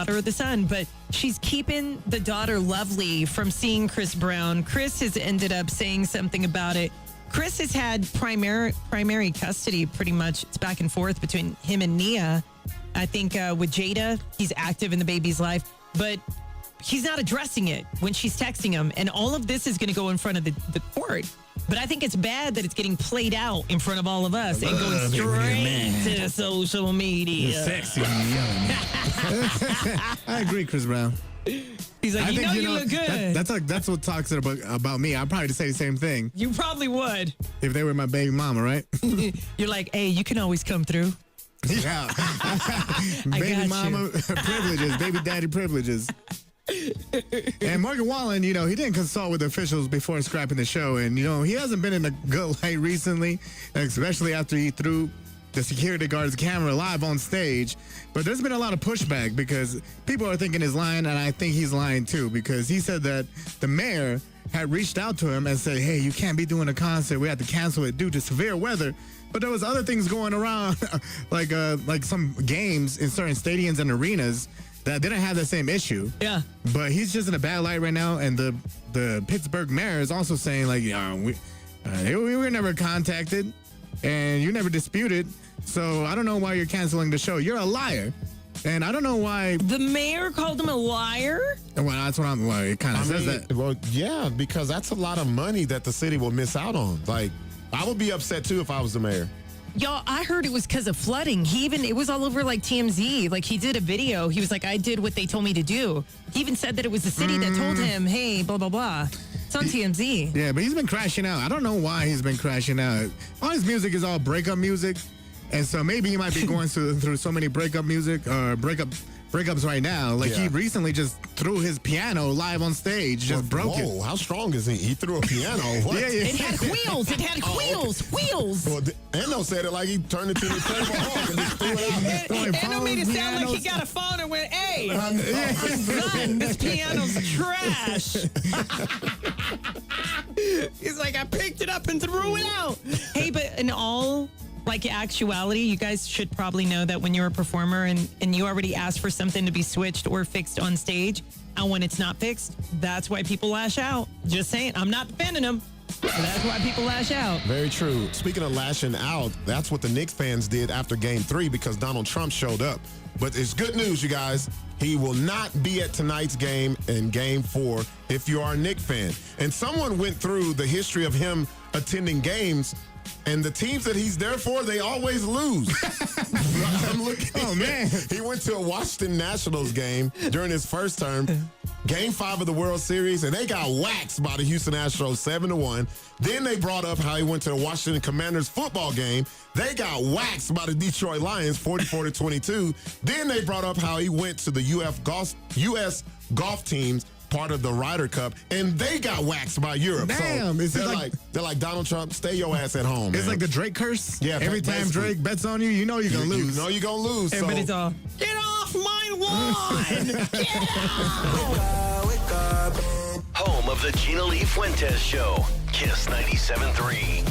or the son. But she's keeping the daughter, Lovely, from seeing Chris Brown. Chris has ended up saying something about it. Chris has had primary custody pretty much. It's back and forth between him and Nia. I think with Jada, he's active in the baby's life. But he's not addressing it when she's texting him. And all of this is going to go in front of the court. But I think it's bad that it's getting played out in front of all of us and going straight to social media. You're sexy. I agree, Chris Brown. He's like, you look good. That's what talks about me. I'd probably say the same thing. You probably would. If they were my baby mama, right? You're like, hey, you can always come through. Yeah. Baby mama privileges, baby daddy privileges. And Morgan Wallen, he didn't consult with officials before scrapping the show. And, he hasn't been in a good light recently, especially after he threw the security guard's camera live on stage. But there's been a lot of pushback because people are thinking he's lying, and I think he's lying too, because he said that the mayor had reached out to him and said, hey, you can't be doing a concert. We had to cancel it due to severe weather. But there was other things going around, like some games in certain stadiums and arenas that didn't have the same issue. Yeah. But he's just in a bad light right now, and the Pittsburgh mayor is also saying, like, we were never contacted, and you never disputed, so I don't know why you're canceling the show. You're a liar. And I don't know why. The mayor called him a liar? Well, that's what it kind of says that. Well, yeah, because that's a lot of money that the city will miss out on. Like, I would be upset too if I was the mayor. Y'all, I heard it was because of flooding. It was all over like TMZ. Like, he did a video. He was like, I did what they told me to do. He even said that it was the city that told him, hey, blah, blah, blah. It's on TMZ. Yeah, but he's been crashing out. I don't know why he's been crashing out. All his music is all breakup music. And so maybe he might be going through so many breakup music or breakups right now. Like, he recently just threw his piano live on stage, just broke it. Whoa, how strong is he? He threw a piano. What? Yeah. It had wheels. It had wheels. Wheels. Well, Endo said it like he turned it to the table hawk and just threw it out. Endo made it sound like he got a phone and went, hey, son, this piano's trash. He's like, I picked it up and threw it out. Hey, but in all actuality, you guys should probably know that when you're a performer and you already asked for something to be switched or fixed on stage, and when it's not fixed, that's why people lash out. Just saying, I'm not defending them. But that's why people lash out. Very true. Speaking of lashing out, that's what the Knicks fans did after Game 3 because Donald Trump showed up. But it's good news, you guys. He will not be at tonight's game in Game 4 if you are a Knicks fan. And someone went through the history of him attending games, and the teams that he's there for, they always lose. I'm looking. Oh, man. He went to a Washington Nationals game during his first term. Game 5 of the World Series, and they got waxed by the Houston Astros 7-1. Then they brought up how he went to the Washington Commanders football game. They got waxed by the Detroit Lions 44-22. Then they brought up how he went to the U.S. golf teams, part of the Ryder Cup, and they got waxed by Europe. Damn, so they're like Donald Trump, stay your ass at home. It's man. like the Drake curse. Yeah, every time Drake bets on you, you know you're gonna lose. You know you're gonna lose. Everybody's all, get off my lawn! Get out! Home of the Gina Lee Fuentez Show. Kiss 97.3.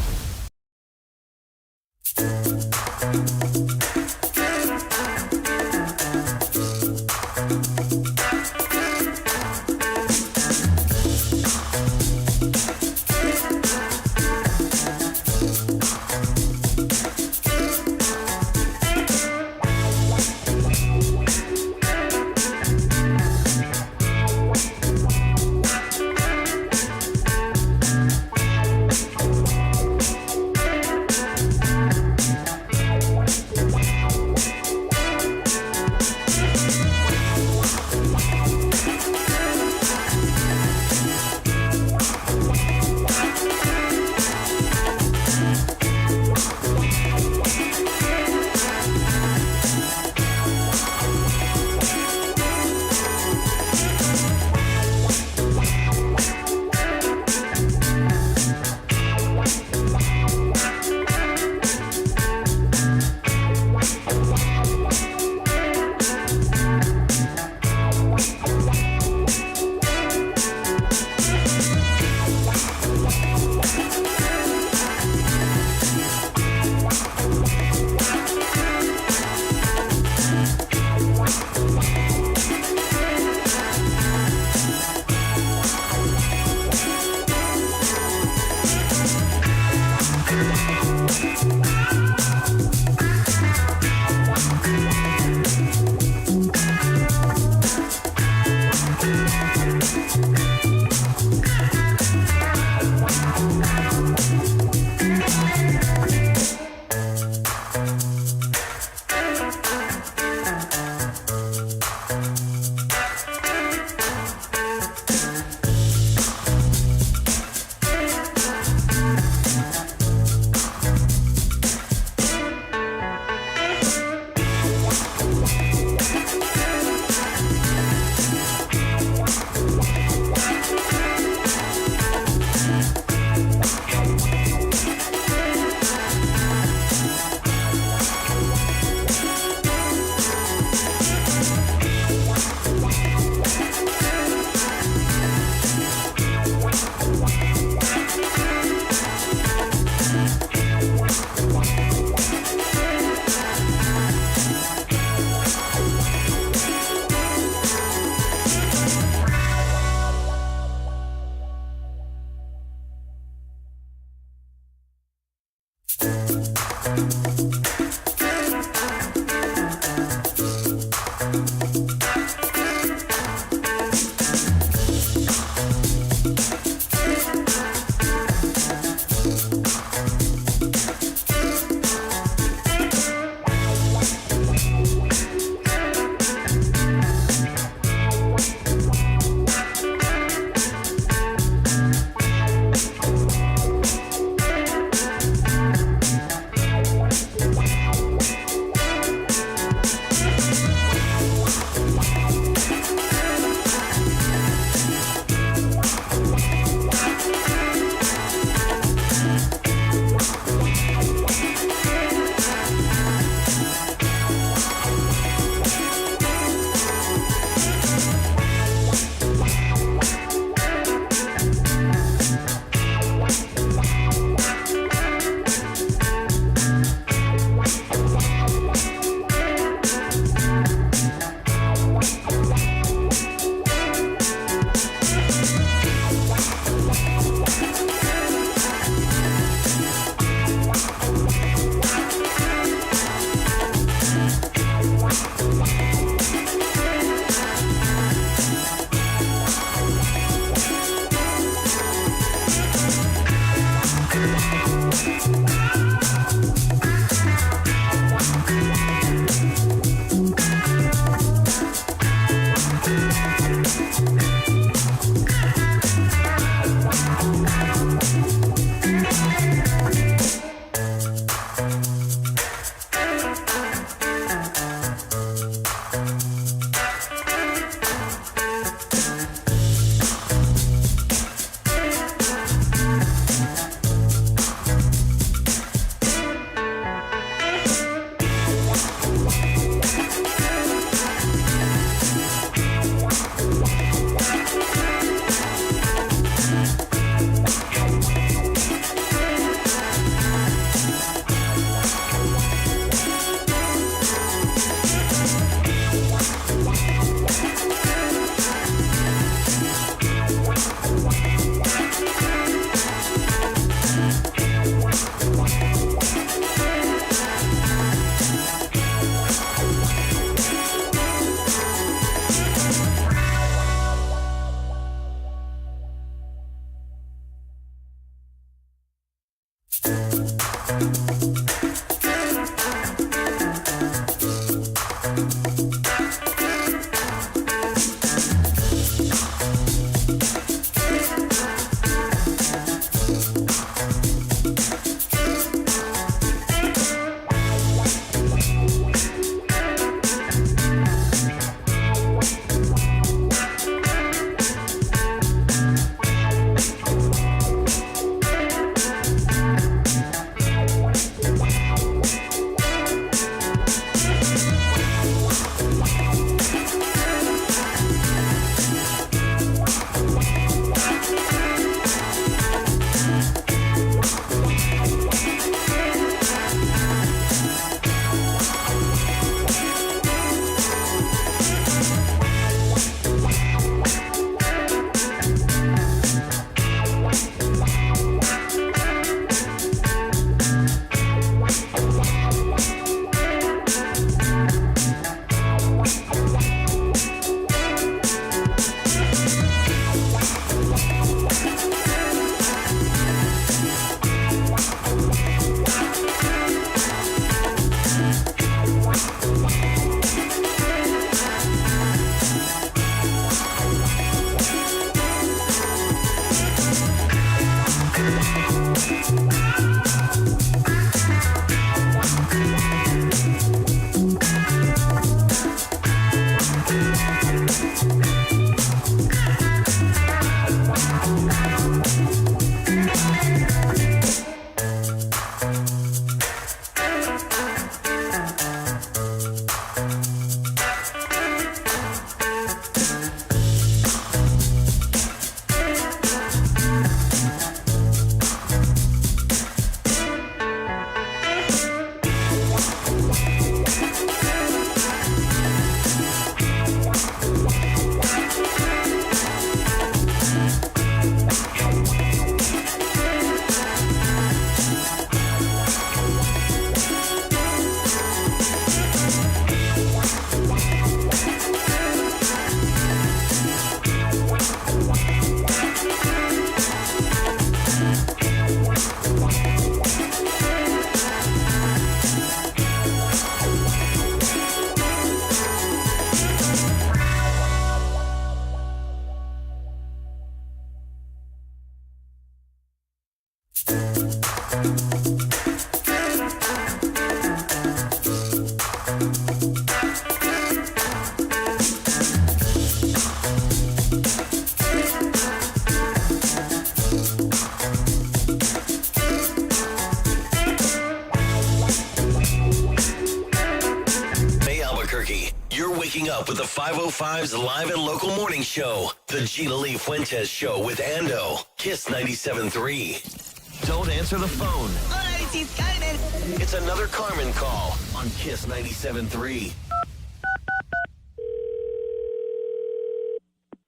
Waking up with the 505's live and local morning show. The Gina Lee Fuentez Show with Ando. Kiss 97.3. Don't answer the phone. Hola, this is Carmen. It's another Carmen call on Kiss 97.3.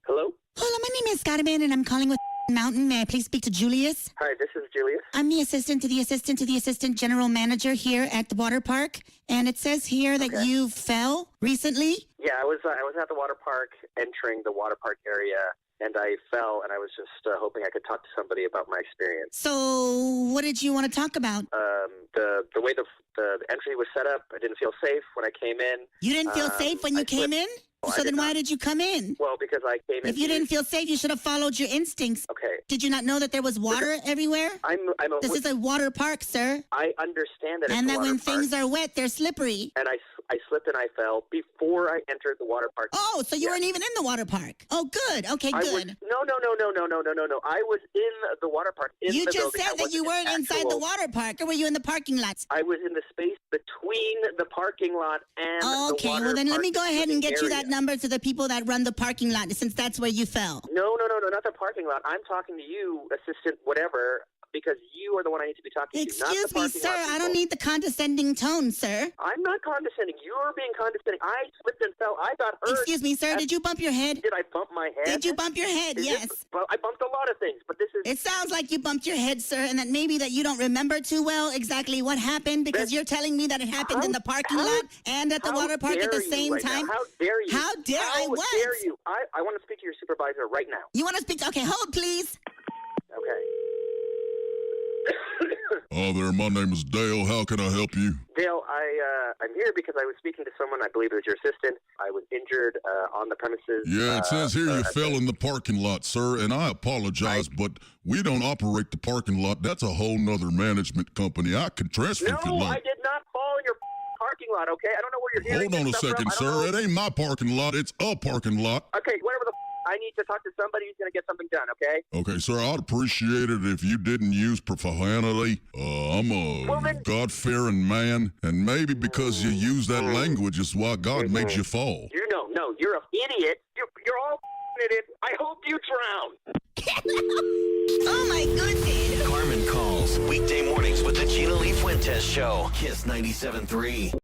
Hello? Hola, my name is Carmen, and I'm calling with Mountain. May I please speak to Julius? Hi, this is Julius. I'm the assistant to the assistant general manager here at the water park, and it says here that you fell recently. Yeah, I was at the water park, entering the water park area, and I fell, and I was just hoping I could talk to somebody about my experience. So, what did you want to talk about? The way the entry was set up, I didn't feel safe when I came in. You didn't feel safe when you came in? So then why did you come in? Well, because I came in. If you didn't feel safe, you should have followed your instincts. Okay. Did you not know that there was water everywhere? This is a water park, sir. I understand that. And it's that a water when park. things are wet, they're slippery. And I slipped and I fell before I entered the water park. Oh, so you weren't even in the water park. Oh, good. Okay, No. I was in the water park. You just said that you weren't inside the water park, or were you in the parking lots? I was in the space between the parking lot and the water Okay, well then let me go ahead and get you area. that number to the people that run the parking lot, since that's where you fell. No, not the parking lot. I'm talking to you, assistant, whatever, because you are the one I need to be talking to. Not the Excuse me, parking sir. lot I people. don't need the condescending tone, sir. I'm not condescending. You're being condescending. I slipped and fell. I got hurt. Excuse me, sir. Did you bump your head? Did I bump my head? Did you bump your head? Yes. Well, I bumped a lot of things, but this is... It sounds like you bumped your head, sir, and that maybe that you don't remember too well exactly what happened, because you're telling me that it happened in the parking lot and at the water park at the same time. How dare you? How dare I what? How dare you? I want to speak to your supervisor right now. You want to speak to... Okay, hold, please. Okay. Oh, there. My name is Dale. How can I help you? Dale, I'm here because I was speaking to someone, I believe it was your assistant. I was injured on the premises. Yeah, it says here you fell in the parking lot, sir, and I apologize, but we don't operate the parking lot. That's a whole nother management company. I can transfer if you No, like. I did not fall in your parking lot, okay? I don't know where you're hearing Hold on a this stuff second, from. I don't sir. know. It ain't my parking lot. It's a parking lot. Okay, whatever the I need to talk to somebody who's going to get something done, okay? Okay, sir, I'd appreciate it if you didn't use profanity. I'm a God-fearing man, and maybe because you use that language is why God makes you fall. No, you're an idiot. You're all idiot. I hope you drown. Oh, my goodness. Carmen calls weekday mornings with the Gina Lee Fuentez Show. Kiss 97.3.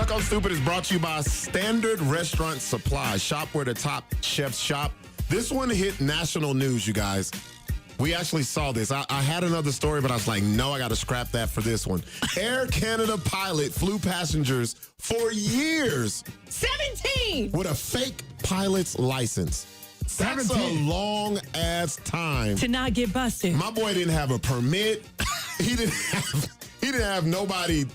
Look I'm Stupid is brought to you by Standard Restaurant Supply. Shop where the top chefs shop. This one hit national news, you guys. We actually saw this. I had another story, but I was like, no, I got to scrap that for this one. Air Canada pilot flew passengers for years. 17! With a fake pilot's license. That's 17. a long-ass time. To not get busted. My boy didn't have a permit. He didn't have nobody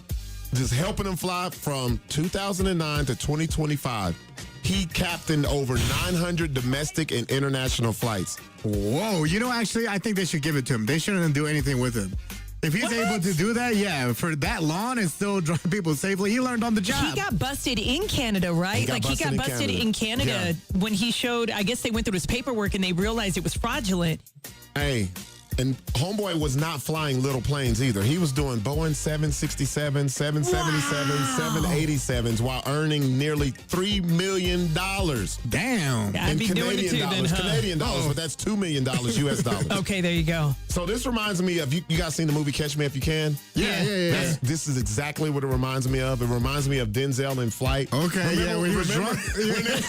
just helping him fly from 2009 to 2025. He captained over 900 domestic and international flights. Whoa, actually, I think they should give it to him. They shouldn't do anything with him. If he's able to do that, yeah, for that long and still drive people safely, he learned on the job. He got busted in Canada, right? He got busted in Canada when he showed, I guess they went through his paperwork and they realized it was fraudulent. Hey, and homeboy was not flying little planes either. He was doing Boeing 767, 777, 787s while earning nearly $3 million. Damn. Yeah, I'd be doing it too then, huh? Canadian dollars, but that's $2 million US dollars. Okay, there you go. So this reminds me of, you guys seen the movie Catch Me If You Can? Yeah. This is exactly what it reminds me of. It reminds me of Denzel in Flight. Okay, when he was drunk. When it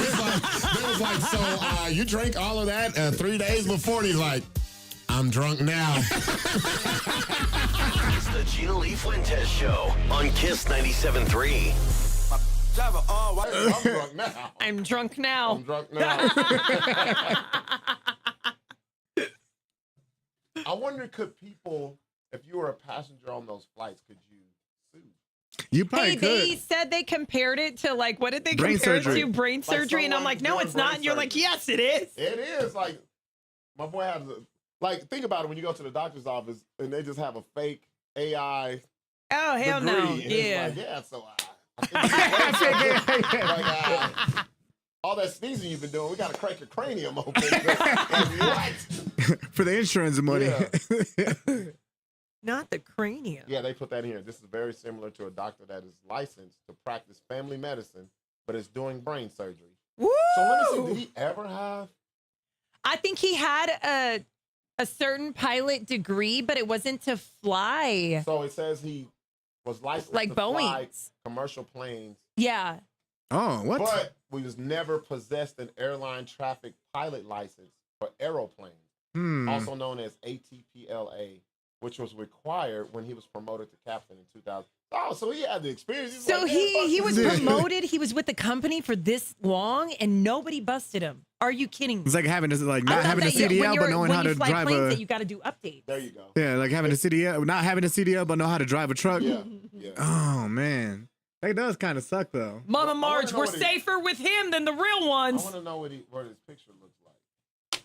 was like, so you drank all of that 3 days before, and he's like, I'm drunk now. It's the Gina Lee Fuentez Show on Kiss 97.3. I'm drunk now. I'm drunk now. I'm drunk now. I wonder, could people, if you were a passenger on those flights, could you sue? You probably Hey, could. they said they compared it to, like, what did they Brain compare surgery. it to? Brain Like surgery. And I'm someone like, no, doing it's not. brain And you're like, surgery. yes, it is. It is. Like, my boy has like, think about it when you go to the doctor's office and they just have a fake AI Oh, hell degree. no. And it's Yeah. like, yeah, so like, all that sneezing you've been doing, we got to crack your cranium open. What? For the insurance money. Yeah. Not the cranium. Yeah, they put that in here. This is very similar to a doctor that is licensed to practice family medicine, but is doing brain surgery. Woo! So let me see, did he ever have? I think he had a certain pilot degree, but it wasn't to fly. So it says he was licensed Like to fly Boeing's. commercial planes, Yeah. Oh, what? but we was never possessed an airline traffic pilot license for aeroplanes, also known as ATPLA, which was required when he was promoted to captain in 2000. Oh, so he had the experience. He's So like, he was yeah. promoted. He was with the company for this long, and nobody busted him. Are you kidding me? It's like having I not thought having a that when CDL, you're- but knowing when how you to fly drive planes a. that you got to do updates. There you go. Yeah, like having a CDL, not having a CDL, but know how to drive a truck. Yeah. Oh, man. That does kind of suck, though. Mama Marge, know we're what he- safer with him than the real I ones. want to know what his picture looks like.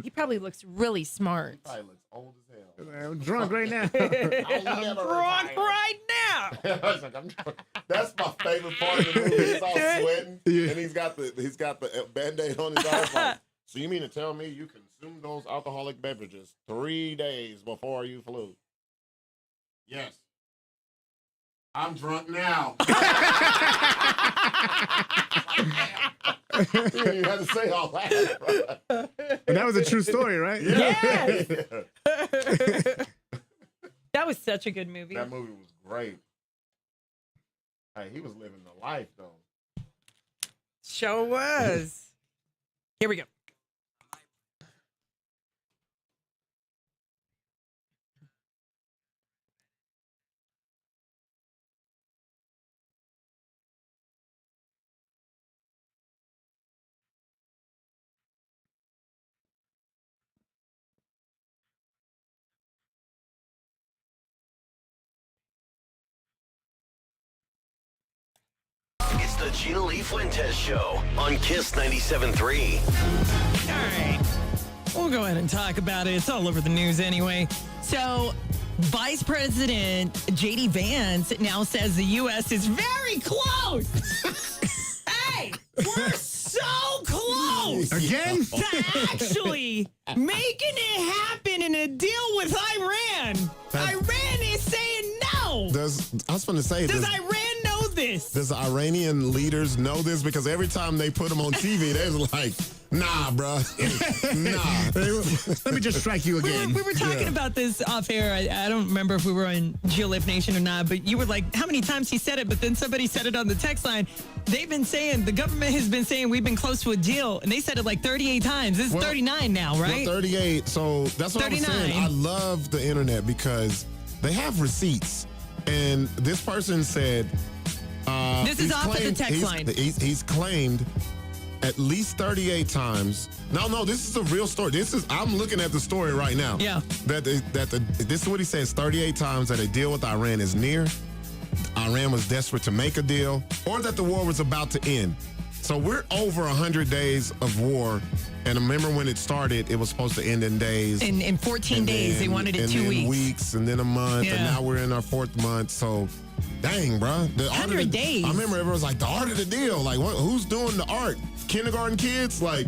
He probably looks really smart. He probably looks old as hell. I'm drunk right now. I'm drunk right now. It's like, I'm drunk. That's my favorite part of the movie. He's all sweating, and he's got the Band-Aid on his arm. Like, so you mean to tell me you consumed those alcoholic beverages 3 days before you flew? Yes. I'm drunk now. You didn't even have to say all that. And that was a true story, right? Yes. That was such a good movie. That movie was great. Hey, he was living the life, though. Sure was. Here we go. It's the Gina Lee Fuentez Show on Kiss 97.3. All right. We'll go ahead and talk about it. It's all over the news anyway. So, Vice President J.D. Vance now says the U.S. is very close. Hey, we're so close. Again? To actually making it happen in a deal with Iran. Iran is saying no. I was going to say, Does Iran know this? Does the Iranian leaders know this? Because every time they put them on TV, they're like, nah, bro. Nah. Let me just strike you again. We were talking about this off air. I don't remember if we were on GLF Nation or not, but you were like, how many times he said it? But then somebody said it on the text line. They've been saying, the government has been saying we've been close to a deal, and they said it like 38 times. This is 39 now, right? Well, 38. So that's what 39. I was saying. I love the internet because they have receipts. And this person said... this is off of the text line. He's claimed at least 38 times. No, this is a real story. I'm looking at the story right now. Yeah. This is what he says: 38 times that a deal with Iran is near. Iran was desperate to make a deal, or that the war was about to end. So we're over 100 days of war. And remember when it started, it was supposed to end in days. In 14 days, they wanted it 2 weeks. Weeks, and then a month, and now we're in our 4th month. So, dang, bro. 100 days. I remember everyone was like, the art of the deal. Like, who's doing the art? Kindergarten kids? Like,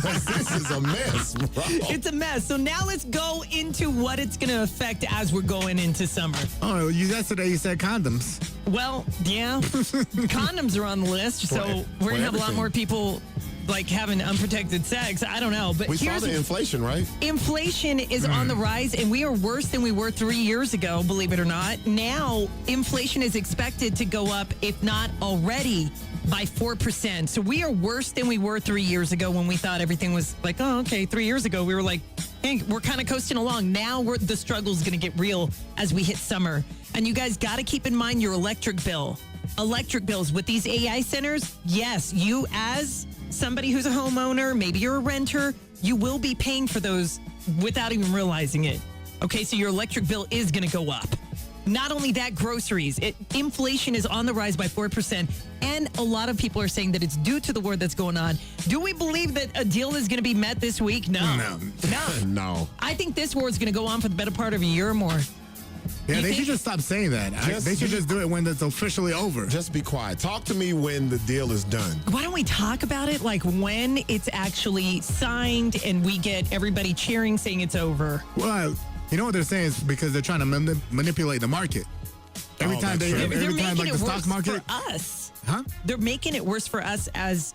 this is a mess, bro. It's a mess. So now let's go into what it's going to affect as we're going into summer. Oh, yesterday you said condoms. Well, yeah. Condoms are on the list. So we're going to have a lot more people like having unprotected sex. I don't know. But we saw the inflation, right? Inflation is on the rise, and we are worse than we were 3 years ago, believe it or not. Now, inflation is expected to go up, if not already, by 4%. So we are worse than we were 3 years ago when we thought everything was like, oh, okay. 3 years ago, we were like, hey, we're kind of coasting along. Now the struggle is going to get real as we hit summer. And you guys got to keep in mind your electric bill. Electric bills with these AI centers, yes, you as somebody who's a homeowner, maybe you're a renter, you will be paying for those without even realizing it. Okay, so your electric bill is going to go up. Not only that, groceries. Inflation is on the rise by 4%, and a lot of people are saying that it's due to the war that's going on. Do we believe that a deal is going to be met this week? No. No. I think this war is going to go on for the better part of a year or more. Yeah, they should just stop saying that. They should just do it when it's officially over. Just be quiet. Talk to me when the deal is done. Why don't we talk about it like when it's actually signed and we get everybody cheering saying it's over? Well, you know what they're saying is because they're trying to manipulate the market. Every time like the stock market. For us. Huh? They're making it worse for us as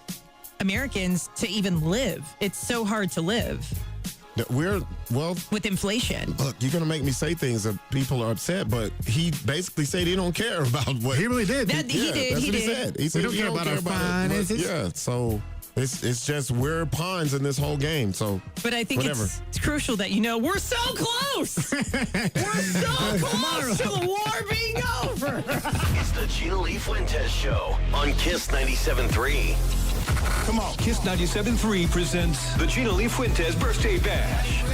Americans to even live. It's so hard to live. With inflation. Look, you're going to make me say things that people are upset, but he basically said he don't care about what. He really did. He did. That's what he said. He said we don't care about our finances. Yeah, so it's just we're pawns in this whole game. So, but I think it's crucial that we're so close. We're so close to the war being over. It's the Gina Lee Fuentez Show on Kiss 97.3. Come on. Kiss 97.3 presents the Gina Lee Fuentez Birthday Bash.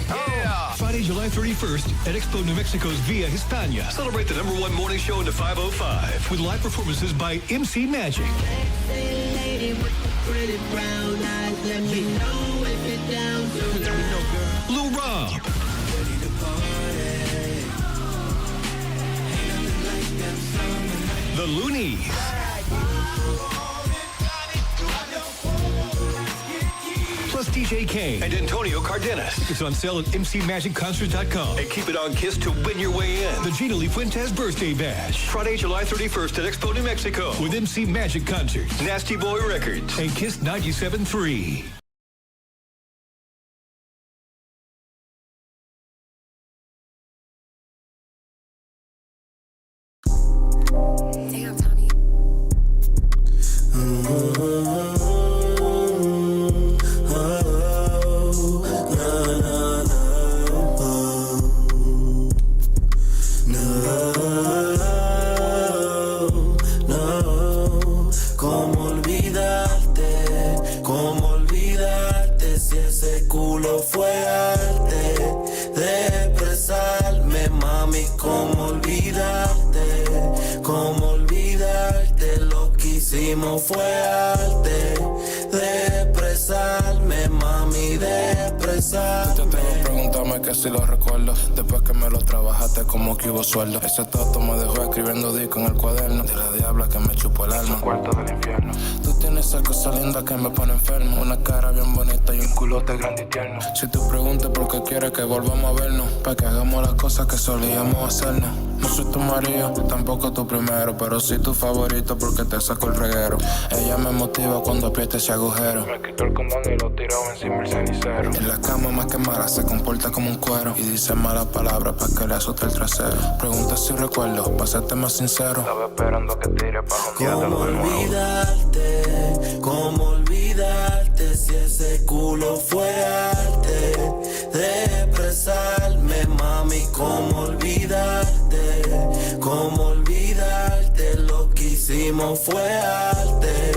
Yeah. Friday, July 31st at Expo New Mexico's Via Hispania. Celebrate the #1 morning show in the 505 with live performances by MC Magic. Lou Rob. The Loonies. Plus DJ Kane and Antonio Cardenas. Tickets on sale at mcmagicconcerts.com. And keep it on Kiss to win your way in. The Gina Lee Fuentez Birthday Bash. Friday, July 31st at Expo New Mexico with MC Magic Concerts, Nasty Boy Records, and Kiss 97.3. Fue arte de expresarme, mami, de expresarme. Te tengo que preguntarme que si lo recuerdo. Después que me lo trabajaste como que hubo sueldo. Ese toto me dejó escribiendo disco en el cuaderno. De la diabla que me chupó el alma. Cuarto del infierno. Tú tienes esa cosa linda que me pone enfermo. Una cara bien bonita y un culo viéndote grande y tierno. Si tú preguntas por qué quieres que volvamos a vernos, para que hagamos las cosas que solíamos hacernos. No soy tu marido, tampoco tu primero, pero sí tu favorito porque te saco el reguero. Ella me motiva cuando aprieta ese agujero. Me quitó el condón y lo tiró encima el cenicero. En la cama más que mala se comporta como un cuero y dice malas palabras para que le asuste el trasero. Pregunta si recuerdo, para serte más sincero. Estaba esperando que tire pa' jondeártelo de nuevo. ¿Cómo olvidarte si ese culo fue arte de expresarme, mami? ¿Cómo olvidarte? ¿Cómo olvidarte? Lo que hicimos fue arte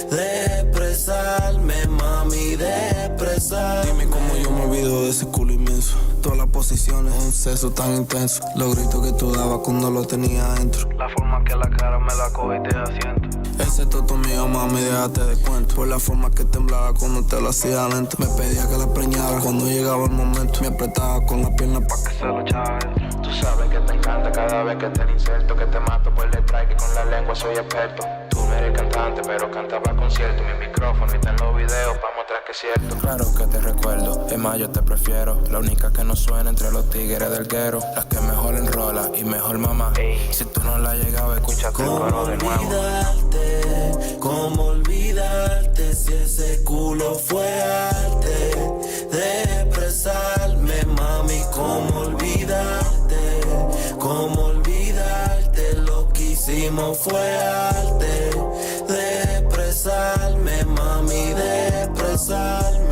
de expresarme, mami, de expresar. Dime cómo yo me olvido de ese culo inmenso. Todas las posiciones, un sexo tan intenso. Los gritos que tú dabas cuando lo tenía adentro. La forma que la cara me la cogiste de asiento. Ese toto mío, mami, déjate de cuento. Por la forma que temblaba cuando te lo hacía lento. Me pedía que la preñara cuando llegaba el momento. Me apretaba con la pierna pa' que se lo echara adentro. Tú sabes que te encanta cada vez que te inserto. Que te mato por detrás, que con la lengua soy experto. Tú no eres cantante, pero cantaba concierto. Mi micrófono y está en los videos pa' mostrar que es cierto. Claro que te recuerdo, es más, yo te prefiero. La única que no suena entre los tigres del guero. La que mejor enrola y mejor mamá. Si tú no la llegabas, escúchate el coro de nuevo. ¿Cómo olvidarte si ese culo fue arte de expresarme, mami? ¿Cómo olvidarte? ¿Cómo olvidarte? Lo que hicimos fue arte de expresarme, mami, de expresarme.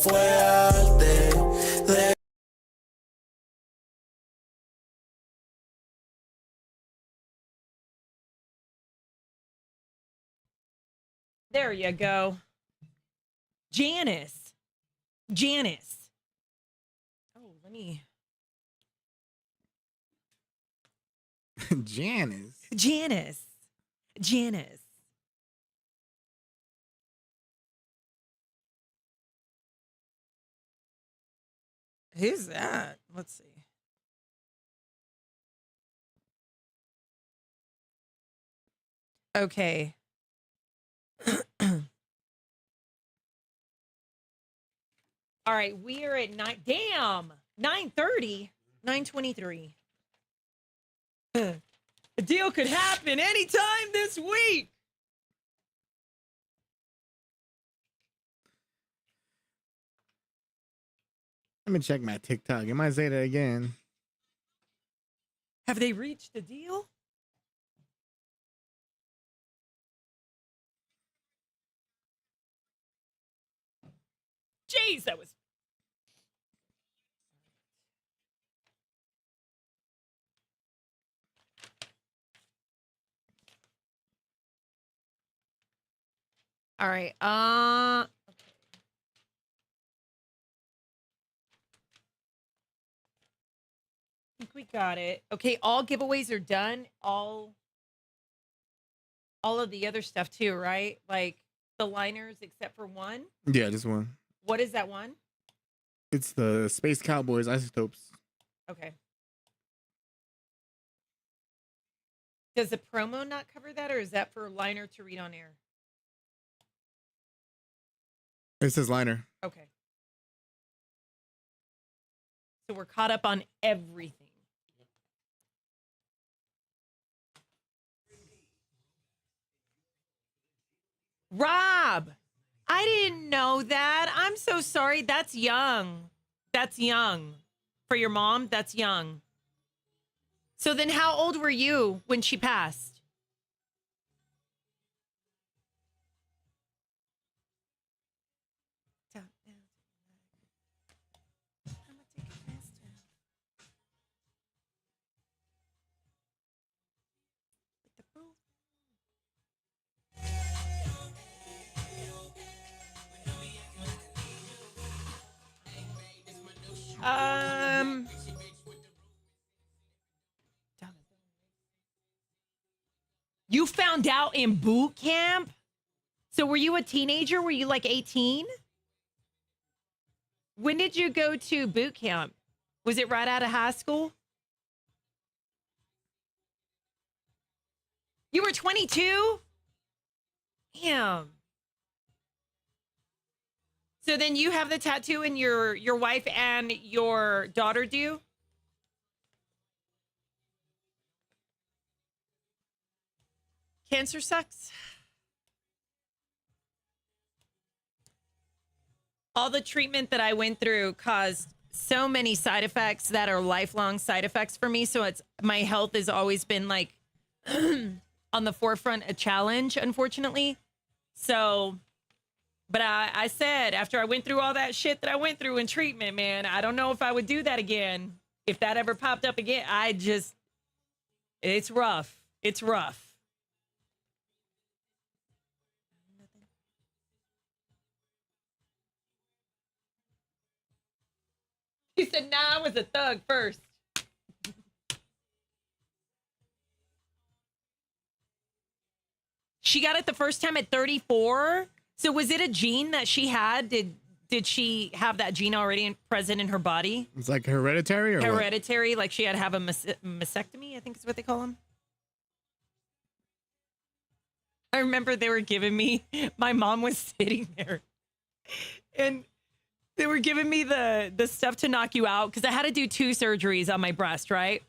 Fue arte de... There you go. Janice. Oh, let me. Janice. Who's that? Let's see. Okay. All right, we are at 9:30, 9:23. A deal could happen anytime this week. Let me check my TikTok. You might say that again. Have they reached a deal? Jeez, that was... All right. I think we got it. Okay, all giveaways are done. All of the other stuff too, right? Like the liners except for one. Yeah, just one. What is that one? It's the Space Cowboys Isotopes. Okay. Does the promo not cover that, or is that for liner to read on air? It says liner. Okay. So we're caught up on everything. Rob, I didn't know that. I'm so sorry. That's young. That's young. For your mom, that's young. So then how old were you when she passed? You found out in boot camp? So were you a teenager? Were you like 18? When did you go to boot camp? Was it right out of high school? You were 22? Damn. So then you have the tattoo and your wife and your daughter do? Cancer sucks. All the treatment that I went through caused so many side effects that are lifelong side effects for me. So my health has always been like on the forefront, a challenge, unfortunately. So, but I said after I went through all that shit that I went through in treatment, man, I don't know if I would do that again. If that ever popped up again, it's rough. It's rough. He said, nah, I was a thug first. She got it the first time at 34. So was it a gene that she had? Did she have that gene already present in her body? It's like hereditary or hereditary, what? Like she had to have a mastectomy, I think is what they call them. I remember they were giving me, my mom was sitting there and they were giving me the stuff to knock you out because I had to do 2 surgeries on my breast, right?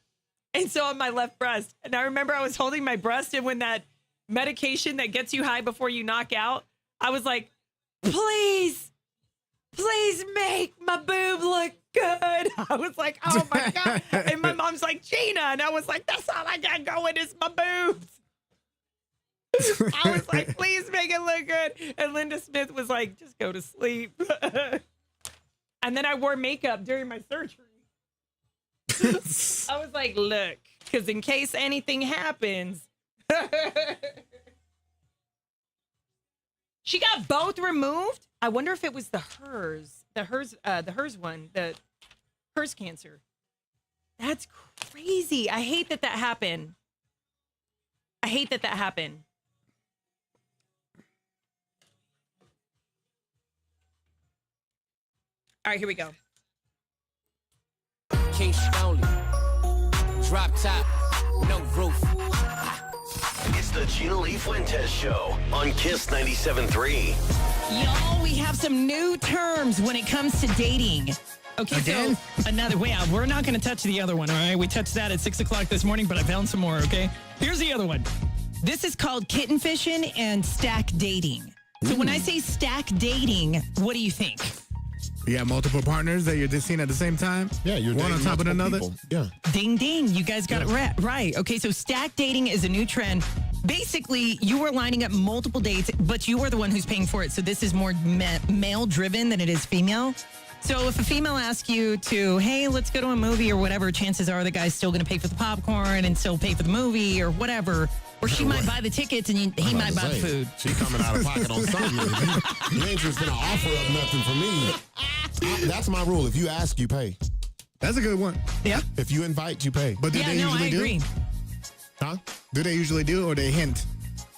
And so on my left breast. And I remember I was holding my breast, and when that medication that gets you high before you knock out, I was like, please make my boob look good. I was like, oh my God. And my mom's like, Gina. And I was like, that's all I got going is my boobs. I was like, please make it look good. And Linda Smith was like, just go to sleep. And then I wore makeup during my surgery. I was like, look, because in case anything happens. She got both removed. I wonder if it was the HERS one, the HERS cancer. That's crazy. I hate that happened. I hate that happened. All right, here we go. King Stoley, drop top, no roof. It's the Gina Lee Fuentez Show on Kiss 97.3. Y'all, we have some new terms when it comes to dating. Okay, Again? so another way out. We're not going to touch the other one, all right? We touched that at 6 o'clock this morning, but I found some more, okay? Here's the other one. This is called kitten fishing and stack dating. So when I say stack dating, what do you think? You have multiple partners that you're just seeing at the same time? Yeah, you're one on top of another? People. Yeah. Ding, ding. You guys got it right. Okay, so stack dating is a new trend. Basically, you are lining up multiple dates, but you are the one who's paying for it. So this is more male-driven than it is female. So if a female asks you to, hey, let's go to a movie or whatever, chances are the guy's still going to pay for the popcorn and still pay for the movie or whatever. Or she might buy the tickets and he might buy the food. She coming out of pocket on something. You ain't just going to offer up nothing for me. That's my rule. If you ask, you pay. That's a good one. Yeah. If you invite, you pay. But do they usually I agree. Huh? Do they usually do or they hint?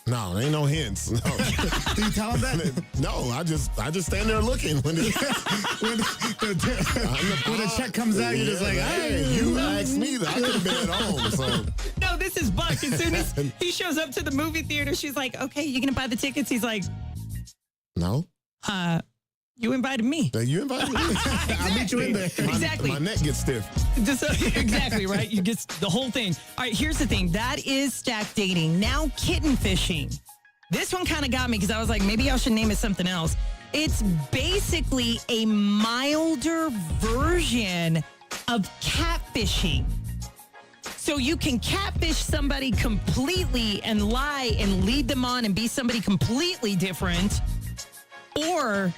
No, there ain't no hints. No. Do you tell them that? No, I just stand there looking when the check comes out. You're just like, hey, you asked me that. I could have been at home. So no, this is Buck. As soon as he shows up to the movie theater, she's like, okay, you gonna buy the tickets? He's like, no. You invited me. You invited me. Exactly. I'll meet you in there. Exactly. My neck gets stiff. Exactly, right? You get the whole thing. All right, here's the thing. That is stack dating. Now kitten fishing. This one kind of got me because I was like, maybe I should name it something else. It's basically a milder version of catfishing. So you can catfish somebody completely and lie and lead them on and be somebody completely different, or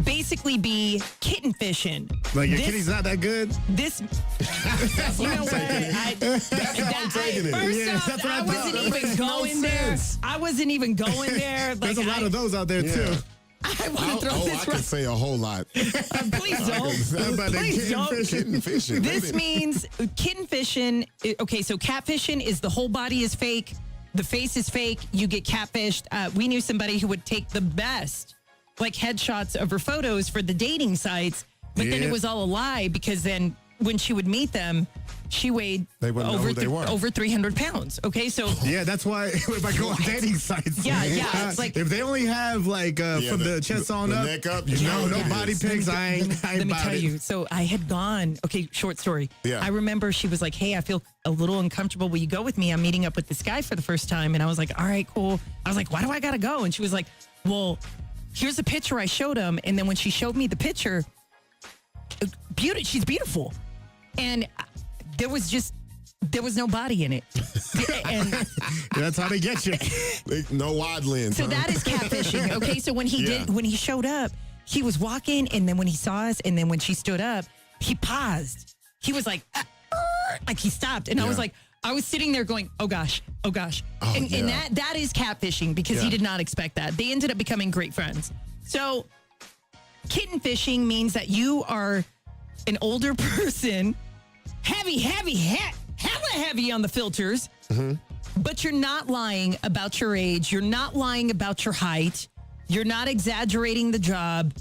basically be kitten fishing. Like your kitty's not that good? This, That's you what know I'm what? taking it. That's how I'm taking it. First Yeah, off, that's what I I thought. wasn't That even makes no going there. sense. I wasn't even going there. There's a lot of those out there, Yeah. too. I want to throw I this can right. say a whole lot. Please don't. About the Please kitten don't. fishing. Fishing. This means kitten fishing. Okay, so catfishing is the whole body is fake, the face is fake. You get catfished. We knew somebody who would take the best, like headshots of her photos for the dating sites, but then Yeah. it was all a lie because then when she would meet them, she weighed They wouldn't know who they were. over 300 pounds. Okay, so Yeah, that's why if I go on dating sites, Yeah, it's like- if they only have like from the chest on the up, neck up, you know no what it body is. pics. I ain't let me about tell it. you. So I had gone. Okay, short story. Yeah. I remember she was like, "Hey, I feel a little uncomfortable. Will you go with me? I'm meeting up with this guy for the first time." And I was like, "All right, cool." I was like, "Why do I gotta go?" And she was like, "Well, here's a picture I showed him." And then when she showed me the picture, she's beautiful, and there was no body in it. And That's how they get you. No wide lens. so that is catfishing. Okay, so when he showed up, he was walking, and then when he saw us, and then when she stood up, he paused. He was like he stopped, and I was like, I was sitting there going, oh gosh, and that is catfishing because he did not expect that. They ended up becoming great friends. So kitten fishing means that you are an older person, hella heavy on the filters, but you're not lying about your age. You're not lying about your height. You're not exaggerating the job.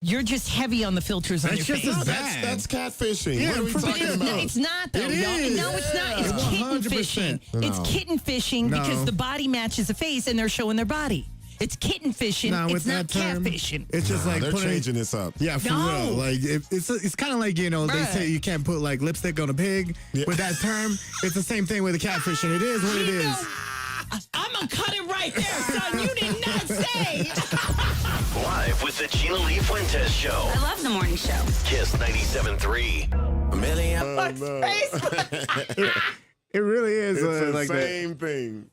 You're just heavy on the filters on your face. That's catfishing. Yeah, what are we but talking about? It's not, though, It y'all. is. No, it's not. It's kitten 100%. fishing. It's No. kitten fishing No. because the body matches the face and they're showing their body. It's kitten fishing. Nah, It's with not that term, catfishing. it's just like they're putting, changing this up. Yeah, for No. real. Like it's kind of like they Bruh. say you can't put like lipstick on a pig. Yeah. With that term, it's the same thing with the catfishing. It is what it is. I'm going to cut it right there, son. You did not say. Live with the Gina Lee Fuentez Show. I love the morning show. Kiss 97.3. It really is It's the like that. same thing.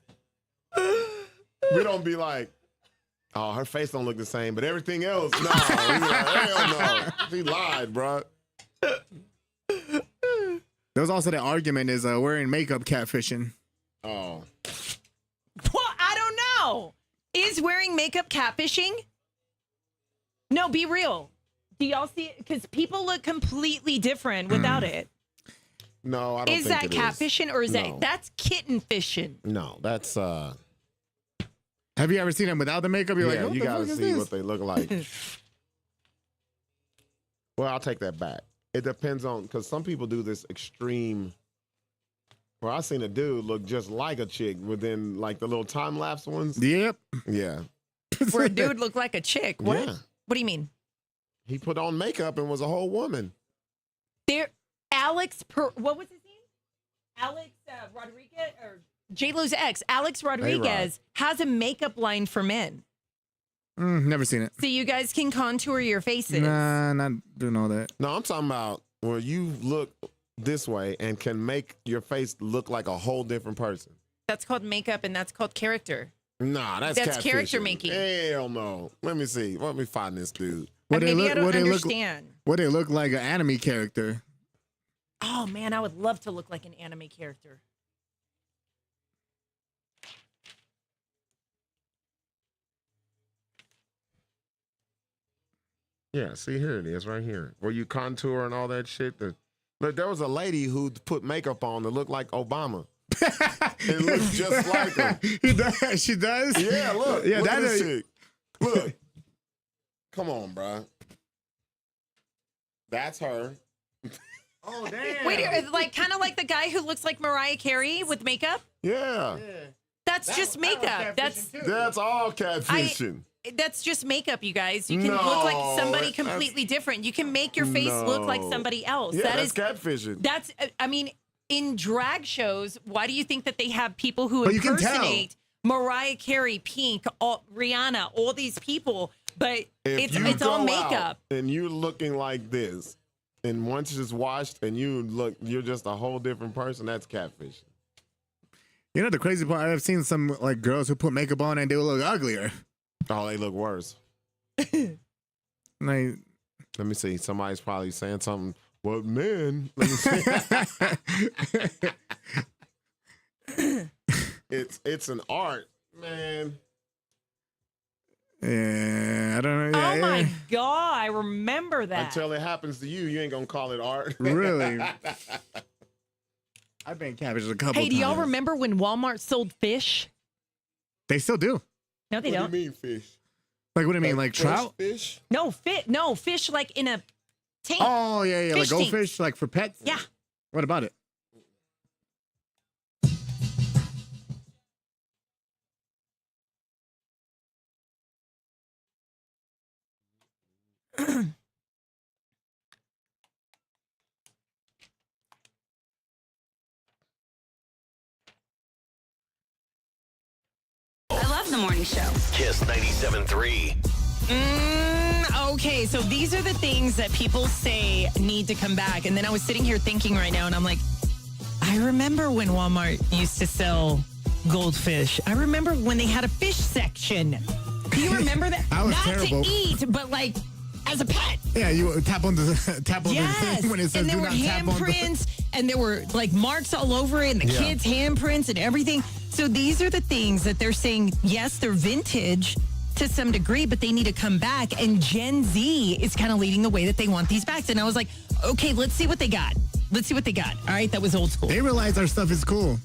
We don't be like, oh, her face don't look the same, but everything else, no. We be like, hell no. She lied, bro. There was also the argument is wearing makeup catfishing. Oh. Well, I don't know. Is wearing makeup catfishing? No, be real. Do y'all see it? Because people look completely different without it. No, I don't Is think that it catfishing or is No. that's kitten fishing? No, that's Have you ever seen them without the makeup? You're like, yeah, what you the gotta fuck is see this? what they look like. Well, I'll take that back. It depends on, because some people do this extreme. Well, I seen a dude look just like a chick within like the little time lapse ones. Yep. Yeah. Where a dude looked like a chick. What? Yeah. What do you mean? He put on makeup and was a whole woman. What was his name? Alex Rodriguez or J-Lo's ex, Alex Rodriguez, has a makeup line for men. Never seen it. So you guys can contour your faces. Nah, not doing all that. No, I'm talking about where you look this way and can make your face look like a whole different person. That's called makeup and that's called character. Nah, that's character catfishing. making. Hell no. Let me see. Let me find this dude. Maybe I don't understand. What they look like an anime character. Oh man, I would love to look like an anime character. Yeah, see, here it is right here. Where you contour and all that shit. Look, there was a lady who put makeup on that looked like Obama. It looks just like him. She does? Yeah, look. Yeah, look that at this is. chick. Look. Come on, bro. That's her. Oh, damn. Wait, like kind of like the guy who looks like Mariah Carey with makeup? Yeah. That's just makeup. That's all catfishing. That's just makeup, you guys. You can look No, like somebody that's- completely different. You can make your face look like No. somebody else. Yeah, That that's is catfishing. That's I mean, in drag shows, why do you think that they have people who But you can tell. impersonate Mariah Carey, Pink, Rihanna, all these people, but If it's you all go out makeup. and you're looking like this, and once it's washed and you're just a whole different person, that's catfish. You know the crazy part? I've seen some like girls who put makeup on and they look uglier. Oh, they look worse. Like, let me see. Somebody's probably saying something. What men? Let me see. It's an art, man. Yeah, I don't know. Yeah, Oh my God, I remember that. Until it happens to you, you ain't gonna call it art. Really? I've been catfished a couple times. Hey, do y'all remember when Walmart sold fish? They still do. No, they What don't. do you mean fish? Like, what do you mean? Like fresh trout? fish? No, fish like in a tank. Oh, yeah. Like Fish tank. goldfish, like for pets? Yeah. What about it? I love the morning show. Kiss 97.3. Okay, so these are the things that people say need to come back. And then I was sitting here thinking right now, and I'm like, I remember when Walmart used to sell goldfish. I remember when they had a fish section. Do you remember that? That was Not terrible. to eat, but like as a pet. Yeah, you tap on the Yes, thing when it says and there do were not tap on the... handprints, and there were like marks all over it, and the Yeah. kids' handprints and everything. So these are the things that they're saying, yes, they're vintage to some degree, but they need to come back. And Gen Z is kind of leading the way that they want these back. And I was like, okay, let's see what they got. Let's see what they got. All right, that was old school. They realize our stuff is cool.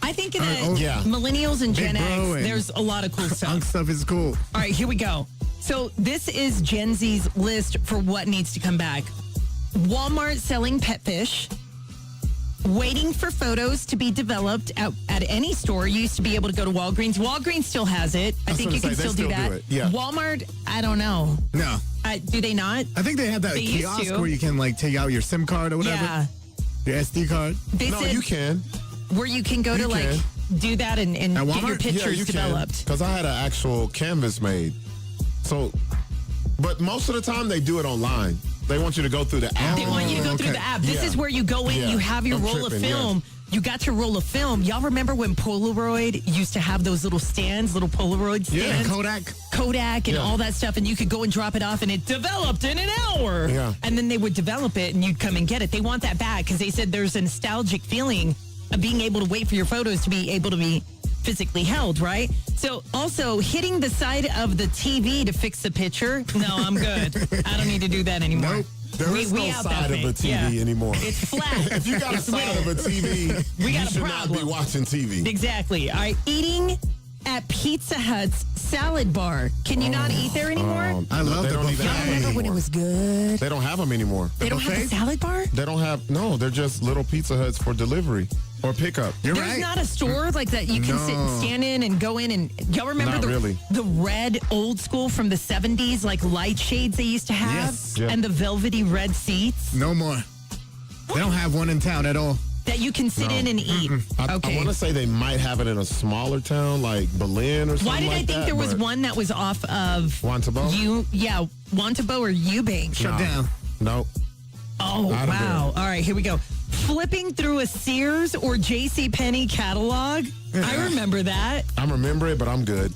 I think in yeah. millennials and Big Gen bro X, and there's a lot of cool stuff. Punk stuff is cool. All right, here we go. So this is Gen Z's list for what needs to come back. Walmart selling pet fish. Waiting for photos to be developed at any store. You used to be able to go to Walgreens. Walgreens still has it. I think you can still do that. Yeah. Walmart, I don't know. No. Do they not? I think they have that They used kiosk to. where you can like take out your SIM card or whatever. Yeah. Your SD card. They No, said you can. where you can go to like do that and get your pictures developed. Because I had an actual canvas made. So, but most of the time they do it online. They want you to go through the app. They want you to go through the app. This is where you go in, you have your roll of film. You got your roll of film. Y'all remember when Polaroid used to have those little stands, little Polaroid stands? Yeah, Kodak and Yeah. all that stuff, and you could go and drop it off, and it developed in an hour. Yeah. And then they would develop it, and you'd come and get it. They want that back because they said there's a nostalgic feeling of being able to wait for your photos to be able to be physically held, right? So also hitting the side of the TV to fix the picture. No, I'm good. I don't need to do that anymore. Nope. There is no out side that of a thing. TV anymore. It's flat. If you got a It's side of a TV, We got you a should problem. not be watching TV. Exactly. All right. Eating at Pizza Hut's salad bar. Can you not eat there anymore? I love they the don't even buffet. have them Remember when it anymore. was good? They don't have them anymore. They don't have a salad bar? They don't have, no, they're just little Pizza Huts for delivery or pickup. There's not a store like that you can sit and stand in and go in and y'all remember Not really. the red old school from the 70s like light shades they used to have Yes. Yeah. and the velvety red seats No more. They don't have one in town at all. that you can sit in and eat. I Okay. want to say they might have it in a smaller town like Berlin or something Why did like I think that, there was but- one that was off of Wantabo? Wantabo or Eubank? Shut down. No. Oh, Out of wow. All right, here we go. Flipping through a Sears or JCPenney catalog. I remember that. I remember it, but I'm good.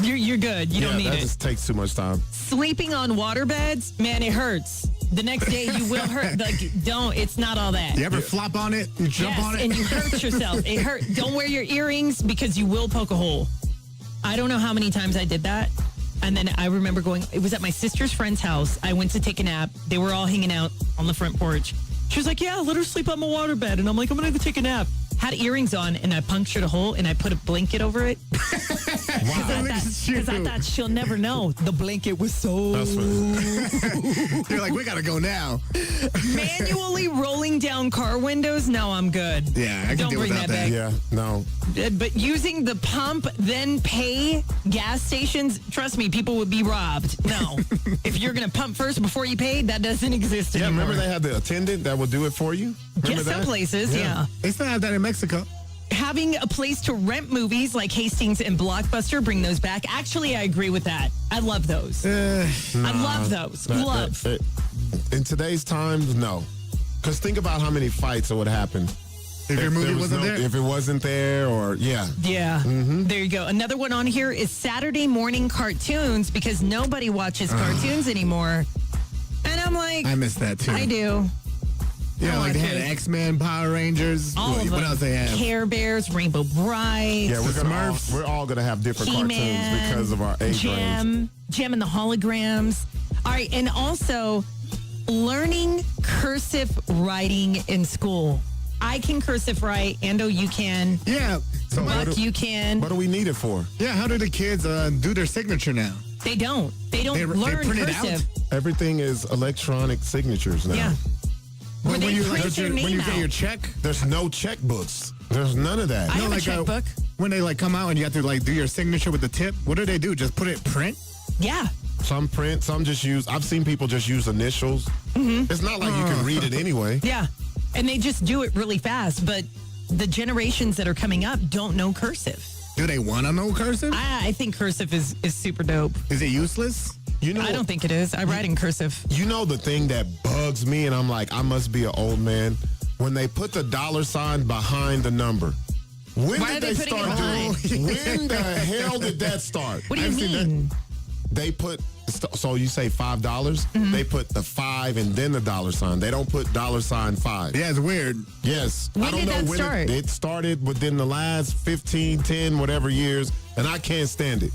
You're good. You don't need that it. just takes too much time. Sleeping on water beds, man, it hurts. The next day you will hurt. Like, don't. It's not all that. You ever flop on it? You jump Yes, on it? and you hurt yourself. It hurt. Don't wear your earrings because you will poke a hole. I don't know how many times I did that. And then I remember going, it was at my sister's friend's house. I went to take a nap. They were all hanging out on the front porch. She was like, yeah, let her sleep on my water bed. And I'm like, I'm going to go take a nap. Had earrings on, and I punctured a hole, and I put a blanket over it. Because I thought she'll never know. The blanket was so... You're like, we got to go now. Manually rolling down car windows? No, I'm good. Yeah, I can Don't deal bring without that back. Yeah, no. But using the pump, then pay gas stations, trust me, people would be robbed. No. If you're going to pump first before you pay, that doesn't exist Yeah, anymore. remember they had the attendant that would do it for you? Remember Some that? places, yeah. They still have that in Mexico. Having a place to rent movies like Hastings and Blockbuster, bring those back. Actually, I agree with that. I love those. I love those. in today's times, no. Because think about how many fights would happen if your movie wasn't there. If it wasn't there, or Yeah. There you go. Another one on here is Saturday morning cartoons because nobody watches cartoons anymore. And I'm like, I miss that too. I do. Yeah, like they had X-Men, Power Rangers. All of them. What else they have? Care Bears, Rainbow Bright. Yeah, we're all gonna have different cartoons because of our age range. Gem and the Holograms. All right, and also learning cursive writing in school. I can cursive write. Ando, you can. Yeah. So Buck, you can. What do we need it for? Yeah, how do the kids do their signature now? They don't. They don't learn print cursive. it out? Everything is electronic signatures now. Yeah. When they you print their name get your out. check, there's no checkbooks. There's none of that. I have a checkbook. When they come out and you have to do your signature with the tip, what do they do? Just put it print? Yeah. Some print, some just use. I've seen people just use initials. Mm-hmm. It's not like you can read it anyway. Yeah. And they just do it really fast. But the generations that are coming up don't know cursive. Do they want to know cursive? I think cursive is super dope. Is it useless? I don't think it is. I write in cursive. You know the thing that bugs me, and I'm like, I must be an old man, when they put the $ behind the number. When Why did are they start putting it doing? When the hell did that start? What do you mean? They put, so you say $5, they put the 5 and then the $. They don't put $5. Yeah, it's weird. Yes. When I don't did know that when start? it started within the last 15, 10, whatever years, and I can't stand it.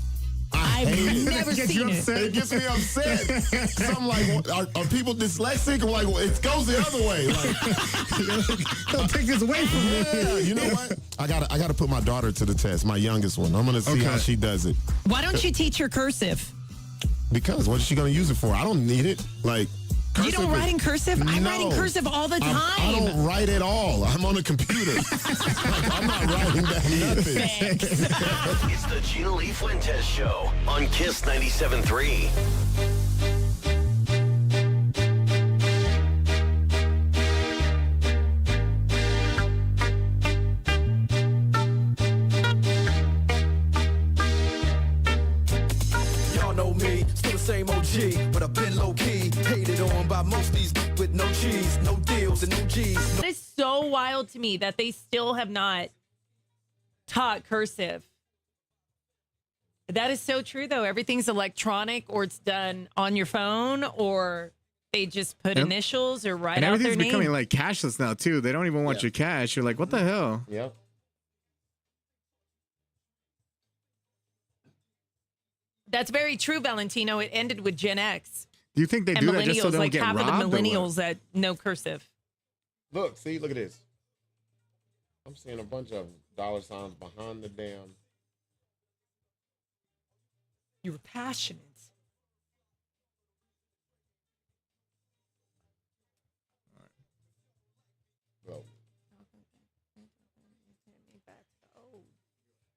I've never It gets seen you it. upset. It gets me upset. So I'm like, are people dyslexic? I'm like, well, it goes the other way. Like, don't take this away from me. Yeah, you know what? I gotta put my daughter to the test, my youngest one. I'm gonna see how she does it. Why don't you teach her cursive? Because what is she gonna use it for? I don't need it. Like, You don't write in cursive? I write in cursive all the time. I don't write at all. I'm on a computer. Like, I'm not writing down nothing. It's the Gina Lee Fuentez Show on Kiss 97.3. Y'all know me, still the same OG, but I've been low key, hated on by most these with no cheese, no deals, and no G's. It is so wild to me that they still have not taught cursive. That is so true, though. Everything's electronic, or it's done on your phone, or they just put initials or write And out their everything's name. becoming like cashless now too. They don't even want your cash. You're like, what the hell? Yep. That's very true, Valentino. It ended with Gen X. Do you think they and do millennials, that just so they don't like get half robbed? of the or what? millennials that know cursive. Look at this. I'm seeing a bunch of $ behind the damn. You were passionate.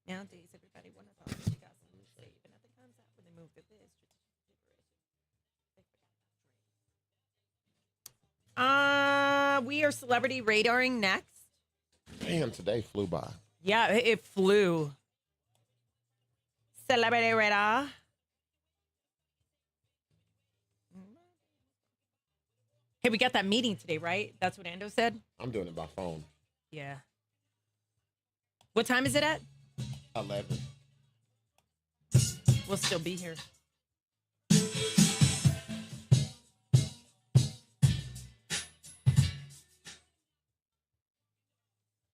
Nowadays, everybody wants to talk. You got some shit. But nothing comes out when they move to this. We are celebrity radaring next. Damn, today flew by. Yeah, it flew. Celebrity radar. Hey, we got that meeting today, right? That's what Ando said? I'm doing it by phone. Yeah. What time is it at? 11. We'll still be here.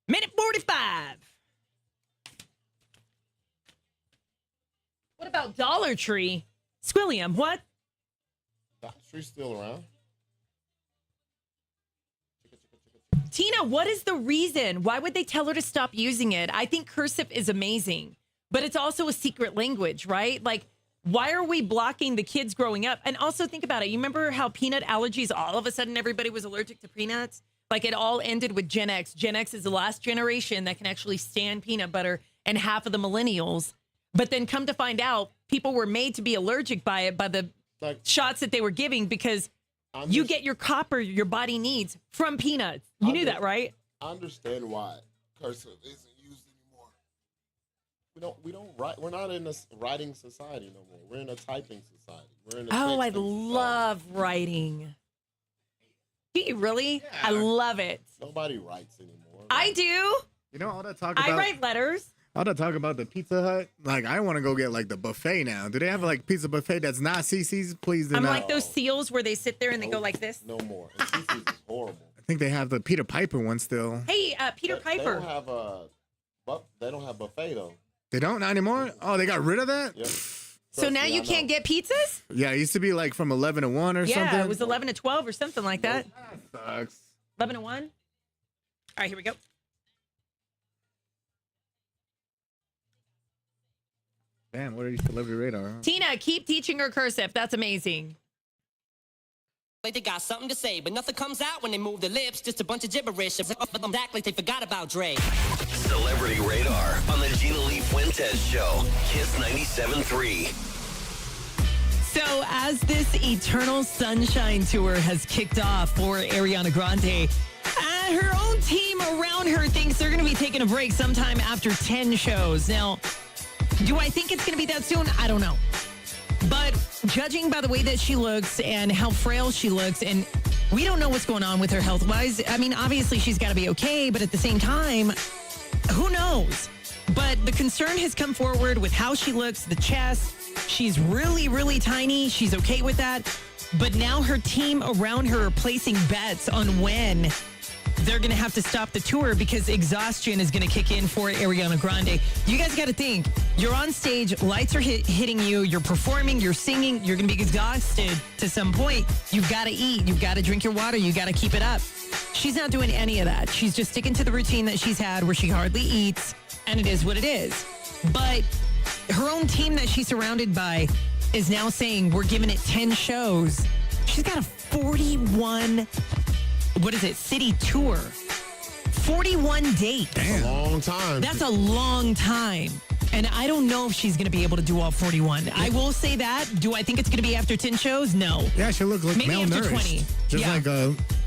Minute 45. What about Dollar Tree? Squilliam, what? Dollar Tree's still around. Tina, what is the reason? Why would they tell her to stop using it? I think cursive is amazing, but it's also a secret language, right? Like, why are we blocking the kids growing up? And also think about it. You remember how peanut allergies, all of a sudden everybody was allergic to peanuts? Like, it all ended with Gen X. Gen X is the last generation that can actually stand peanut butter, and half of the millennials. But then come to find out, people were made to be allergic by it by the shots that they were giving because you get your copper your body needs from peanuts. You knew that, right? I understand why cursive isn't used anymore. We don't write. We're not in a writing society no more. We're in a typing society. We're in a Oh, I texting society. love writing. Do you really? I love it. Nobody writes anymore. I do. You know all that talk about. I write letters. All that talk about the Pizza Hut. Like, I want to go get like the buffet now. Do they have like pizza buffet that's not CC's? Please do I'm not. like those seals where they sit there and they go like this. No more. And CC's is horrible. I think they have the Peter Piper one still. Hey, Peter Piper. They don't have buffet though. They don't not anymore. Oh, they got rid of that. Yep. So now you can't get pizzas? Yeah, it used to be like from 11 to 1 or something. Yeah, it was 11 to 12 or something like that. Sucks. 11 to 1. All right, here we go. Damn, what are you celebrity radar? Huh? Tina, keep teaching her cursive. That's amazing. Like they got something to say, but nothing comes out when they move their lips. Just a bunch of gibberish. Act like they forgot about Dre. Celebrity Radar on the Gina Lee Fuentez Show. Kiss 97.3. So as this Eternal Sunshine Tour has kicked off for Ariana Grande, her own team around her thinks they're going to be taking a break sometime after 10 shows. Now, do I think it's going to be that soon? I don't know. But judging by the way that she looks and how frail she looks, and we don't know what's going on with her health-wise. I mean, obviously she's got to be okay, but at the same time, who knows? But the concern has come forward with how she looks, the chest. She's really, really tiny. She's okay with that. But now her team around her are placing bets on when they're going to have to stop the tour because exhaustion is going to kick in for Ariana Grande. You guys got to think, you're on stage, lights are hitting you, you're performing, you're singing, you're going to be exhausted to some point. You've got to eat, you've got to drink your water, you got to keep it up. She's not doing any of that. She's just sticking to the routine that she's had where she hardly eats, and it is what it is. But her own team that she's surrounded by is now saying we're giving it 10 shows. She's got a 41 city tour. 41 dates. Damn. That's a long time. That's a long time. And I don't know if she's going to be able to do all 41. I will say that. Do I think it's going to be after 10 shows? No. Yeah, she look like maybe after 20. Just like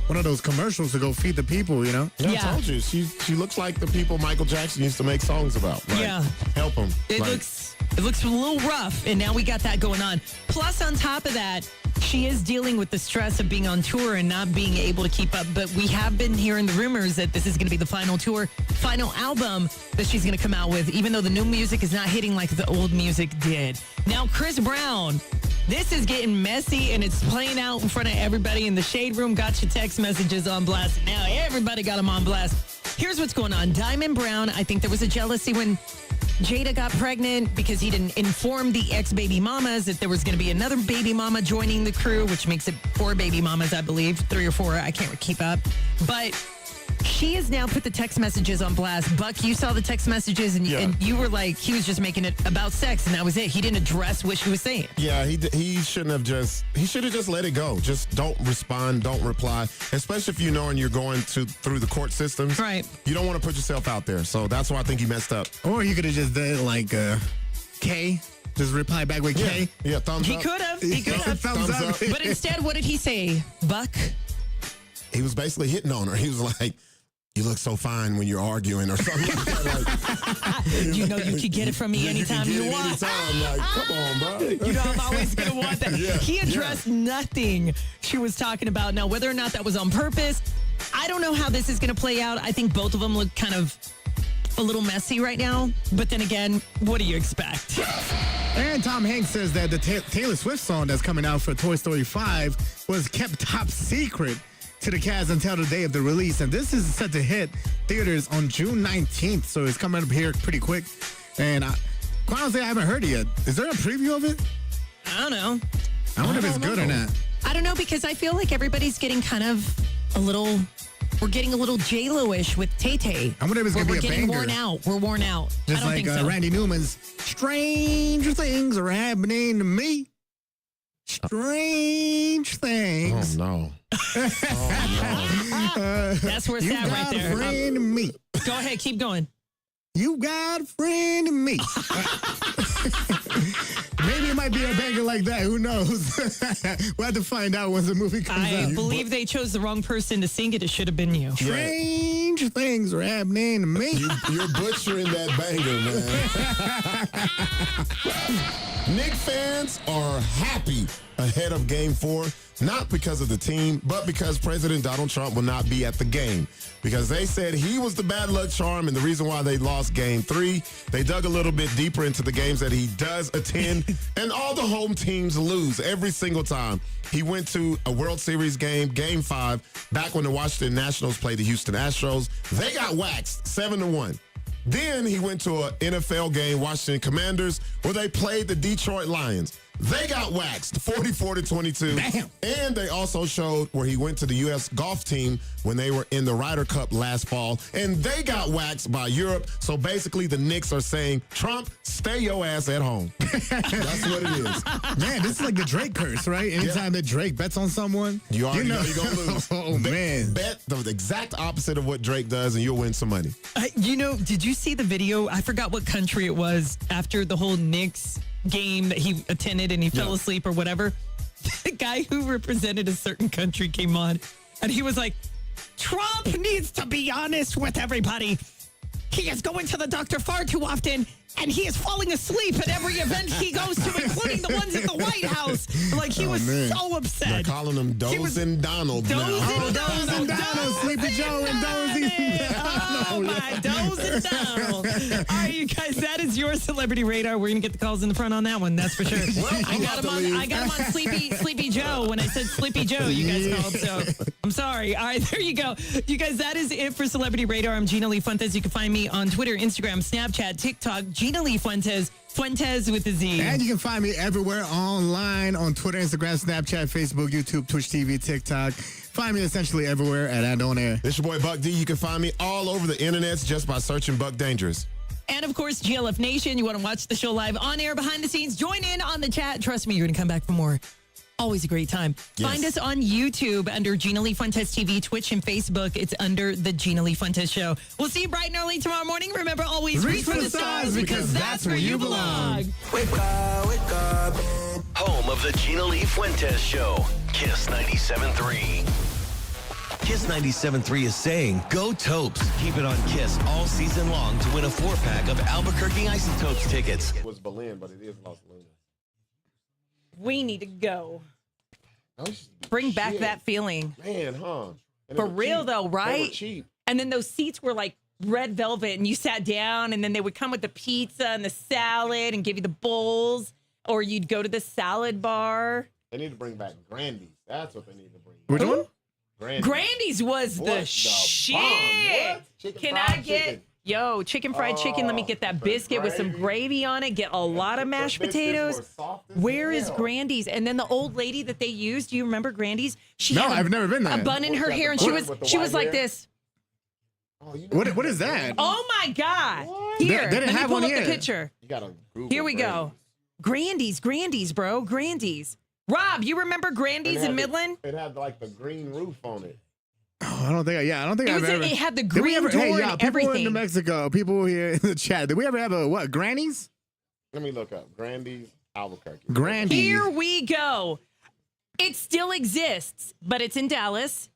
one of those commercials to go feed the people, you know? Yeah, I told you. She looks like the people Michael Jackson used to make songs about. Like, yeah. Help them. It looks a little rough, and now we got that going on. Plus, on top of that, she is dealing with the stress of being on tour and not being able to keep up. But we have been hearing the rumors that this is going to be the final tour, final album that she's going to come out with, even though the new music is not hitting like the old music did. Now, Chris Brown, this is getting messy, and it's playing out in front of everybody in the Shade Room. Got your text messages on blast. Now everybody got them on blast. Here's what's going on. Diamond Brown, I think there was a jealousy when Jada got pregnant because he didn't inform the ex-baby mamas that there was going to be another baby mama joining the crew, which makes it 4 baby mamas, I believe. 3 or 4, I can't keep up. But she has now put the text messages on blast. Buck, you saw the text messages, and you were like, he was just making it about sex, and that was it. He didn't address what she was saying. Yeah, he shouldn't have he should have just let it go. Just don't respond, don't reply, especially if you know and you're going through the court systems. Right. You don't want to put yourself out there. So that's why I think he messed up. Or he could have just done like K. Just reply back with K. Yeah, thumbs up. He could have. He could have. Thumbs up. But instead, what did he say? Buck? He was basically hitting on her. He was like, you look so fine when you're arguing or something like that. Like, you know you can get it from me anytime you want. Anytime. Like, come on, bro. You know I'm always going to want that. Yeah, He addressed nothing she was talking about. Now, whether or not that was on purpose, I don't know how this is going to play out. I think both of them look kind of a little messy right now. But then again, what do you expect? And Tom Hanks says that the Taylor Swift song that's coming out for Toy Story 5 was kept top secret to the cast until the day of the release. And this is set to hit theaters on June 19th. So it's coming up here pretty quick. And quite honestly, I haven't heard it yet. Is there a preview of it? I don't know. I wonder if it's good or not. I don't know, because I feel like everybody's getting kind of we're getting a little J-Lo-ish with Tay-Tay. I wonder if it's going to be a banger. We're getting worn out. We're worn out. Just I don't like think so. Randy Newman's Stranger Things Are Happening to Me. Strange things. Oh, no. That's where it's at right there. You got a friend in me. Go ahead. Keep going. You got a friend in me. Maybe it might be a banger like that. Who knows? We'll have to find out once the movie comes out. I believe they chose the wrong person to sing it. It should have been you. Strange things are happening to me. You're butchering that banger, man. Knicks fans are happy ahead of Game 4. not because of the team, but because President Donald Trump will not be at the game. Because they said he was the bad luck charm and the reason why they lost game 3. They dug a little bit deeper into the games that he does attend, and all the home teams lose every single time. He went to a World Series game, game 5, back when the Washington Nationals played the Houston Astros. They got waxed 7-1. Then he went to an NFL game, Washington Commanders, where they played the Detroit Lions. They got waxed 44-22. Damn. And they also showed where he went to the U.S. golf team when they were in the Ryder Cup last fall, and they got waxed by Europe. So basically, the Knicks are saying, Trump, stay your ass at home. That's what it is. Man, this is like the Drake curse, right? Anytime that Drake bets on someone, you already know you're going to lose. Oh, man. Bet the exact opposite of what Drake does, and you'll win some money. Did you see the video? I forgot what country it was after the whole Knicks game that he attended and he fell asleep or whatever. The guy who represented a certain country came on and he was like, Trump needs to be honest with everybody. He is going to the doctor far too often and he is falling asleep at every event he goes to, including the ones at the White House. Like, he was so upset. They're calling him Dozin' Donald now. Dozin' Donald, Sleepy Joe, and Dozy. Oh, my Dozin' Donald. All right, you guys, that is your celebrity radar. We're going to get the calls in the front on that one, that's for sure. I got him on Sleepy Joe when I said Sleepy Joe. You guys called, so I'm sorry. All right, there you go. You guys, that is it for Celebrity Radar. I'm Gina Lee Fuentez. You can find me on Twitter, Instagram, Snapchat, TikTok, Gina Lee Fuentez. Fuentez with a Z. And you can find me everywhere online on Twitter, Instagram, Snapchat, Facebook, YouTube, Twitch TV, TikTok. Find me essentially everywhere at And On Air. It's your boy Buck D. You can find me all over the internets just by searching Buck Dangerous. And of course, GLF Nation. You want to watch the show live on air, behind the scenes, join in on the chat. Trust me, you're going to come back for more. Always a great time. Yes. Find us on YouTube under Gina Lee Fuentez TV, Twitch, and Facebook. It's under the GinaLee Fuentez Show. We'll see you bright and early tomorrow morning. Remember, always reach for the stars because that's where you belong. Wake up. Home of the Gina Lee Fuentez Show. Kiss 97.3. Kiss 97.3 is saying, go Topes. Keep it on Kiss all season long to win a 4-pack of Albuquerque Isotopes tickets. It was Berlin, but it is Los Lunas. We need to go. Bring back that feeling. Man, huh? For real, cheap. though, right? They were cheap. And then those seats were like red velvet, and you sat down, and then they would come with the pizza and the salad and give you the bowls, or you'd go to the salad bar. They need to bring back Grandy's. That's what they need to bring. Which one? Grandy's was the shit. Can I get chicken fried chicken? Let me get that biscuit with some gravy on it. Get a lot of mashed potatoes. Where is Grandy's? And then the old lady that they used. Do you remember Grandy's? I've never been there. A bun in her hair, and she was like this. What is that? Oh my God! Here, they didn't have one pull up here. the picture. You gotta Google Here we go. Grandy's, bro, Grandy's. Rob, you remember Grandy's in Midland? It had like the green roof on it. Oh, I don't think I've ever. It had the green door and people everything. in New Mexico, people here in the chat. Did we ever have a Granny's? Let me look up Grandy's Albuquerque. Grandy's. Here we go. It still exists, but it's in Dallas.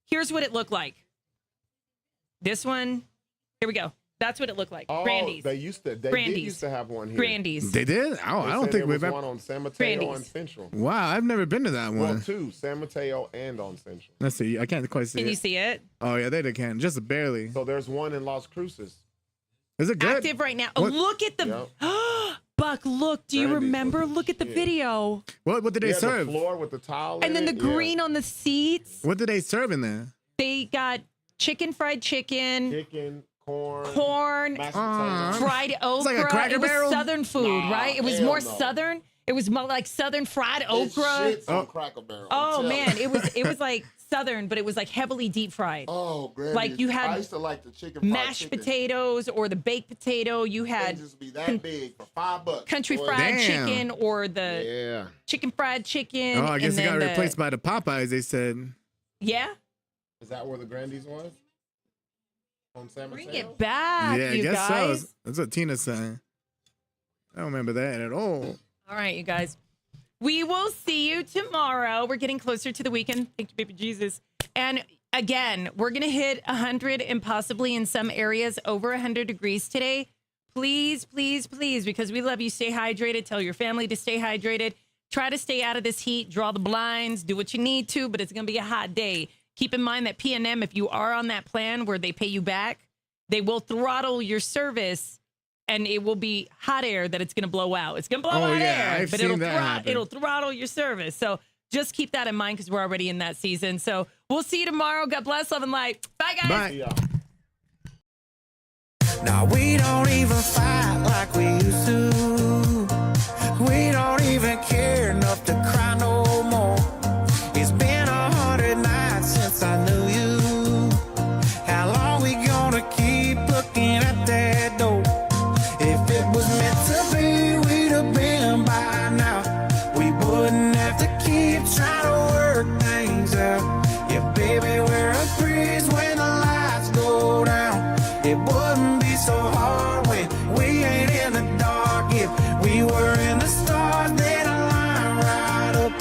Here's what it looked like. This one. Here we go. That's what it looked like. Oh, Grandy's. They did used to have one here. Grandy's. They did? Oh, I don't think we've ever. One on San Mateo and Central. Wow, I've never been to that one. Well, two, San Mateo and on Central. Let's see. I can't quite see it. Can you see it? Oh, yeah, they can. Just barely. So there's one in Las Cruces. Is it good? Active right now. Look at the... Buck, look. Do you remember? Look at the video. What did they serve? The floor with the tile and then the green on the seats. What did they serve in there? They got fried chicken. Corn, fried okra. It's like a Cracker Barrel? Was Southern food, right? It was more Southern. It was more like Southern fried okra. Cracker Barrel. Oh man, it was like Southern, but it was like heavily deep fried. Oh, Granny. Like you had I used to like the chicken mashed potatoes or the baked potato. You had just be that big for $5. Country fried chicken or the chicken fried chicken. Oh, I guess it got replaced by the Popeyes. They said. Yeah. Is that where the Grandy's was? On San Mateo? Bring it back, yeah, I you guess guys. so. That's what Tina's saying. I don't remember that at all. All right, you guys. We will see you tomorrow. We're getting closer to the weekend. Thank you, baby Jesus. And again, we're going to hit 100 and possibly in some areas over 100 degrees today. Please, please, please, because we love you, stay hydrated. Tell your family to stay hydrated. try to stay out of this heat, draw the blinds, do what you need to, but it's going to be a hot day. Keep in mind that P&M, if you are on that plan where they pay you back, they will throttle your service, and it will be hot air that it's going to blow out. It's going to blow out air, I've but seen that happen. it'll throttle your service. So just keep that in mind because we're already in that season. So we'll see you tomorrow. God bless, love, and light. Bye, guys. Bye. Now we don't even fight like we used to. We don't even care enough to cry no more. It's been 100 nights since I knew you. How long we gonna keep looking at that door? If it was meant to be, we'd have been by now. We wouldn't have to keep trying to work things out. Yeah, baby, we're a breeze when the lights go down. It wouldn't be so hard when we ain't in the dark. If we were in the stars, they'd align right up.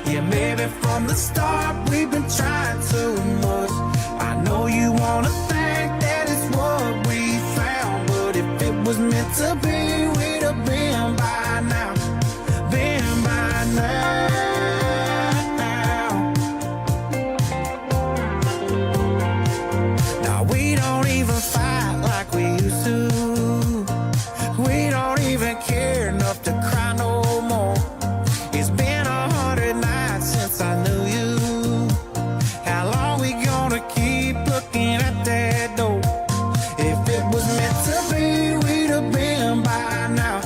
Yeah, maybe from the start we've been trying too much. I know you wanna think that it's what we found, but if it was meant to be, we'd have been by now. Been by now. Now we don't even fight like we used to. We don't even care enough to cry no more. It's been 100 nights since I knew you. How long we gonna keep looking at that door? If it was meant to be, we'd have been by now.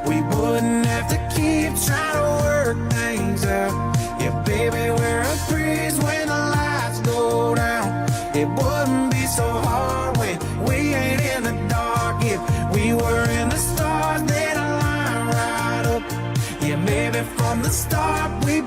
We wouldn't have to keep trying to work things out. Yeah, baby, we're a breeze when the lights go down. It wouldn't be so hard when we ain't in the dark. If we were in the stars, they'd align right up. Yeah, maybe from the start we